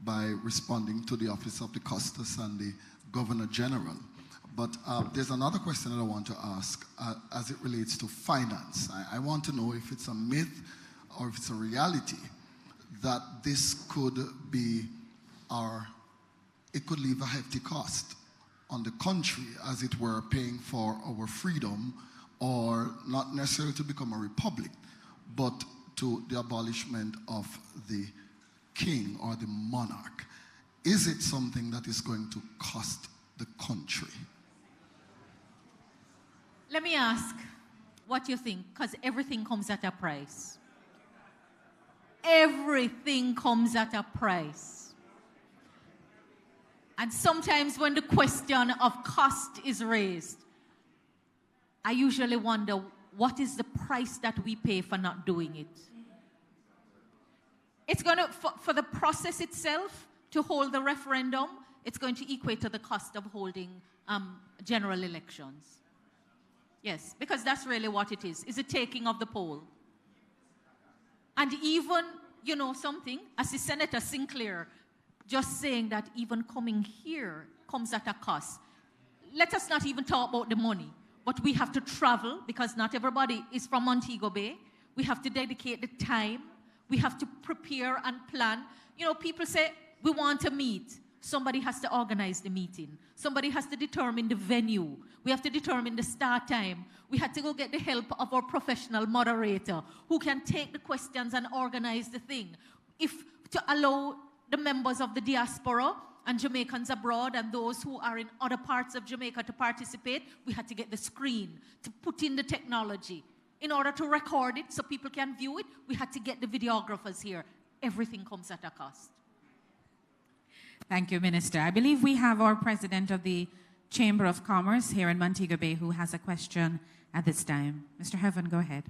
A: by responding to the Office of the Custos and the Governor General. But there's another question that I want to ask as it relates to finance. I want to know if it's a myth or if it's a reality that this could be it could leave a hefty cost on the country, as it were, paying for our freedom, or not necessarily to become a republic, but to the abolishment of the king or the monarch. Is it something that is going to cost the country?
L: Let me ask what you think, because everything comes at a price. Everything comes at a price. And sometimes when the question of cost is raised, I usually wonder, what is the price that we pay for not doing it? It's going to, for the process itself, to hold the referendum, it's going to equate to the cost of holding general elections. Yes, because that's really what it is a taking of the poll. And even, you know something, as the Senator Sinclair just saying that even coming here comes at a cost. Let us not even talk about the money, but we have to travel because not everybody is from Montego Bay. We have to dedicate the time. We have to prepare and plan. You know, people say, we want to meet. Somebody has to organize the meeting. Somebody has to determine the venue. We have to determine the start time. We had to go get the help of our professional moderator who can take the questions and organize the thing. To allow the members of the diaspora and Jamaicans abroad and those who are in other parts of Jamaica to participate, we had to get the screen, to put in the technology. In order to record it so people can view it, we had to get the videographers here. Everything comes at a cost.
D: Thank you, Minister. I believe we have our President of the Chamber of Commerce here in Montego Bay who has a question at this time. Mr. Heaven, go ahead.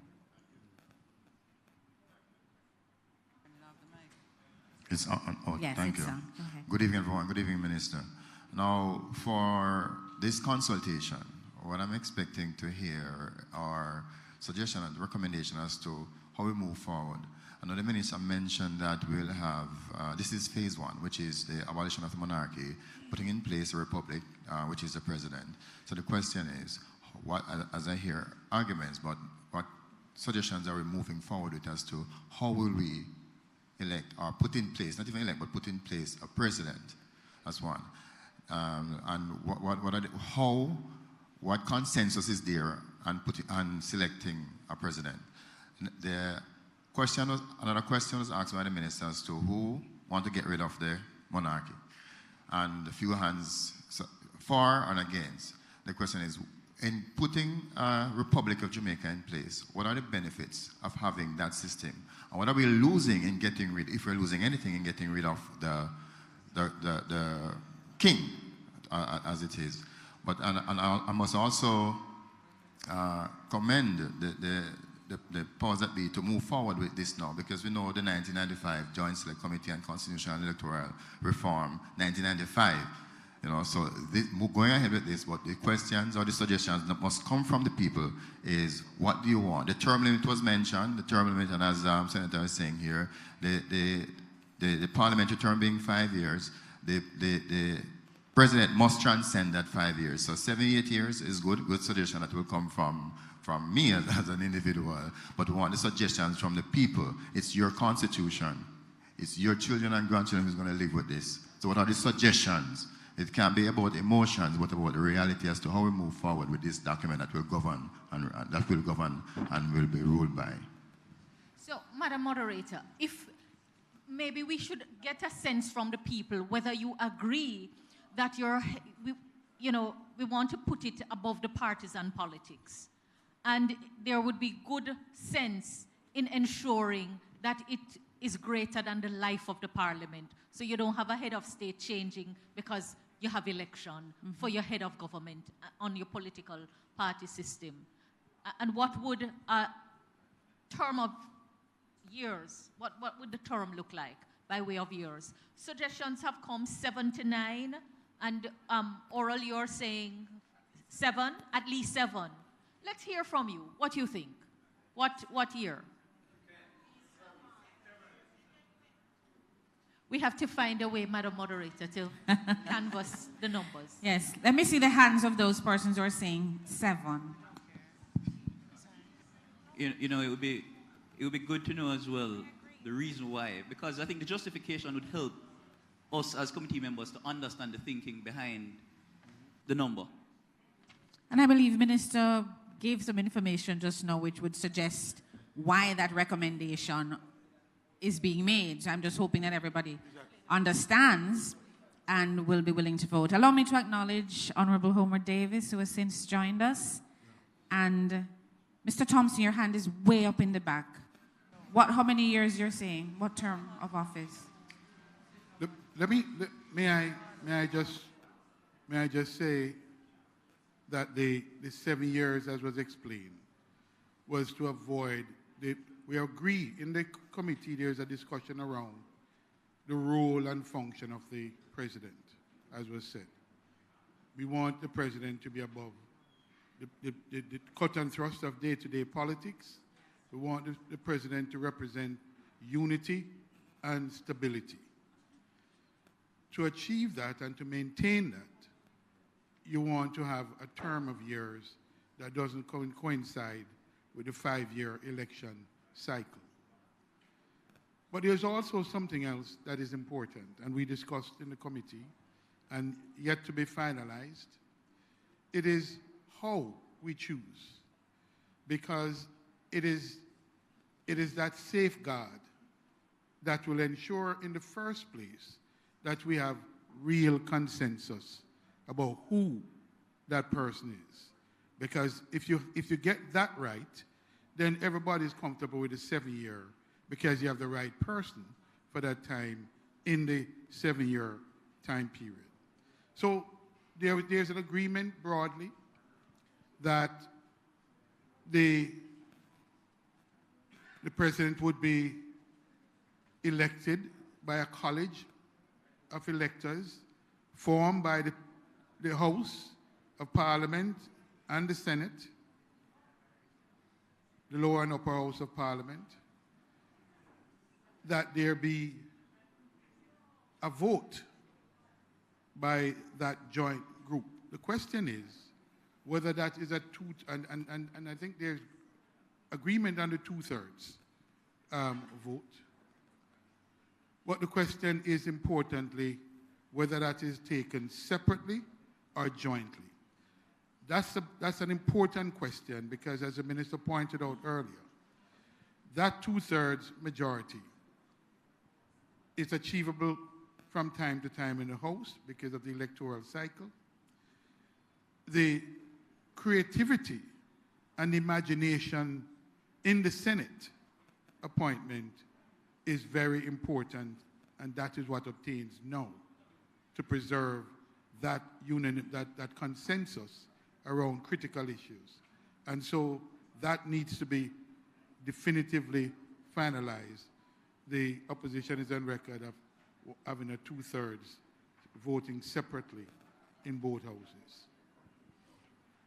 V: It's on. Oh,
D: yes,
V: thank you.
D: Go ahead.
V: Good evening, everyone. Good evening, Minister. Now, for this consultation, what I'm expecting to hear are suggestions and recommendations as to how we move forward. I know the Minister mentioned that we'll have, this is phase one, which is the abolition of the monarchy, putting in place a republic, which is the president. So the question is, as I hear arguments, but what suggestions are we moving forward with as to how will we elect or put in place, not even elect, but put in place a president? That's one. And what consensus is there on selecting a president? Another question was asked by the minister as to who want to get rid of the monarchy. And a few hands for and against. The question is, in putting a Republic of Jamaica in place, what are the benefits of having that system? And what are we losing in getting rid, if we're losing anything in getting rid of the king, as it is? But I must also commend the powers that be to move forward with this now, because we know the 1995 Joint Select Committee on Constitutional and Electoral Reform, 1995, you know, so going ahead with this, but the questions or the suggestions that must come from the people is, what do you want? The term limit was mentioned, the term limit, and as Senator was saying here, the parliamentary term being 5 years, the president must transcend that 5 years. So 7, 8 years is good suggestion that will come from me as an individual, but we want the suggestions from the people. It's your constitution. It's your children and grandchildren who's going to live with this. So what are the suggestions? It can't be about emotions, but about the reality as to how we move forward with this document that will govern and will be ruled by.
L: So, Madam Moderator, if maybe we should get a sense from the people whether you agree that we want to put it above the partisan politics, and there would be good sense in ensuring that it is greater than the life of the parliament. So you don't have a head of state changing because you have election for your head of government on your political party system. And what would a term of years, what would the term look like by way of years? Suggestions have come 7 to 9, and Oral, you're saying 7, at least 7. Let's hear from you. What do you think? What year? We have to find a way, Madam Moderator, to canvass the numbers.
D: Yes, let me see the hands of those persons who are saying 7.
P: You know, it would be good to know as well the reason why, because I think the justification would help us as committee members to understand the thinking behind the number.
D: And I believe Minister gave some information just now which would suggest why that recommendation is being made. I'm just hoping that everybody understands and will be willing to vote. Allow me to acknowledge Honorable Homer Davis, who has since joined us. And Mr. Thompson, your hand is way up in the back. How many years you're saying? What term of office?
H: May I just say that the 7 years, as was explained, was to avoid we agree in the committee there's a discussion around the role and function of the president, as was said. We want the president to be above the cut and thrust of day-to-day politics. We want the president to represent unity and stability. To achieve that and to maintain that, you want to have a term of years that doesn't coincide with the 5-year election cycle. But there's also something else that is important, and we discussed in the committee, and yet to be finalized. It is how we choose, because it is that safeguard that will ensure in the first place that we have real consensus about who that person is. Because if you get that right, then everybody's comfortable with the 7-year because you have the right person for that time in the 7-year time period. So there's an agreement broadly that the president would be elected by a college of electors formed by the House of Parliament and the Senate, the lower and upper house of Parliament, that there be a vote by that joint group. The question is whether that is a and I think there's agreement on the 2/3 vote. But the question is, importantly, whether that is taken separately or jointly. That's an important question because, as the minister pointed out earlier, that 2/3 majority is achievable from time to time in the House because of the electoral cycle. The creativity and imagination in the Senate appointment is very important, and that is what obtains now to preserve that that consensus around critical issues. And so that needs to be definitively finalized. The opposition is on record of having a 2/3 voting separately in both houses.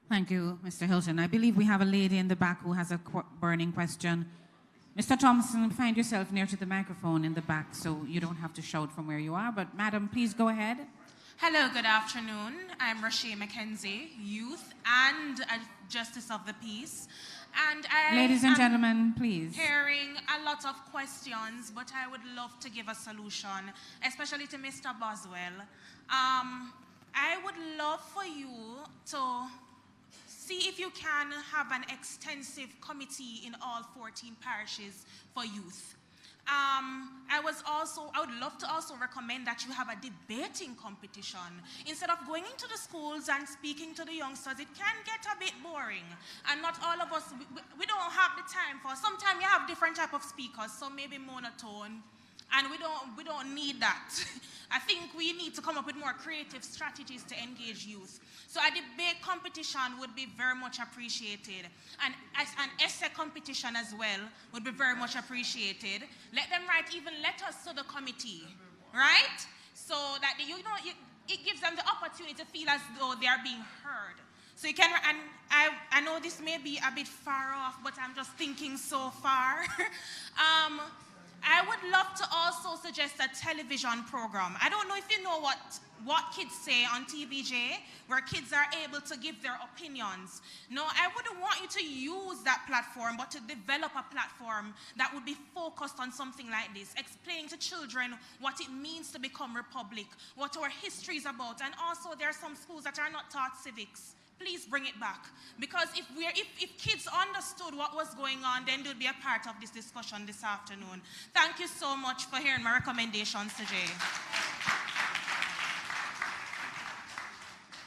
D: Thank you, Mr. Hilton. I believe we have a lady in the back who has a burning question. Mr. Thompson, find yourself near to the microphone in the back so you don't have to shout from where you are. But madam, please go ahead.
F: Hello, good afternoon. I'm Rashay McKenzie, youth and a Justice of the Peace. And
D: Ladies and gentlemen, please.
F: Hearing a lot of questions, but I would love to give a solution, especially to Mr. Boswell. I would love for you to see if you can have an extensive committee in all 14 parishes for youth. I would love to also recommend that you have a debating competition. Instead of going into the schools and speaking to the youngsters, it can get a bit boring. And not all of us, we don't have the time for, sometimes you have different type of speakers, so maybe monotone. And we don't need that. I think we need to come up with more creative strategies to engage youth. So a debate competition would be very much appreciated. And an essay competition as well would be very much appreciated. Let them write even letters to the committee, right? So that it gives them the opportunity to feel as though they are being heard. So you can, and I know this may be a bit far off, but I'm just thinking so far. I would love to also suggest a television program. I don't know if you know what kids say on TVJ, where kids are able to give their opinions. No, I wouldn't want you to use that platform, but to develop a platform that would be focused on something like this, explaining to children what it means to become republic, what our history is about, and also there are some schools that are not taught civics. Please bring it back. Because if kids understood what was going on, then they'll be a part of this discussion this afternoon. Thank you so much for hearing my recommendations today.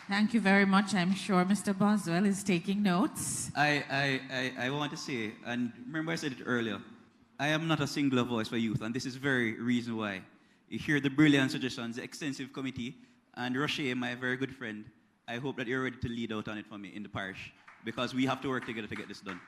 D: Thank you very much. I'm sure Mr. Boswell is taking notes.
P: I want to say, and remember I said it earlier, I am not a singular voice for youth, and this is very reason why. You hear the brilliant suggestions, the extensive committee, and Rashay, my very good friend, I hope that you're ready to lead out on it for me in the parish, because we have to work together to get this done.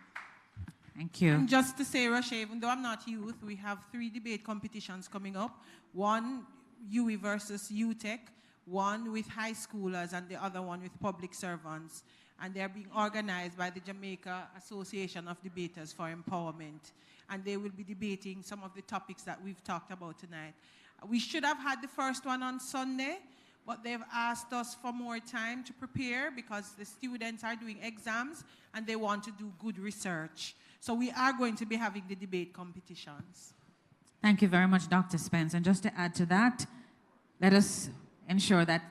D: Thank you.
M: And just to say, Rashay, even though I'm not youth, we have 3 debate competitions coming up. One, UE versus UTech, one with high schoolers, and the other one with public servants. And they're being organized by the Jamaica Association of Debaters for Empowerment. And they will be debating some of the topics that we've talked about tonight. We should have had the first one on Sunday, but they've asked us for more time to prepare because the students are doing exams and they want to do good research. So we are going to be having the debate competitions.
D: Thank you very much, Dr. Spence. And just to add to that, let us ensure that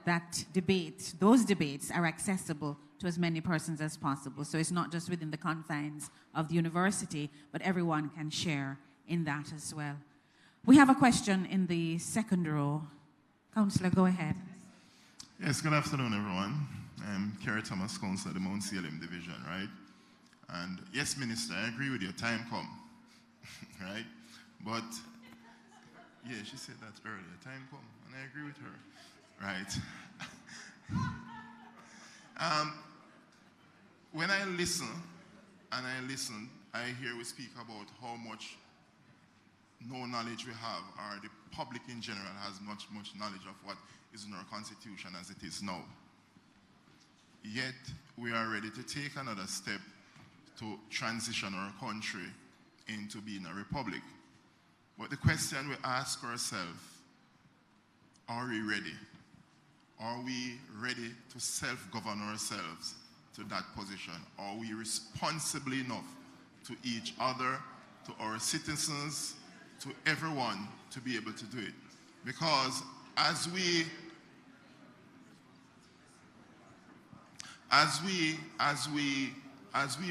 D: those debates are accessible to as many persons as possible. So it's not just within the confines of the university, but everyone can share in that as well. We have a question in the second row. Councillor, go ahead.
G: Yes, good afternoon, everyone. I'm Kerry Thomas, Councillor of the Mount Salem Division, right? And yes, Minister, I agree with you, time come, right? But, yeah, she said that earlier, time come, and I agree with her, right? When I listen, I hear we speak about how much no knowledge we have, or the public in general has much knowledge of what is in our constitution as it is now. Yet, we are ready to take another step to transition our country into being a republic. But the question we ask ourselves, are we ready? Are we ready to self-govern ourselves to that position? Are we responsible enough to each other, to our citizens, to everyone to be able to do it? Because as we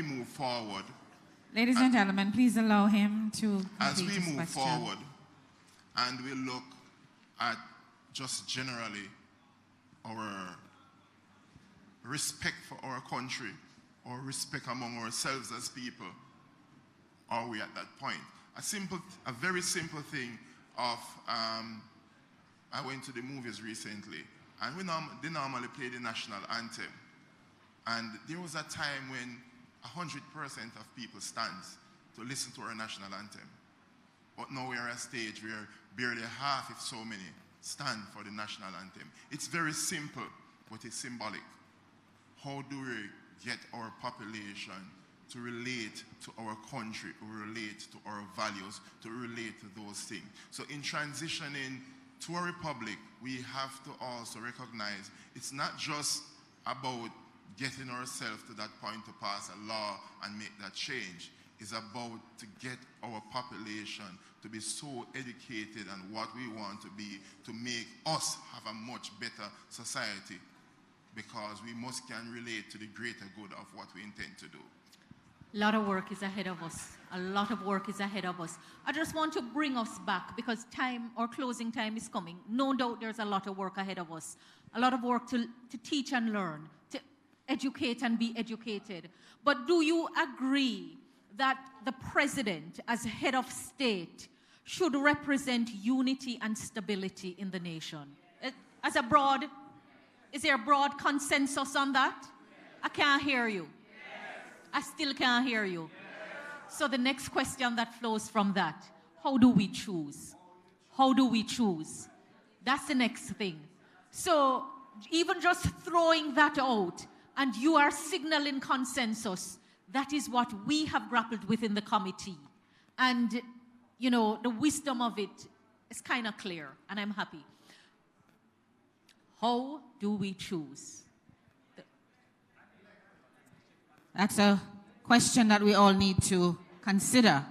G: move forward,
D: ladies and gentlemen, please allow him to
G: as we
D: complete his
G: move
D: question.
G: forward and we look at just generally our respect for our country, or respect among ourselves as people, are we at that point? A very simple thing of, I went to the movies recently, and they normally play the national anthem. And there was a time when 100% of people stands to listen to our national anthem. But now we're at a stage where barely half, if so many, stand for the national anthem. It's very simple, but it's symbolic. How do we get our population to relate to our country, to relate to our values, to relate to those things. So in transitioning to a republic, we have to also recognize it's not just about getting ourselves to that point to pass a law and make that change. It's about to get our population to be so educated on what we want to be, to make us have a much better society, because we must can relate to the greater good of what we intend to do.
L: A lot of work is ahead of us. A lot of work is ahead of us. I just want to bring us back because time, our closing time is coming. No doubt there's a lot of work ahead of us. A lot of work to teach and learn, to educate and be educated. But do you agree that the president, as head of state, should represent unity and stability in the nation? Is there a broad consensus on that? I can't hear you. I still can't hear you. So the next question that flows from that, how do we choose? How do we choose? That's the next thing. So even just throwing that out, and you are signaling consensus, that is what we have grappled with in the committee. And, you know, the wisdom of it is kind of clear, and I'm happy. How do we choose?
M: That's a question that we all need to consider.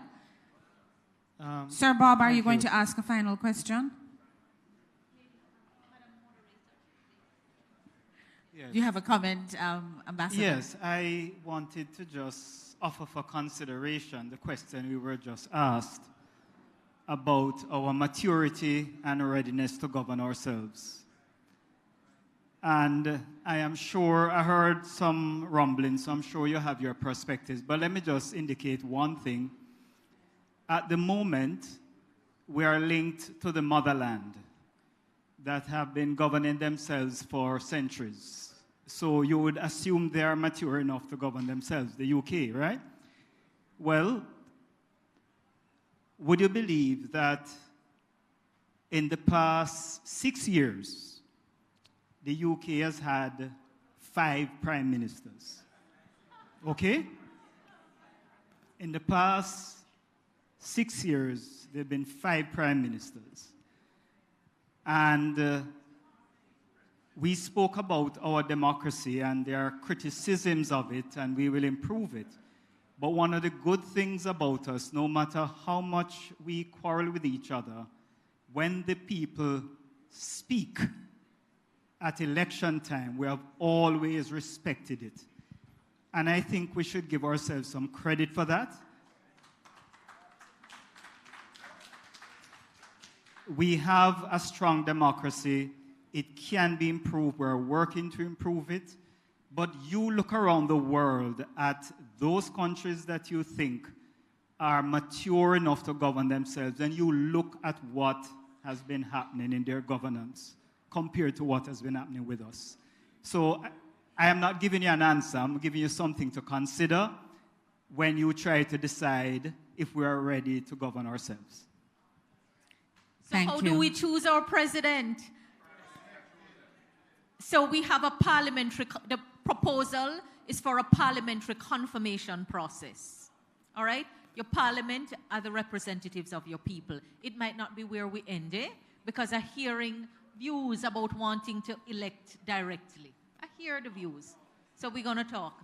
M: Sir Bob, are you going to ask a final question?
T: Yes.
M: Do you have a comment, Ambassador?
T: Yes, I wanted to just offer for consideration the question we were just asked about our maturity and readiness to govern ourselves. And I am sure, I heard some rumblings, so I'm sure you have your perspectives. But let me just indicate one thing. At the moment, we are linked to the motherland that have been governing themselves for centuries. So you would assume they are mature enough to govern themselves, the UK, right? Well, would you believe that in the past 6 years, the UK has had 5 prime ministers? Okay? In the past 6 years, there have been 5 prime ministers. And we spoke about our democracy, and there are criticisms of it, and we will improve it. But one of the good things about us, no matter how much we quarrel with each other, when the people speak at election time, we have always respected it. And I think we should give ourselves some credit for that. We have a strong democracy. It can be improved. We're working to improve it. But you look around the world at those countries that you think are mature enough to govern themselves, and you look at what has been happening in their governance compared to what has been happening with us. So I am not giving you an answer. I'm giving you something to consider when you try to decide if we are ready to govern ourselves.
L: So how do we choose our president? So we have a parliamentary, the proposal is for a parliamentary confirmation process. All right? Your parliament are the representatives of your people. It might not be where we end it, because I'm hearing views about wanting to elect directly. I hear the views. So we're going to talk.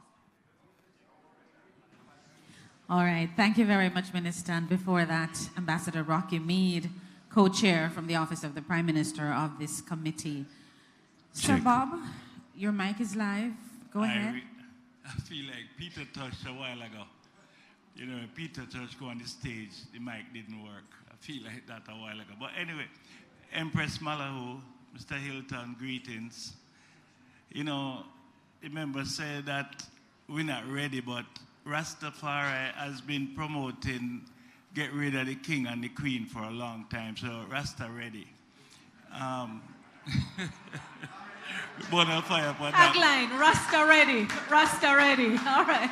M: All right. Thank you very much, Minister. And before that, Ambassador Rocky Mead, co-chair from the Office of the Prime Minister of this committee. Sir Bob, your mic is live. Go ahead.
N: I feel like Peter touched a while ago. You know, Peter touched go on the stage, the mic didn't work. I feel like that a while ago. But anyway, Empress Malahoo, Mr. Hilton, greetings. You know, the member said that we're not ready, but Rastafari has been promoting get rid of the king and the queen for a long time, so Rasta ready. Bonfire for that.
L: Tagline, Rasta ready, Rasta ready. All right.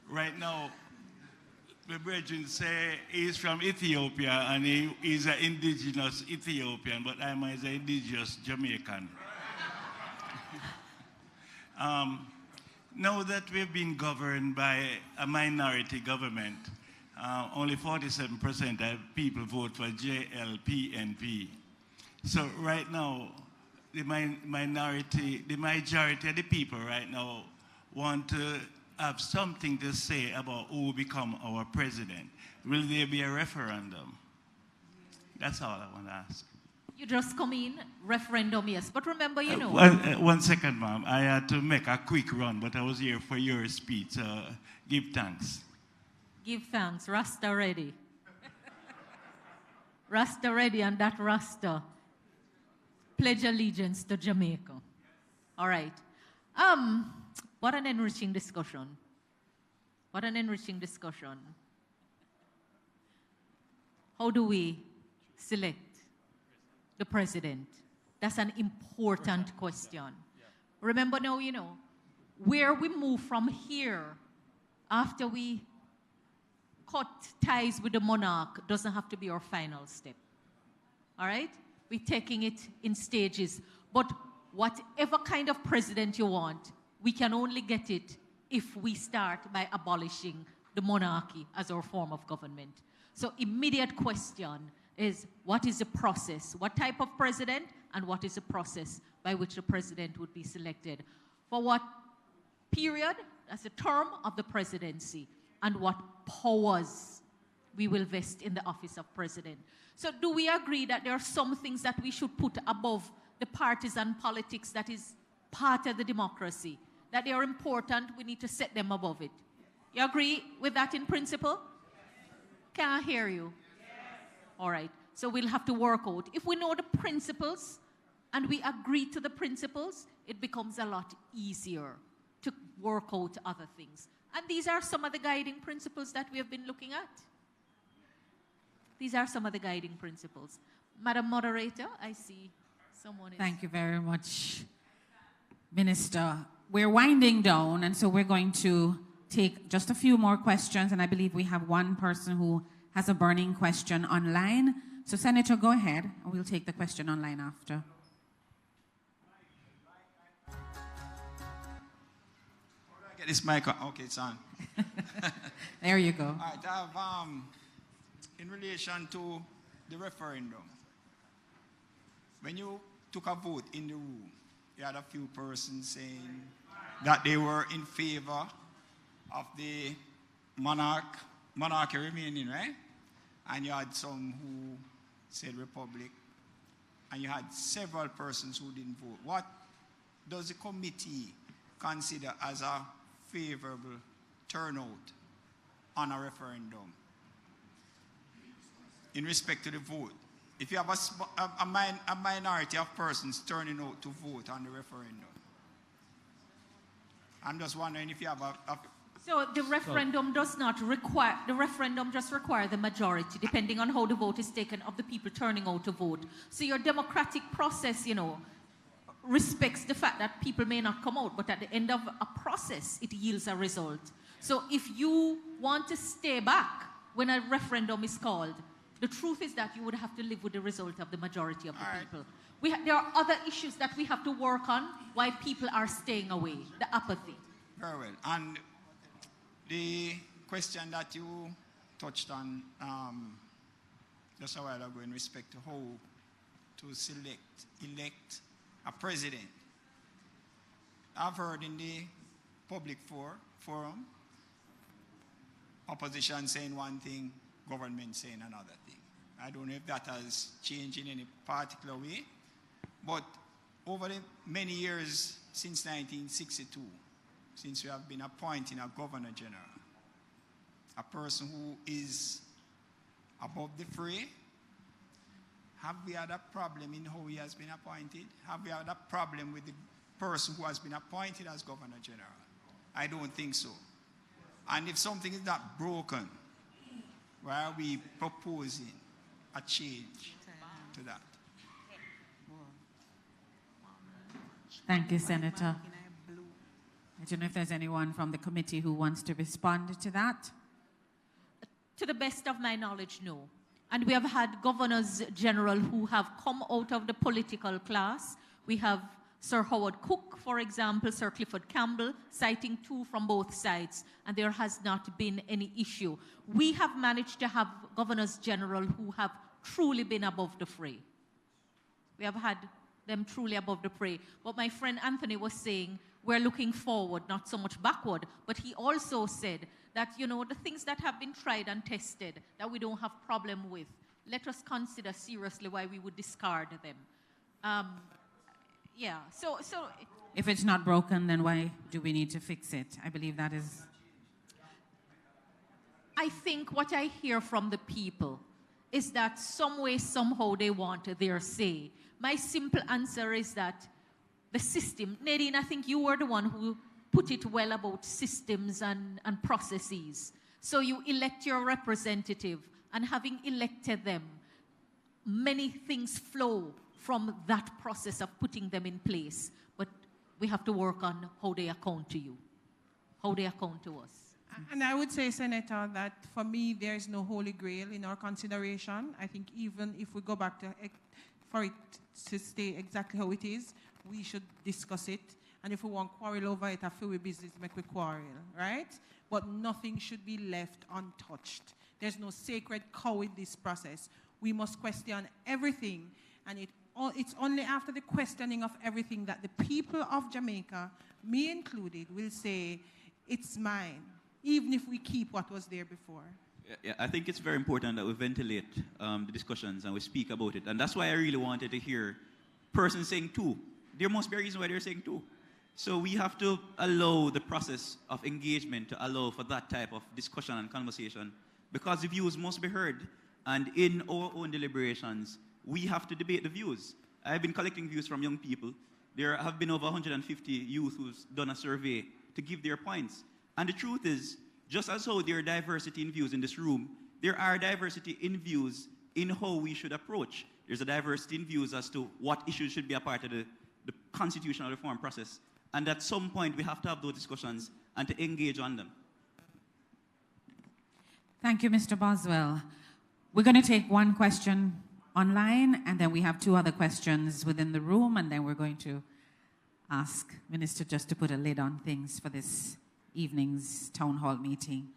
N: Right now,
I: my brethren say he's from Ethiopia and he's an indigenous Ethiopian, but I'm an indigenous Jamaican. Now that we've been governed by a minority government, only 47% of people vote for JLPNP. So right now, the majority of the people right now want to have something to say about who will become our president. Will there be a referendum? That's all I want to ask.
L: You just come in, referendum, yes. But remember, you know.
I: One second, ma'am. I had to make a quick run, but I was here for your speech. Give thanks.
L: Give thanks. Rasta ready. Rasta ready, and that Rasta. Pledge allegiance to Jamaica. All right. What an enriching discussion. What an enriching discussion. How do we select the president? That's an important question. Remember now, you know, where we move from here after we cut ties with the monarch doesn't have to be our final step. All right? We're taking it in stages. But whatever kind of president you want, we can only get it if we start by abolishing the monarchy as our form of government. So immediate question is, what is the process? What type of president, and what is the process by which the president would be selected? For what period, that's the term of the presidency, and what powers we will vest in the office of president. So do we agree that there are some things that we should put above the partisan politics that is part of the democracy? That they are important, we need to set them above it. You agree with that in principle? Can I hear you? All right, so we'll have to work out. If we know the principles and we agree to the principles, it becomes a lot easier to work out other things. And these are some of the guiding principles that we have been looking at. These are some of the guiding principles. Madam Moderator, I see someone is...
D: Thank you very much, Minister. We're winding down, and so we're going to take just a few more questions, and I believe we have one person who has a burning question online. So, Senator, go ahead, and we'll take the question online after.
K: Get this mic on. Okay, it's on.
D: There you go.
K: All right, I have, in relation to the referendum, when you took a vote in the room, you had a few persons saying that they were in favor of the monarchy remaining, right? And you had some who said republic, and you had several persons who didn't vote. What does the committee consider as a favorable turnout on a referendum in respect to the vote? If you have a minority of persons turning out to vote on the referendum, I'm just wondering if you have
L: So the referendum does not require, the referendum just requires the majority, depending on how the vote is taken, of the people turning out to vote. So your democratic process, you know, respects the fact that people may not come out, but at the end of a process, it yields a result. So if you want to stay back when a referendum is called, the truth is that you would have to live with the result of the majority of the people. There are other issues that we have to work on why people are staying away, the apathy.
K: Very well. And the question that you touched on just a while ago in respect to how to elect a president. I've heard in the public forum, opposition saying one thing, government saying another thing. I don't know if that has changed in any particular way, but over the many years since 1962, since we have been appointing a governor general, a person who is above the fray, have we had a problem in how he has been appointed? Have we had a problem with the person who has been appointed as governor general? I don't think so. And if something is not broken, why are we proposing a change to that?
D: Thank you, Senator. I don't know if there's anyone from the committee who wants to respond to that.
L: To the best of my knowledge, no. And we have had governors general who have come out of the political class. We have Sir Howard Cook, for example, Sir Clifford Campbell, citing two from both sides, and there has not been any issue. We have managed to have governors general who have truly been above the fray. We have had them truly above the fray. But my friend Anthony was saying, we're looking forward, not so much backward. But he also said that, you know, the things that have been tried and tested that we don't have problem with, let us consider seriously why we would discard them. Yeah, so
D: If it's not broken, then why do we need to fix it? I believe that is...
L: I think what I hear from the people is that some way, somehow they want their say. My simple answer is that the system, Nadine, I think you were the one who put it well about systems and processes. So you elect your representative, and having elected them, many things flow from that process of putting them in place. But we have to work on how they account to you, how they account to us.
M: And I would say, Senator, that for me, there is no holy grail in our consideration. I think even if we go back to, for it to stay exactly how it is, we should discuss it. And if we want quarrel over it, I feel we business make we quarrel, right? But nothing should be left untouched. There's no sacred cow in this process. We must question everything, and it's only after the questioning of everything that the people of Jamaica, me included, will say, it's mine, even if we keep what was there before.
P: Yeah, I think it's very important that we ventilate the discussions and we speak about it. And that's why I really wanted to hear persons saying two. There must be a reason why they're saying two. So we have to allow the process of engagement to allow for that type of discussion and conversation, because the views must be heard. And in our own deliberations, we have to debate the views. I've been collecting views from young people. There have been over 150 youth who's done a survey to give their points. And the truth is, just as how there are diversity in views in this room, there are diversity in views in how we should approach. There's a diversity in views as to what issues should be a part of the constitutional reform process. And at some point, we have to have those discussions and to engage on them.
D: Thank you, Mr. Boswell. We're going to take one question online, and then we have two other questions within the room, and then we're going to ask Minister just to put a lid on things for this evening's town hall meeting.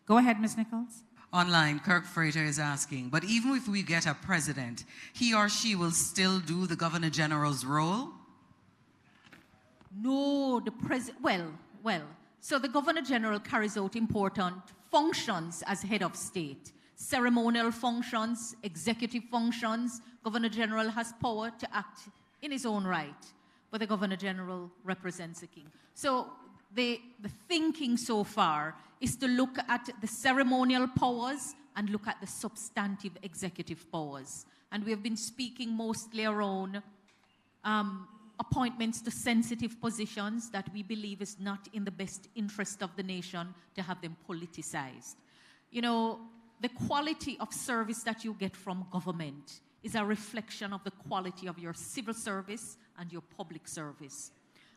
D: Go ahead, Ms. Nichols.
C: Online, Kirk Frater is asking, but even if we get a president, he or she will still do the Governor General's role?
L: No, the president, well, so the Governor General carries out important functions as head of state. Ceremonial functions, executive functions. Governor General has power to act in his own right, but the Governor General represents the king. So the thinking so far is to look at the ceremonial powers and look at the substantive executive powers. And we have been speaking mostly around appointments to sensitive positions that we believe is not in the best interest of the nation to have them politicized. You know, the quality of service that you get from government is a reflection of the quality of your civil service and your public service.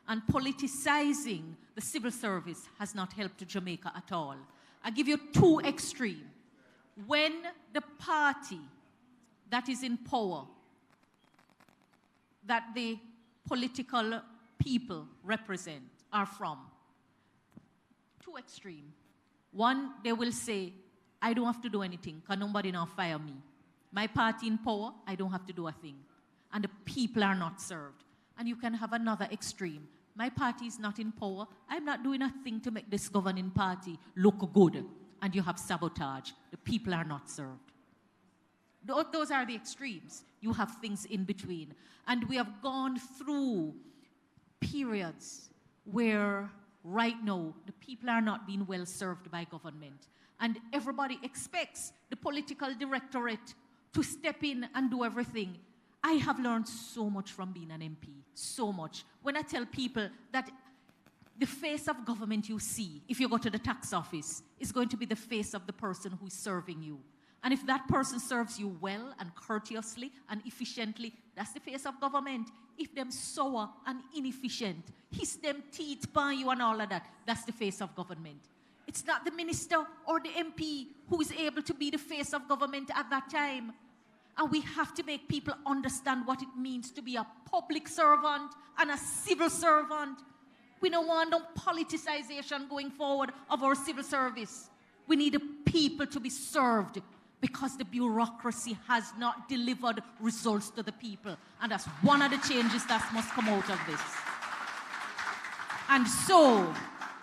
L: And politicizing the civil service has not helped Jamaica at all. I'll give you two extremes. When the party that is in power, that the political people represent, are from, two extremes. One, they will say, I don't have to do anything because nobody now fire me. My party in power, I don't have to do a thing. And the people are not served. And you can have another extreme. My party is not in power. I'm not doing a thing to make this governing party look good. And you have sabotage. The people are not served. Those are the extremes. You have things in between. And we have gone through periods where right now the people are not being well served by government. And everybody expects the political directorate to step in and do everything. I have learned so much from being an MP, so much. When I tell people that the face of government you see, if you go to the tax office, is going to be the face of the person who is serving you. And if that person serves you well and courteously and efficiently, that's the face of government. If them sour and inefficient, hiss them teeth by you and all of that, that's the face of government. It's not the minister or the MP who is able to be the face of government at that time. And we have to make people understand what it means to be a public servant and a civil servant. We don't want no politicization going forward of our civil service. We need the people to be served because the bureaucracy has not delivered results to the people. And that's one of the changes that must come out of this. And so,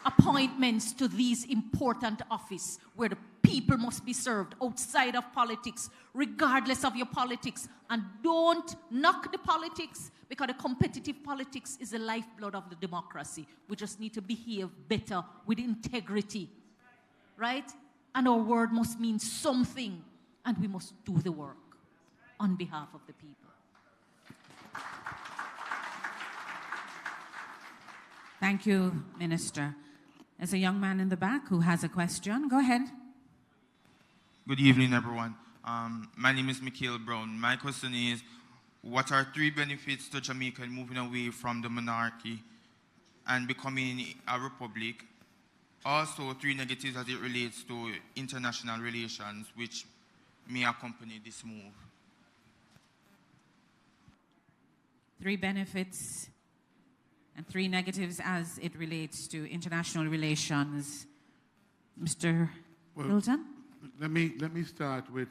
L: appointments to these important offices where the people must be served outside of politics, regardless of your politics. And don't knock the politics, because the competitive politics is the lifeblood of the democracy. We just need to behave better with integrity, right? And our word must mean something, and we must do the work on behalf of the people.
D: Thank you, Minister. There's a young man in the back who has a question. Go ahead.
B: Good evening, everyone. My name is Mikhail Brown. My question is, what are 3 benefits to Jamaica moving away from the monarchy and becoming a republic? Also, 3 negatives as it relates to international relations, which may accompany this move.
D: 3 benefits and 3 negatives as it relates to international relations. Mr. Hilton?
H: Let me start with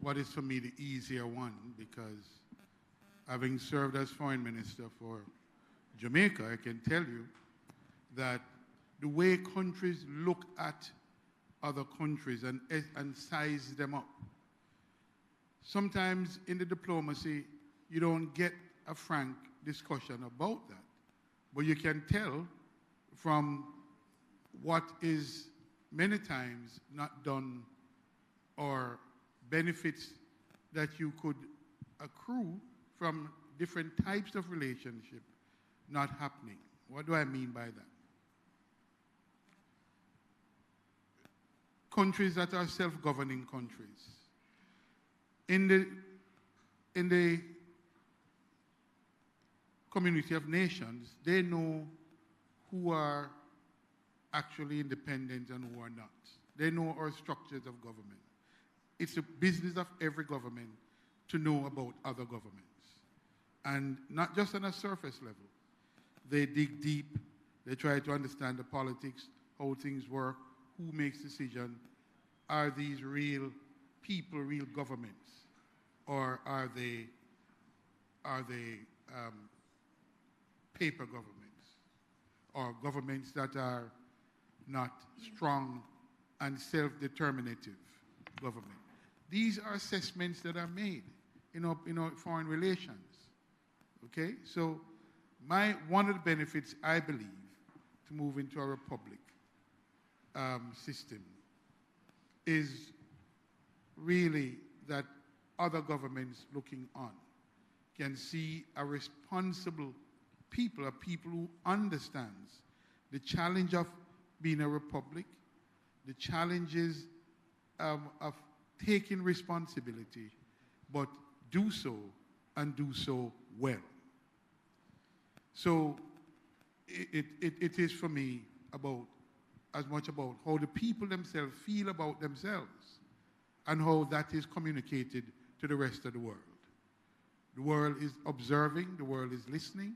H: what is for me the easier one, because having served as foreign minister for Jamaica, I can tell you that the way countries look at other countries and size them up, sometimes in the diplomacy, you don't get a frank discussion about that. But you can tell from what is many times not done or benefits that you could accrue from different types of relationship not happening. What do I mean by that? Countries that are self-governing countries. In the community of nations, they know who are actually independent and who are not. They know our structures of government. It's a business of every government to know about other governments. And not just on a surface level. They dig deep, they try to understand the politics, how things work, who makes decisions. Are these real people, real governments? Or are they paper governments? Or governments that are not strong and self-determinative government? These are assessments that are made in our foreign relations. Okay? So one of the benefits, I believe, to move into a republic system is really that other governments looking on can see a responsible people, a people who understands the challenge of being a republic, the challenges of taking responsibility, but do so and do so well. So it is for me as much about how the people themselves feel about themselves and how that is communicated to the rest of the world. The world is observing, the world is listening,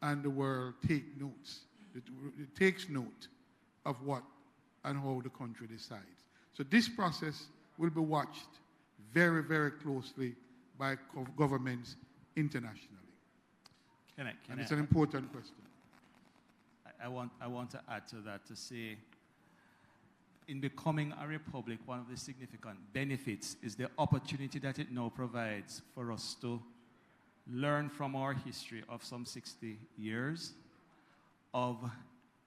H: and the world takes notes. It takes note of what and how the country decides. So this process will be watched very, very closely by governments internationally. And it's an important question.
J: I want to add to that to say, in becoming a republic, one of the significant benefits is the opportunity that it now provides for us to learn from our history of some 60 years of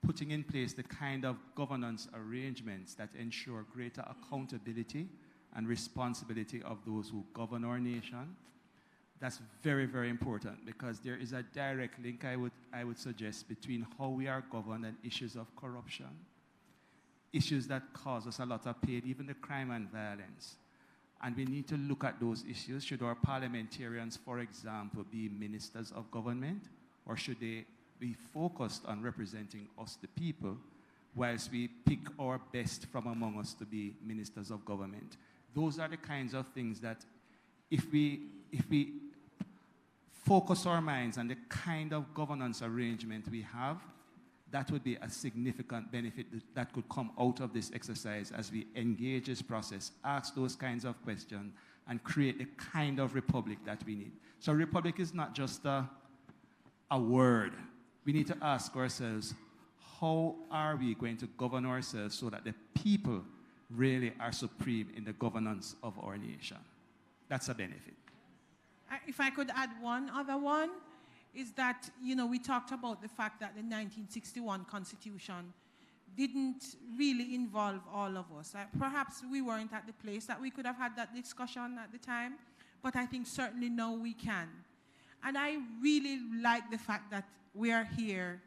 J: putting in place the kind of governance arrangements that ensure greater accountability and responsibility of those who govern our nation. That's very, very important, because there is a direct link, I would suggest, between how we are governed and issues of corruption, issues that cause us a lot of pain, even the crime and violence. And we need to look at those issues. Should our parliamentarians, for example, be ministers of government, or should they we focused on representing us, the people, whilst we pick our best from among us to be ministers of government. Those are the kinds of things that if we focus our minds on the kind of governance arrangement we have, that would be a significant benefit that could come out of this exercise as we engage this process, ask those kinds of questions, and create the kind of republic that we need. So republic is not just a word. We need to ask ourselves, how are we going to govern ourselves so that the people really are supreme in the governance of our nation? That's a benefit.
M: If I could add one other one, is that, we talked about the fact that the 1961 Constitution didn't really involve all of us. Perhaps we weren't at the place that we could have had that discussion at the time, but I think certainly now we can. And I really like the fact that we are here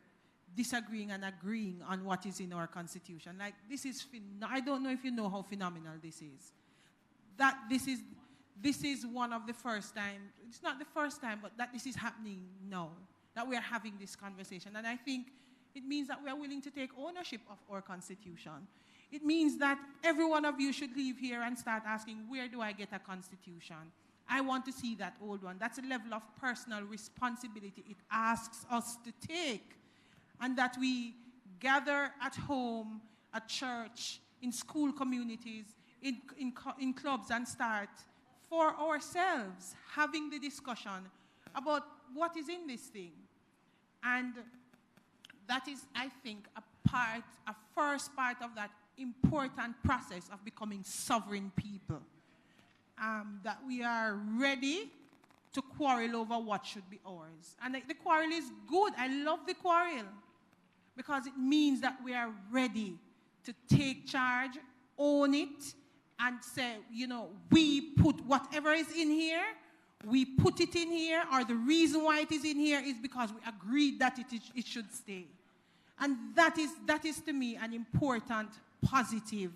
M: disagreeing and agreeing on what is in our Constitution. Like, this is, I don't know if you know how phenomenal this is. That this is one of the first time, it's not the first time, but that this is happening now, that we are having this conversation. And I think it means that we are willing to take ownership of our Constitution. It means that every one of you should leave here and start asking, where do I get a Constitution? I want to see that old one. That's a level of personal responsibility it asks us to take. And that we gather at home, at church, in school communities, in clubs, and start for ourselves having the discussion about what is in this thing. And that is, I think, a first part of that important process of becoming sovereign people. That we are ready to quarrel over what should be ours. And the quarrel is good. I love the quarrel because it means that we are ready to take charge, own it, and say, we put whatever is in here, we put it in here, or the reason why it is in here is because we agreed that it should stay. And that is to me an important positive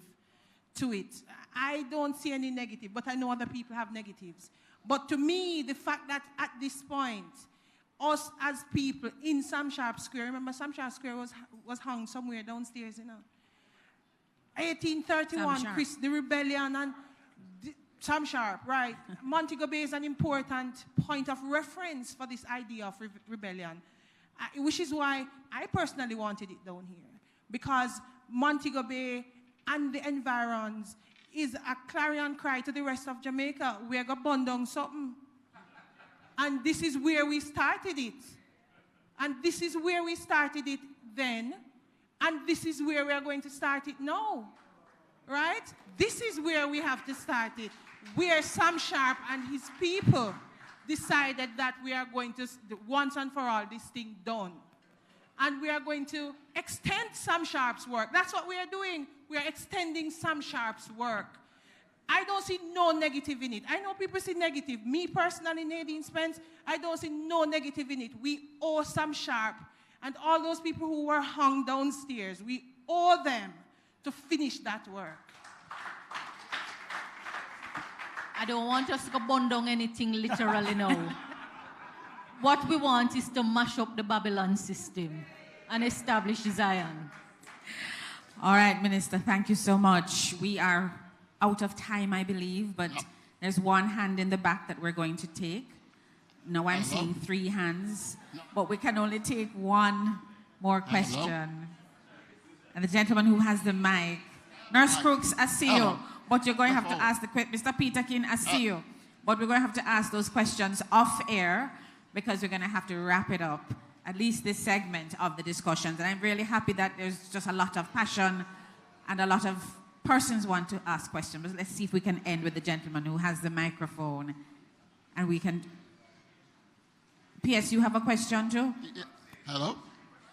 M: to it. I don't see any negative, but I know other people have negatives. But to me, the fact that at this point, us as people in Sam Sharp Square, remember Sam Sharp Square was hung somewhere downstairs, 1831, the rebellion, and Sam Sharp, right? Montego Bay is an important point of reference for this idea of rebellion, which is why I personally wanted it down here, because Montego Bay and the environs is a clarion cry to the rest of Jamaica. We're going to burn down something. And this is where we started it. And this is where we started it then. And this is where we are going to start it now. Right? This is where we have to start it. Where Sam Sharp and his people decided that we are going to, once and for all, this thing done. And we are going to extend Sam Sharp's work. That's what we are doing. We are extending Sam Sharp's work. I don't see no negative in it. I know people see negative. Me personally, Nadine Spence, I don't see no negative in it. We owe Sam Sharp and all those people who were hung downstairs, we owe them to finish that work.
L: I don't want us to burn down anything literally now. What we want is to mash up the Babylon system and establish Zion.
D: All right, Minister, thank you so much. We are out of time, I believe, but there's one hand in the back that we're going to take. Now I'm seeing 3 hands, but we can only take one more question. And the gentleman who has the mic, Nurse Crooks, I see you, but you're going to have to ask the question. Mr. Peterkin, I see you, but we're going to have to ask those questions off air because we're going to have to wrap it up, at least this segment of the discussions. And I'm really happy that there's just a lot of passion and a lot of persons want to ask questions. But let's see if we can end with the gentleman who has the microphone. And we can... P.S., you have a question too?
A: Hello?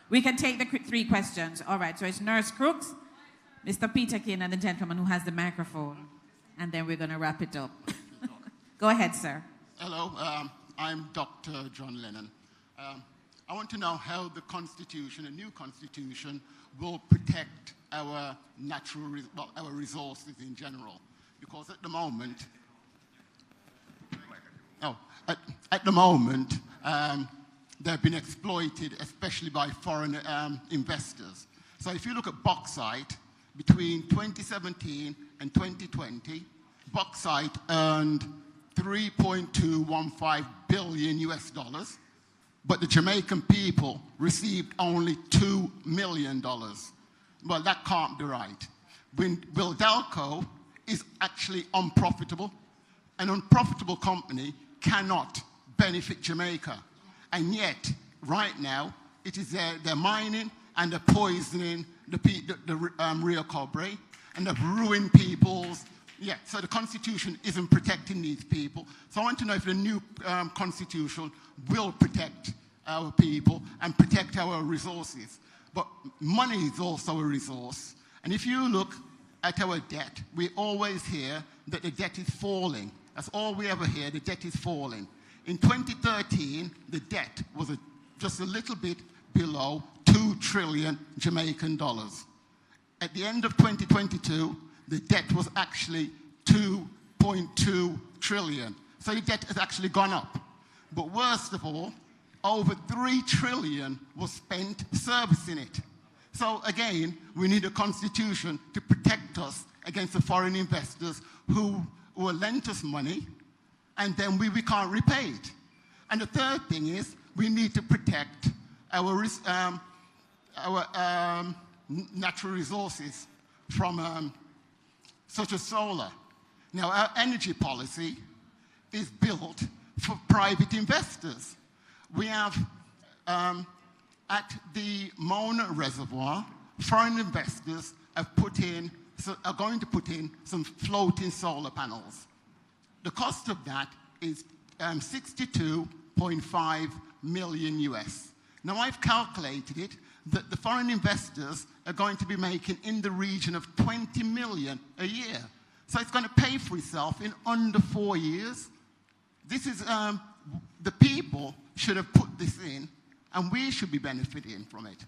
D: We can take the 3 questions. All right, so it's Nurse Crooks, Mr. Peterkin, and the gentleman who has the microphone. And then we're going to wrap it up. Go ahead, sir.
E: Hello, I'm Dr. John Lennon. I want to know how the Constitution, a new Constitution, will protect our natural, our resources in general. Because at the moment, they've been exploited, especially by foreign investors. So if you look at bauxite, between 2017 and 2020, bauxite earned 3.215 billion US dollars, but the Jamaican people received only $2 million. Well, that can't be right. Wildelco is actually unprofitable. An unprofitable company cannot benefit Jamaica. And yet, right now, it is they're mining and they're poisoning the Rio Cobre, and they've ruined people's, so the Constitution isn't protecting these people. So I want to know if the new Constitution will protect our people and protect our resources. But money is also a resource. And if you look at our debt, we always hear that the debt is falling. That's all we ever hear, the debt is falling. In 2013, the debt was just a little bit below 2 trillion Jamaican dollars. At the end of 2022, the debt was actually 2.2 trillion. So the debt has actually gone up. But worst of all, over 3 trillion was spent servicing it. So again, we need a constitution to protect us against the foreign investors who will lend us money and then we can't repay it. And the third thing is we need to protect our natural resources from such as solar. Now, our energy policy is built for private investors. We have, at the Mona Reservoir, foreign investors are going to put in some floating solar panels. The cost of that is 62.5 million US. Now, I've calculated it that the foreign investors are going to be making in the region of 20 million a year. So it's going to pay for itself in under 4 years. This is, the people should have put this in, and we should be benefiting from it.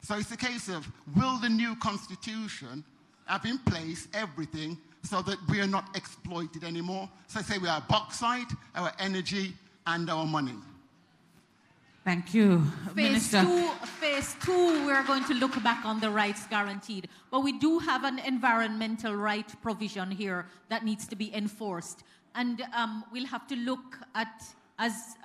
E: So it's a case of, will the new constitution have in place everything so that we are not exploited anymore? So I say we are bauxite, our energy, and our money.
C: Thank you, Minister.
L: Phase two, we're going to look back on the rights guaranteed. But we do have an environmental right provision here that needs to be enforced. And we'll have to look at, as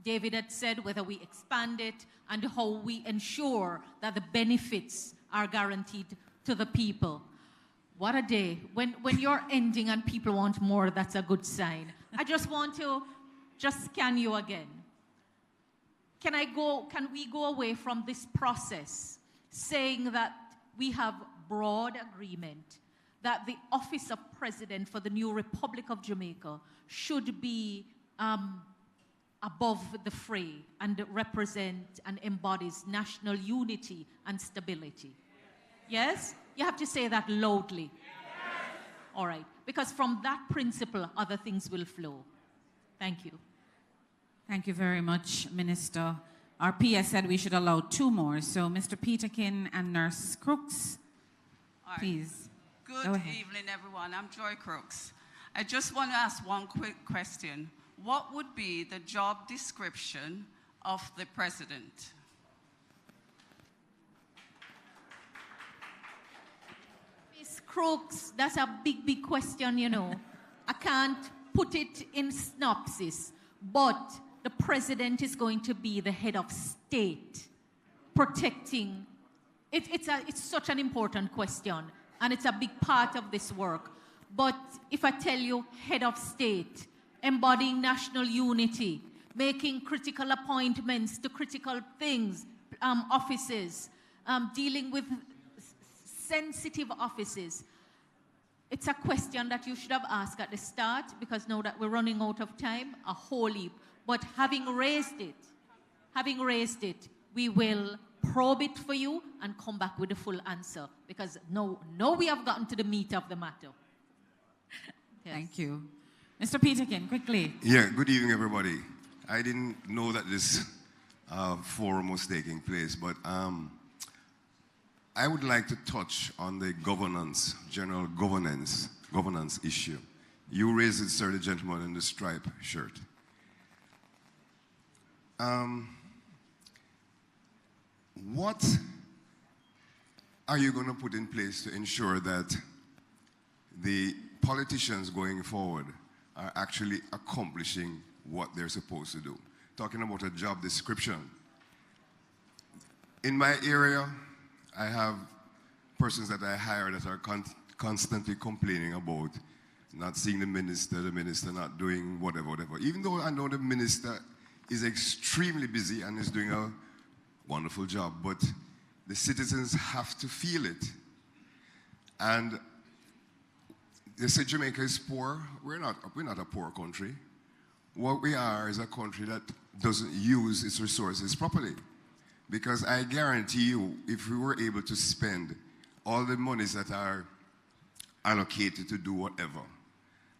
L: David had said, whether we expand it and how we ensure that the benefits are guaranteed to the people. What a day. When you're ending and people want more, that's a good sign. I just want to scan you again. Can we go away from this process saying that we have broad agreement that the office of president for the new Republic of Jamaica should be above the fray and represent and embodies national unity and stability? Yes? You have to say that loudly. Yes. All right. Because from that principle, other things will flow. Thank you.
C: Thank you very much, Minister. Our PS said we should allow 2 more. So Mr. Peterkin and Nurse Crooks, please.
O: Good evening, everyone. I'm Joy Crooks. I just want to ask one quick question. What would be the job description of the president?
L: Miss Crooks, that's a big question, you know. I can't put it in synopsis, but the president is going to be the head of state, protecting. It's such an important question, and it's a big part of this work. But if I tell you head of state, embodying national unity, making critical appointments to critical things, offices, dealing with sensitive offices, it's a question that you should have asked at the start, because now that we're running out of time, a whole heap. But having raised it, we will probe it for you and come back with a full answer, because now we have gotten to the meat of the matter. Yes.
C: Thank you. Mr. Peterkin, quickly.
R: Yeah, good evening, everybody. I didn't know that this forum was taking place, but I would like to touch on the governance, general governance issue. You raised it, sir, the gentleman in the striped shirt. what are you going to put in place to ensure that the politicians going forward are actually accomplishing what they're supposed to do? Talking about a job description. In my area, I have persons that I hire that are constantly complaining about not seeing the minister not doing whatever. Even though I know the minister is extremely busy and is doing a wonderful job, but the citizens have to feel it. And they say Jamaica is poor. We're not a poor country. What we are is a country that doesn't use its resources properly. Because I guarantee you, if we were able to spend all the monies that are allocated to do whatever,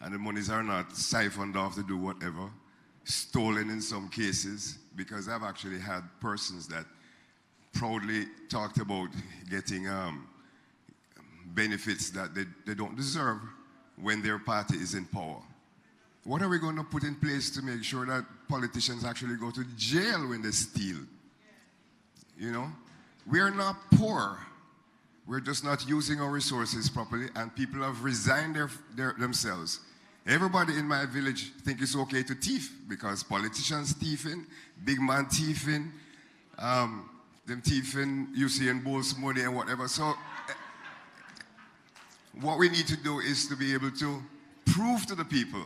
R: and the monies are not siphoned off to do whatever, stolen in some cases, because I've actually had persons that proudly talked about getting benefits that they don't deserve when their party is in power. What are we going to put in place to make sure that politicians actually go to jail when they steal? You know, we are not poor. We're just not using our resources properly, and people have resigned themselves. Everybody in my village think it's okay to thief because politicians thieving, big man thieving, them thieving Usain Bolt's money and whatever. So what we need to do is to be able to prove to the people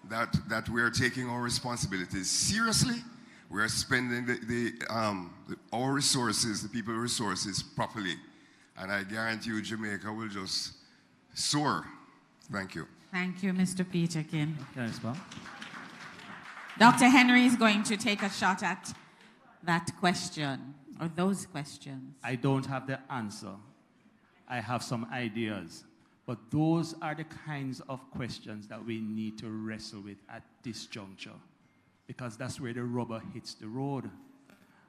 R: that we are taking our responsibilities seriously. We are spending our resources, the people's resources, properly. And I guarantee you Jamaica will just soar. Thank you.
C: Thank you, Mr. Peterkin.
J: Yes, well.
C: Dr. Henry is going to take a shot at that question, or those questions.
J: I don't have the answer. I have some ideas. But those are the kinds of questions that we need to wrestle with at this juncture, because that's where the rubber hits the road.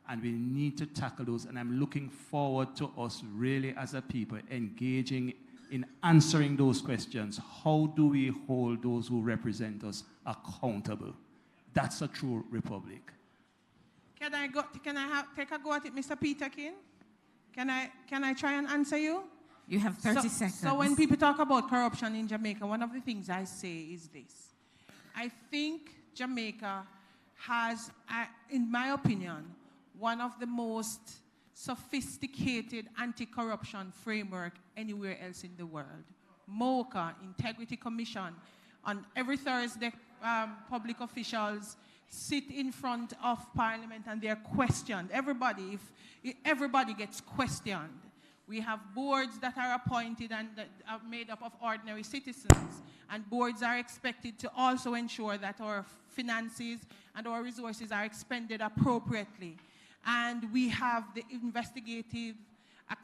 J: And we need to tackle those. And I'm looking forward to us really as a people engaging in answering those questions. How do we hold those who represent us accountable? That's a true republic.
M: Can I take a go at it, Mr. Peterkin? Can I try and answer you?
C: You have 30 seconds.
M: So when people talk about corruption in Jamaica, one of the things I say is this. I think Jamaica has, in my opinion, one of the most sophisticated anti-corruption framework anywhere else in the world. MOCA, Integrity Commission, on every Thursday, public officials sit in front of Parliament and they're questioned. Everybody gets questioned. We have boards that are appointed and that are made up of ordinary citizens, and boards are expected to also ensure that our finances and our resources are expended appropriately. And we have the investigative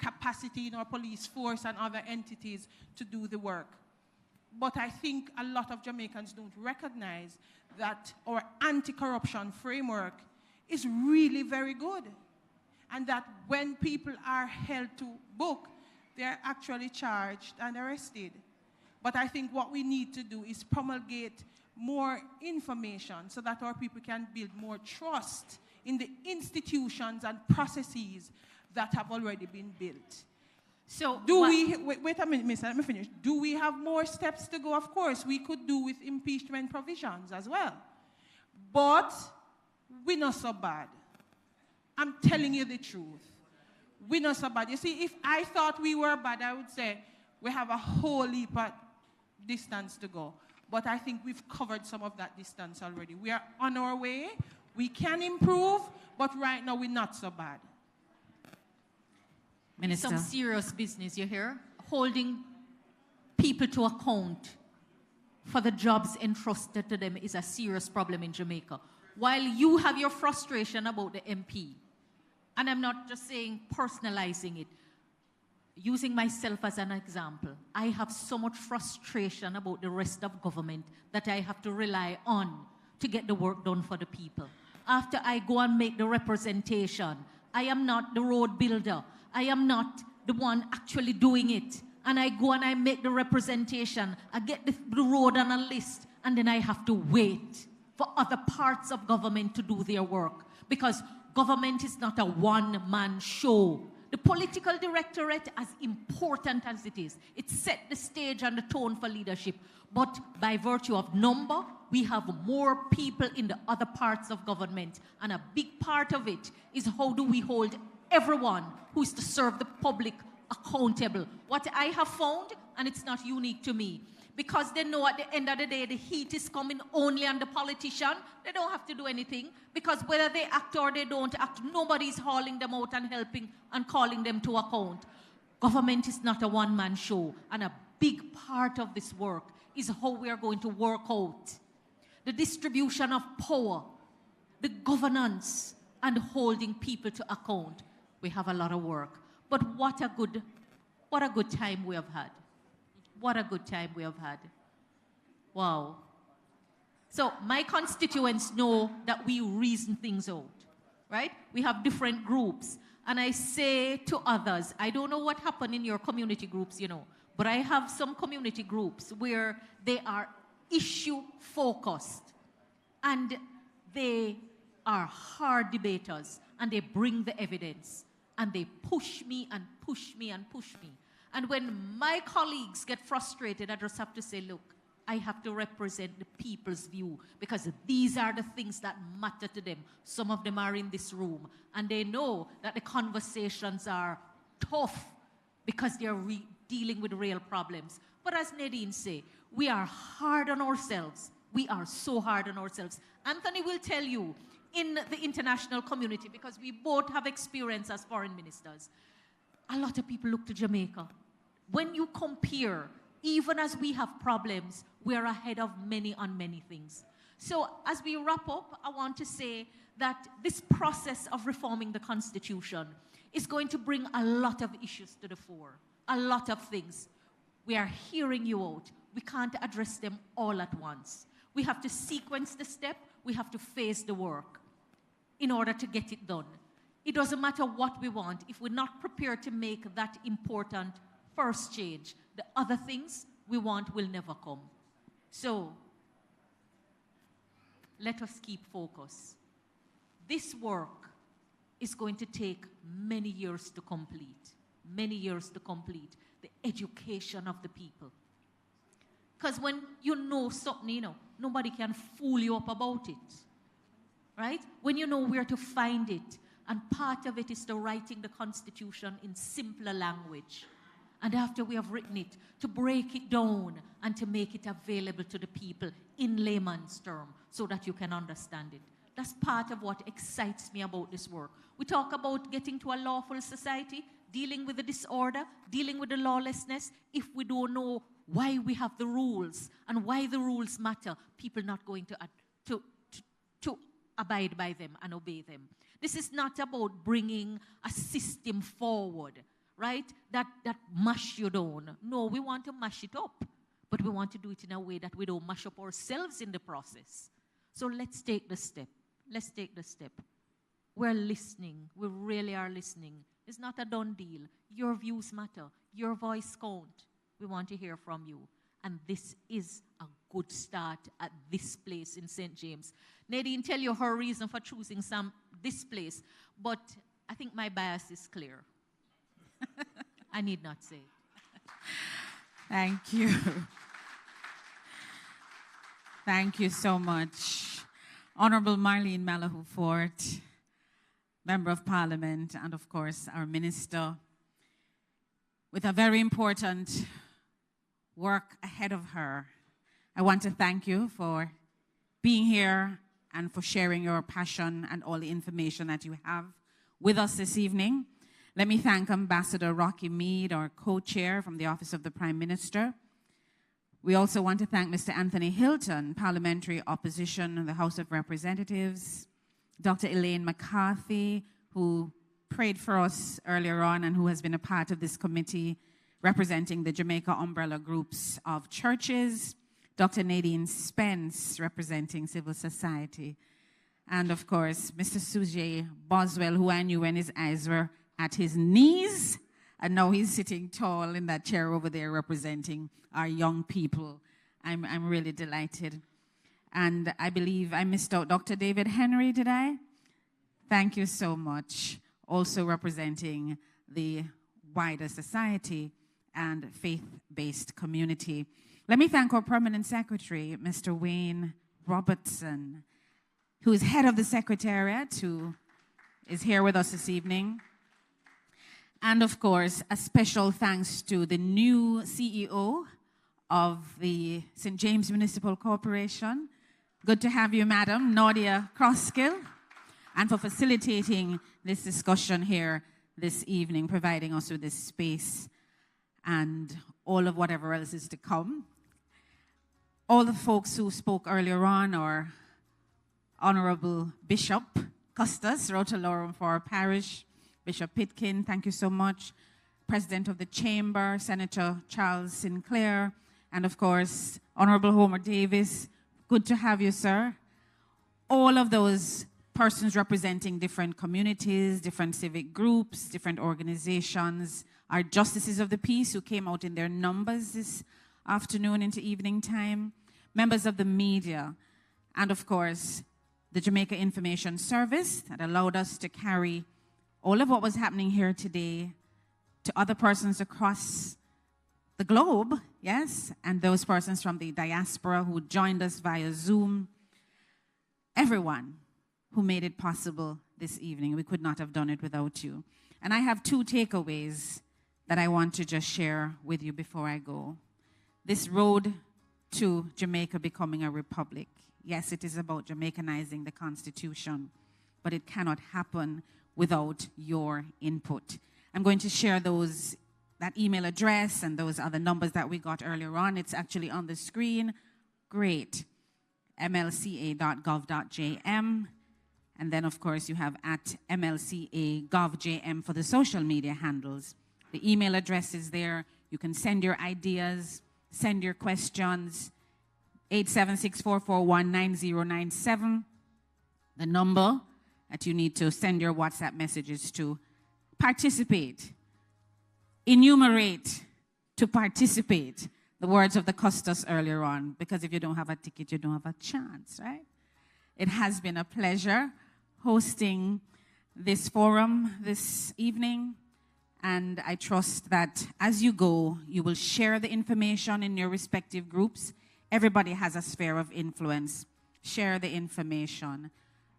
M: capacity in our police force and other entities to do the work. But I think a lot of Jamaicans don't recognize that our anti-corruption framework is really very good. And that when people are held to book, they're actually charged and arrested. But I think what we need to do is promulgate more information so that our people can build more trust in the institutions and processes that have already been built.
L: So
M: wait a minute, miss, let me finish. Do we have more steps to go? Of course, we could do with impeachment provisions as well. But we're not so bad. I'm telling you the truth. We're not so bad. You see, if I thought we were bad, I would say we have a whole heap of distance to go. But I think we've covered some of that distance already. We are on our way. We can improve, but right now we're not so bad.
C: Minister.
L: Some serious business, you hear? Holding people to account for the jobs entrusted to them is a serious problem in Jamaica. While you have your frustration about the MP, and I'm not just saying personalizing it, using myself as an example, I have so much frustration about the rest of government that I have to rely on to get the work done for the people. After I go and make the representation, I am not the road builder. I am not the one actually doing it. And I go and I make the representation. I get the road on a list, and then I have to wait for other parts of government to do their work. Because Government is not a one-man show. The political directorate, as important as it is, it set the stage and the tone for leadership. But by virtue of number, we have more people in the other parts of government. And a big part of it is how do we hold everyone who is to serve the public accountable. What I have found, and it's not unique to me, because they know at the end of the day the heat is coming only on the politician, they don't have to do anything, because whether they act or they don't act, nobody's hauling them out and helping and calling them to account. Government is not a one-man show, and a big part of this work is how we are going to work out the distribution of power, the governance, and holding people to account. We have a lot of work. But what a good time we have had. What a good time we have had. Wow. So my constituents know that we reason things out, right? We have different groups. And I say to others, I don't know what happened in your community groups, but I have some community groups where they are issue-focused. And they are hard debaters. And they bring the evidence. And they push me and push me and push me. And when my colleagues get frustrated, I just have to say, look, I have to represent the people's view because these are the things that matter to them. Some of them are in this room. And they know that the conversations are tough because they're dealing with real problems. But as Nadine said, we are hard on ourselves. We are so hard on ourselves. Anthony will tell you, in the international community, because we both have experience as foreign ministers, a lot of people look to Jamaica. When you compare, even as we have problems, we are ahead of many on many things. So as we wrap up, I want to say that this process of reforming the Constitution is going to bring a lot of issues to the fore, a lot of things. We are hearing you out. We can't address them all at once. We have to sequence the step. We have to phase the work in order to get it done. It doesn't matter what we want. If we're not prepared to make that important first change, the other things we want will never come. So, let us keep focus. This work is going to take many years to complete. Many years to complete. The education of the people. Because when you know something, nobody can fool you up about it. Right? When you know where to find it. And part of it is the writing the Constitution in simpler language. And after we have written it, to break it down and to make it available to the people in layman's term so that you can understand it. That's part of what excites me about this work. We talk about getting to a lawful society, dealing with the disorder, dealing with the lawlessness. If we don't know why we have the rules and why the rules matter, people are not going to abide by them and obey them. This is not about bringing a system forward, right, that mash you down. No, we want to mash it up, but we want to do it in a way that we don't mash up ourselves in the process. So let's take the step. Let's take the step. We're listening. We really are listening. It's not a done deal. Your views matter. Your voice counts. We want to hear from you. And this is a good start at this place in St. James. Nadine tell you her reason for choosing this place, but I think my bias is clear. I need not say.
C: Thank you. Thank you so much. Honorable Marlene Malahoo Fort, Member of Parliament, and of course our Minister, with a very important work ahead of her. I want to thank you for being here and for sharing your passion and all the information that you have with us this evening. Let me thank Ambassador Rocky Mead, our co-chair from the Office of the Prime Minister. We also want to thank Mr. Anthony Hilton, Parliamentary Opposition in the House of Representatives, Dr. Elaine McCarthy, who prayed for us earlier on and who has been a part of this committee representing the Jamaica umbrella groups of churches, Dr. Nadine Spence, representing civil society, and of course, Mr. Sujay Boswell, who I knew when his eyes were at his knees, and now he's sitting tall in that chair over there representing our young people. I'm really delighted. And I believe I missed out Dr. David Henry, did I? Thank you so much. Also representing the wider society and faith-based community. Let me thank our Permanent Secretary, Mr. Wayne Robertson, who is head of the Secretariat, who is here with us this evening. And of course, a special thanks to the new CEO of the St. James Municipal Corporation. Good to have you, Madam Nadia Crosskill, and for facilitating this discussion here this evening, providing us with this space and all of whatever else is to come. All the folks who spoke earlier on, our Honorable Bishop Custis, Rotalorum for our parish, Bishop Pitkin, thank you so much. President of the Chamber, Senator Charles Sinclair, and of course, Honorable Homer Davis. Good to have you, sir. All of those persons representing different communities, different civic groups, different organizations, our justices of the peace who came out in their numbers this afternoon into evening time, members of the media, and of course, the Jamaica Information Service that allowed us to carry all of what was happening here today to other persons across the globe, yes, and those persons from the diaspora who joined us via Zoom. Everyone who made it possible this evening. We could not have done it without you. And I have two takeaways that I want to just share with you before I go. This road to Jamaica becoming a republic. Yes, it is about Jamaicanizing the Constitution, but it cannot happen without your input. I'm going to share that email address and those other numbers that we got earlier on. It's actually on the screen. Great. mlca.gov.jm. And then, of course, you have at mlca.gov.jm for the social media handles. The email address is there. You can send your ideas, send your questions. 876-441-9097. The number that you need to send your WhatsApp messages to. Participate. Enumerate to participate. The words of the Custis earlier on, because if you don't have a ticket, you don't have a chance, right? It has been a pleasure hosting this forum this evening, and I trust that as you go, you will share the information in your respective groups. Everybody has a sphere of influence. Share the information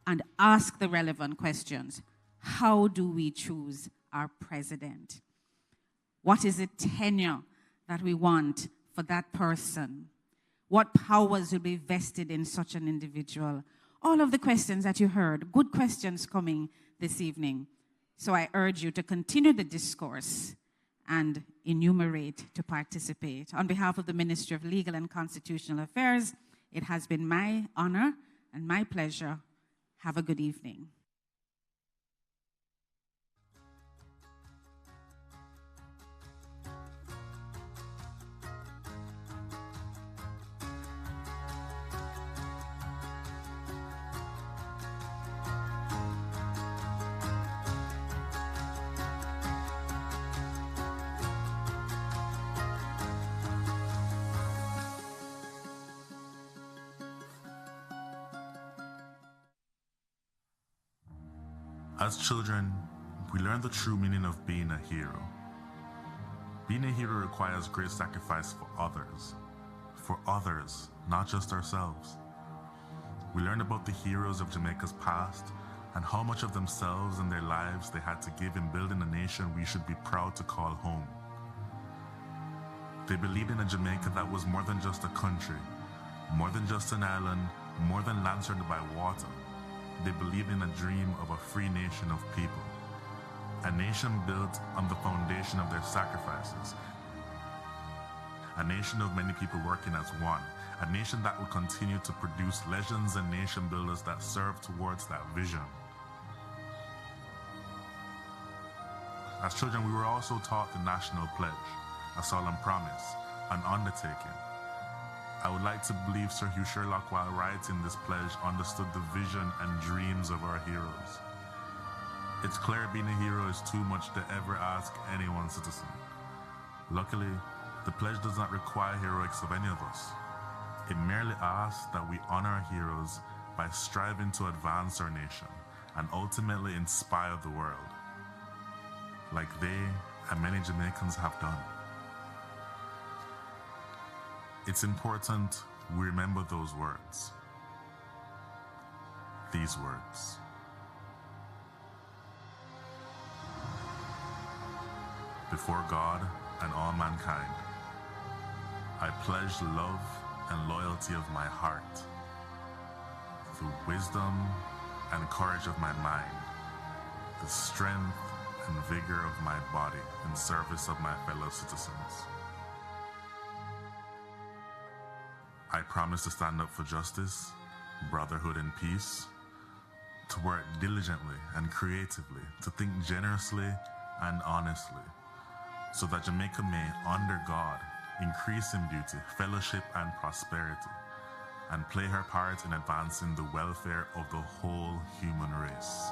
C: and ask the relevant questions. How do we choose our president? What is the tenure that we want for that person? What powers will be vested in such an individual? All of the questions that you heard, good questions coming this evening. So I urge you to continue the discourse and enumerate to participate. On behalf of the Ministry of Legal and Constitutional Affairs, it has been my honor and my pleasure. Have a good evening.
Q: As children, we learn the true meaning of being a hero. Being a hero requires great sacrifice for others, not just ourselves. We learn about the heroes of Jamaica's past and how much of themselves and their lives they had to give in building a nation we should be proud to call home. They believed in a Jamaica that was more than just a country, more than just an island, more than land surrounded by water. They believed in a dream of a free nation of people, a nation built on the foundation of their sacrifices, a nation of many people working as one, a nation that would continue to produce legends and nation builders that serve towards that vision. As children, we were also taught the national pledge, a solemn promise, an undertaking. I would like to believe Sir Hugh Sherlock, while writing this pledge, understood the vision and dreams of our heroes. It's clear being a hero is too much to ever ask any one citizen. Luckily, the pledge does not require heroics of any of us. It merely asks that we honor our heroes by striving to advance our nation and ultimately inspire the world, like they and many Jamaicans have done. It's important we remember those words, these words. Before God and all mankind, I pledge the love and loyalty of my heart, the wisdom and courage of my mind, the strength and vigor of my body in service of my fellow citizens. I promise to stand up for justice, brotherhood, and peace, to work diligently and creatively, to think generously and honestly, so that Jamaica may, under God, increase in beauty, fellowship, and prosperity, and play her part in advancing the welfare of the whole human race.